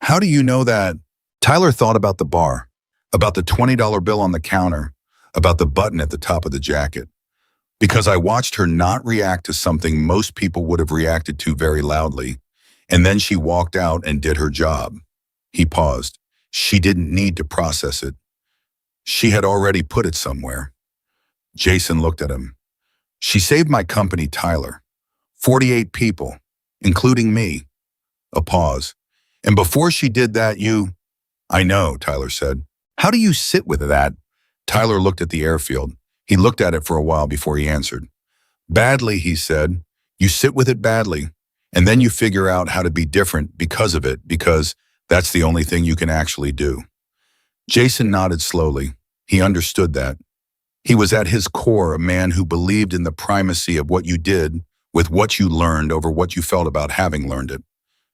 How do you know that? Tyler thought about the bar, about the $20 bill on the counter, about the button at the top of the jacket. Because I watched her not react to something most people would have reacted to very loudly, and then she walked out and did her job. He paused. She didn't need to process it. She had already put it somewhere. Jason looked at him. She saved my company, Tyler. 48 people, including me. A pause. And before she did that, you... I know, Tyler said. How do you sit with that? Tyler looked at the airfield. He looked at it for a while before he answered. Badly, he said. You sit with it badly, and then you figure out how to be different because of it, because that's the only thing you can actually do. Jason nodded slowly. He understood that. He was at his core a man who believed in the primacy of what you did with what you learned over what you felt about having learned it.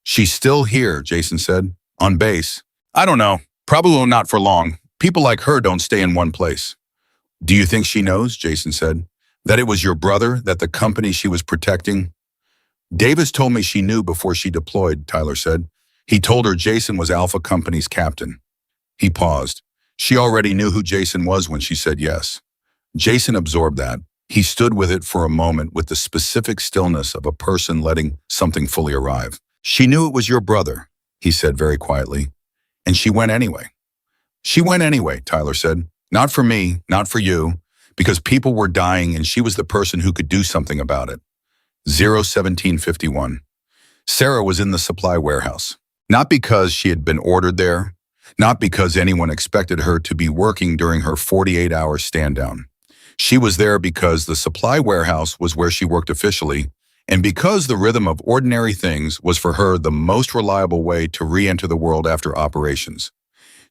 She's still here, Jason said. On base. I don't know. Probably not for long. People like her don't stay in one place. Do you think she knows, Jason said, that it was your brother, that the company she was protecting? Davis told me she knew before she deployed, Tyler said. He told her Jason was Alpha Company's captain. He paused. She already knew who Jason was when she said yes. Jason absorbed that. He stood with it for a moment with the specific stillness of a person letting something fully arrive. She knew it was your brother, he said very quietly. And she went anyway. She went anyway, Tyler said. Not for me, not for you, because people were dying and she was the person who could do something about it. 01751. Sara was in the supply warehouse. Not because she had been ordered there, not because anyone expected her to be working during her 48-hour stand-down. She was there because the supply warehouse was where she worked officially, and because the rhythm of ordinary things was for her the most reliable way to re-enter the world after operations.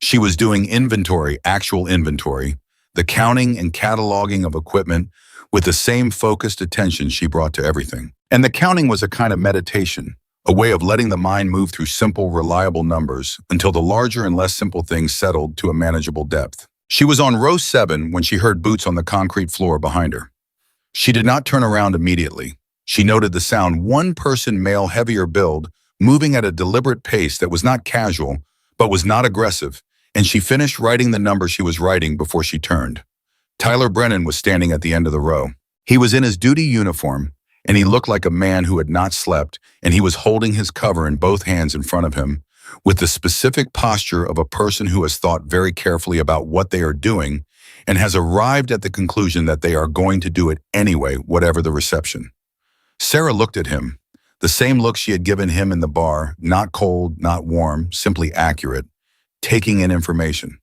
She was doing inventory, actual inventory, the counting and cataloging of equipment with the same focused attention she brought to everything. And the counting was a kind of meditation, a way of letting the mind move through simple, reliable numbers until the larger and less simple things settled to a manageable depth. She was on row 7 when she heard boots on the concrete floor behind her. She did not turn around immediately. She noted the sound, one-person male, heavier build, moving at a deliberate pace that was not casual, but was not aggressive, and she finished writing the number she was writing before she turned. Tyler Brennan was standing at the end of the row. He was in his duty uniform, and he looked like a man who had not slept, and he was holding his cover in both hands in front of him, with the specific posture of a person who has thought very carefully about what they are doing and has arrived at the conclusion that they are going to do it anyway, whatever the reception. Sara looked at him, the same look she had given him in the bar, not cold, not warm, simply accurate, taking in information.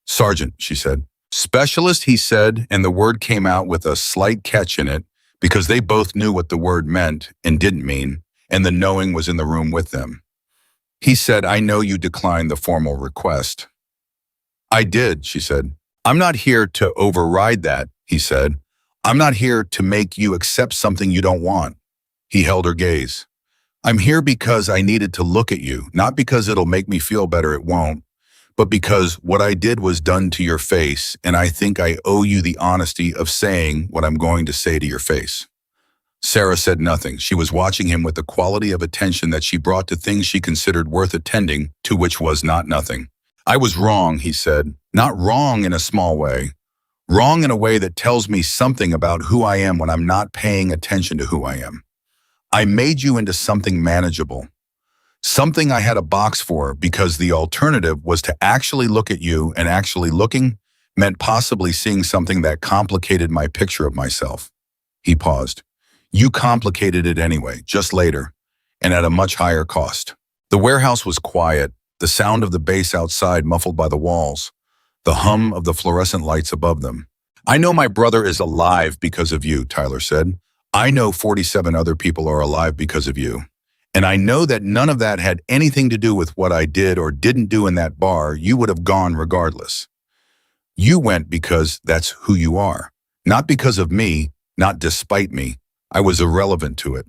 Sergeant, she said. Specialist, he said, and the word came out with a slight catch in it because they both knew what the word meant and didn't mean, and the knowing was in the room with them. He said, I know you declined the formal request. I did, she said. I'm not here to override that, he said. I'm not here to make you accept something you don't want. He held her gaze. I'm here because I needed to look at you, not because it'll make me feel better, it won't, but because what I did was done to your face, and I think I owe you the honesty of saying what I'm going to say to your face. Sara said nothing. She was watching him with the quality of attention that she brought to things she considered worth attending to, which was not nothing. I was wrong, he said. Not wrong in a small way. Wrong in a way that tells me something about who I am when I'm not paying attention to who I am. I made you into something manageable. Something I had a box for because the alternative was to actually look at you, and actually looking meant possibly seeing something that complicated my picture of myself. He paused. You complicated it anyway, just later, and at a much higher cost. The warehouse was quiet, the sound of the bass outside muffled by the walls, the hum of the fluorescent lights above them. I know my brother is alive because of you, Tyler said. I know 47 other people are alive because of you. And I know that none of that had anything to do with what I did or didn't do in that bar. You would have gone regardless. You went because that's who you are. Not because of me, not despite me. I was irrelevant to it.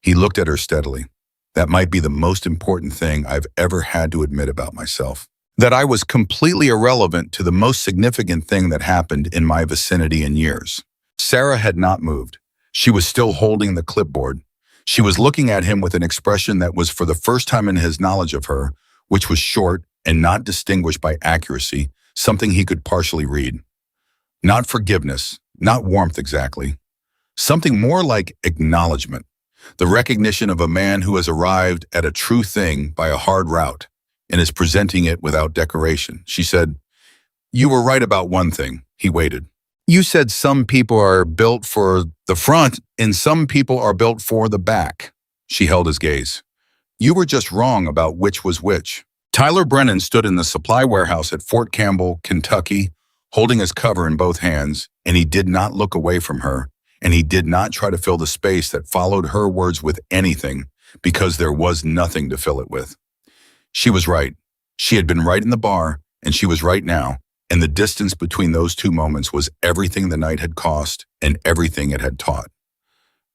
He looked at her steadily. That might be the most important thing I've ever had to admit about myself. That I was completely irrelevant to the most significant thing that happened in my vicinity in years. Sara had not moved. She was still holding the clipboard. She was looking at him with an expression that was for the first time in his knowledge of her, which was short and not distinguished by accuracy, something he could partially read. Not forgiveness, not warmth exactly. Something more like acknowledgement, the recognition of a man who has arrived at a true thing by a hard route and is presenting it without decoration. She said, "You were right about one thing." He waited. "You said some people are built for the front and some people are built for the back." She held his gaze. "You were just wrong about which was which." Tyler Brennan stood in the supply warehouse at Fort Campbell, Kentucky, holding his cover in both hands, and he did not look away from her, and he did not try to fill the space that followed her words with anything, because there was nothing to fill it with. She was right. She had been right in the bar, and she was right now, and the distance between those two moments was everything the night had cost and everything it had taught.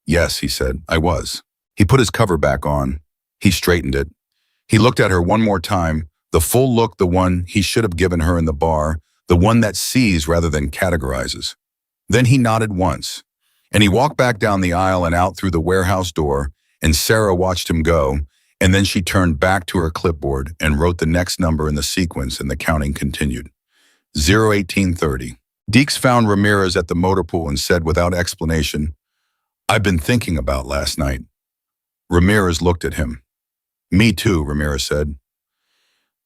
"Yes," he said, "I was." He put his cover back on. He straightened it. He looked at her one more time, the full look, the one he should have given her in the bar, the one that sees rather than categorizes. Then he nodded once, and he walked back down the aisle and out through the warehouse door, and Sara watched him go, and then she turned back to her clipboard and wrote the next number in the sequence, and the counting continued. 01830. Deeks found Ramirez at the motor pool and said without explanation, "I've been thinking about last night." Ramirez looked at him. "Me too," Ramirez said.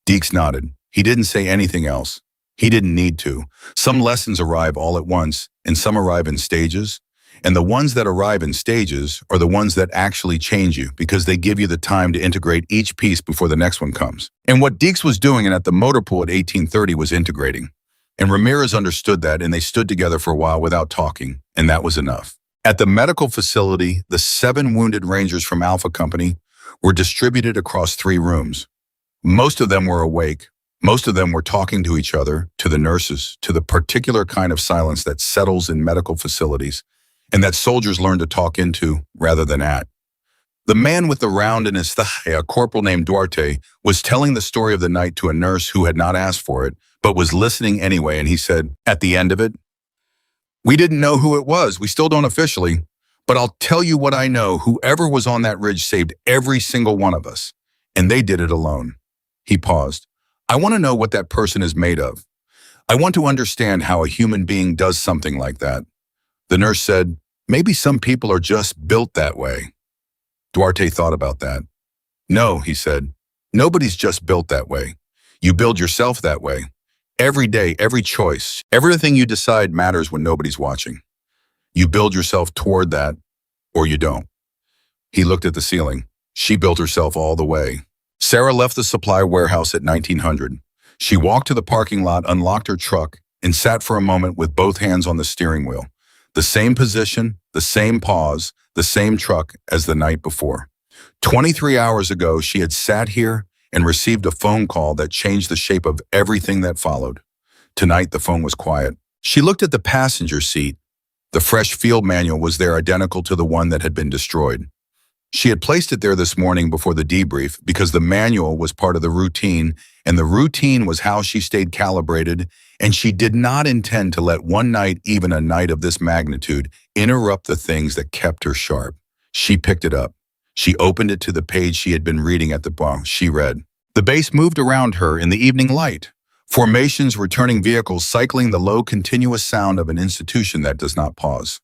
Deeks nodded. He didn't say anything else. He didn't need to. Some lessons arrive all at once, and some arrive in stages. And the ones that arrive in stages are the ones that actually change you because they give you the time to integrate each piece before the next one comes. And what Deeks was doing at the motor pool at 1830 was integrating. And Ramirez understood that, and they stood together for a while without talking, and that was enough. At the medical facility, the 7 wounded Rangers from Alpha Company were distributed across 3 rooms. Most of them were awake. Most of them were talking to each other, to the nurses, to the particular kind of silence that settles in medical facilities, and that soldiers learn to talk into rather than at. The man with the round in his thigh, a corporal named Duarte, was telling the story of the night to a nurse who had not asked for it, but was listening anyway, and he said, at the end of it, "We didn't know who it was. We still don't officially. But I'll tell you what I know. Whoever was on that ridge saved every single one of us, and they did it alone." He paused. "I want to know what that person is made of. I want to understand how a human being does something like that." The nurse said, "Maybe some people are just built that way." Duarte thought about that. "No," he said, "nobody's just built that way. You build yourself that way. Every day, every choice, everything you decide matters when nobody's watching. You build yourself toward that, or you don't." He looked at the ceiling. She built herself all the way. Sara left the supply warehouse at 1900. She walked to the parking lot, unlocked her truck, and sat for a moment with both hands on the steering wheel. The same position, the same pause, the same truck as the night before. 23 hours ago, she had sat here and received a phone call that changed the shape of everything that followed. Tonight, the phone was quiet. She looked at the passenger seat. The fresh field manual was there, identical to the one that had been destroyed. She had placed it there this morning before the debrief because the manual was part of the routine, and the routine was how she stayed calibrated, and she did not intend to let one night, even a night of this magnitude, interrupt the things that kept her sharp. She picked it up. She opened it to the page she had been reading at the bar. She read. The base moved around her in the evening light. Formations, returning vehicles, cycling, the low, continuous sound of an institution that does not pause.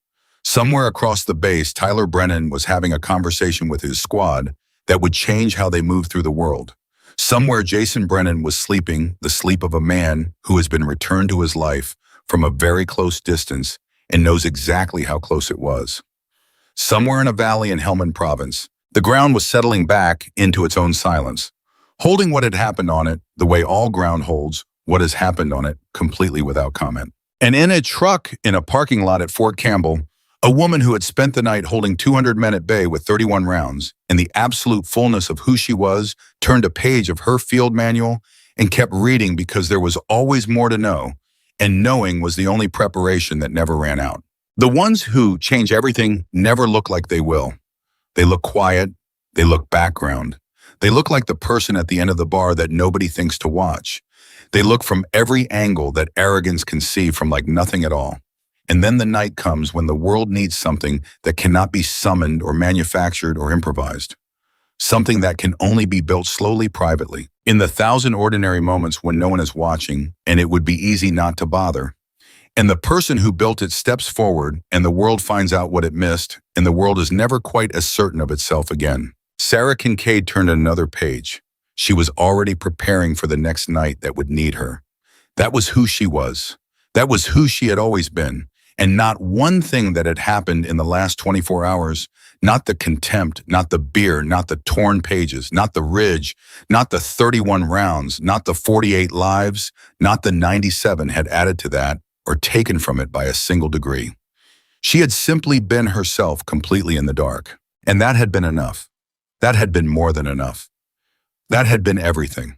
Somewhere across the base, Tyler Brennan was having a conversation with his squad that would change how they move through the world. Somewhere, Jason Brennan was sleeping the sleep of a man who has been returned to his life from a very close distance and knows exactly how close it was. Somewhere in a valley in Helmand Province, the ground was settling back into its own silence, holding what had happened on it the way all ground holds what has happened on it, completely without comment. And in a truck in a parking lot at Fort Campbell, a woman who had spent the night holding 200 men at bay with 31 rounds, in the absolute fullness of who she was, turned a page of her field manual and kept reading because there was always more to know, and knowing was the only preparation that never ran out. The ones who change everything never look like they will. They look quiet. They look background. They look like the person at the end of the bar that nobody thinks to watch. They look from every angle that arrogance can see from like nothing at all. And then the night comes when the world needs something that cannot be summoned or manufactured or improvised. Something that can only be built slowly, privately, in the thousand ordinary moments when no one is watching, and it would be easy not to bother. And the person who built it steps forward, and the world finds out what it missed, and the world is never quite as certain of itself again. Sara Kincaid turned another page. She was already preparing for the next night that would need her. That was who she was. That was who she had always been. And not one thing that had happened in the last 24 hours, not the contempt, not the beer, not the torn pages, not the ridge, not the 31 rounds, not the 48 lives, not the 97 had added to that or taken from it by a single degree. She had simply been herself completely in the dark. And that had been enough. That had been more than enough. That had been everything.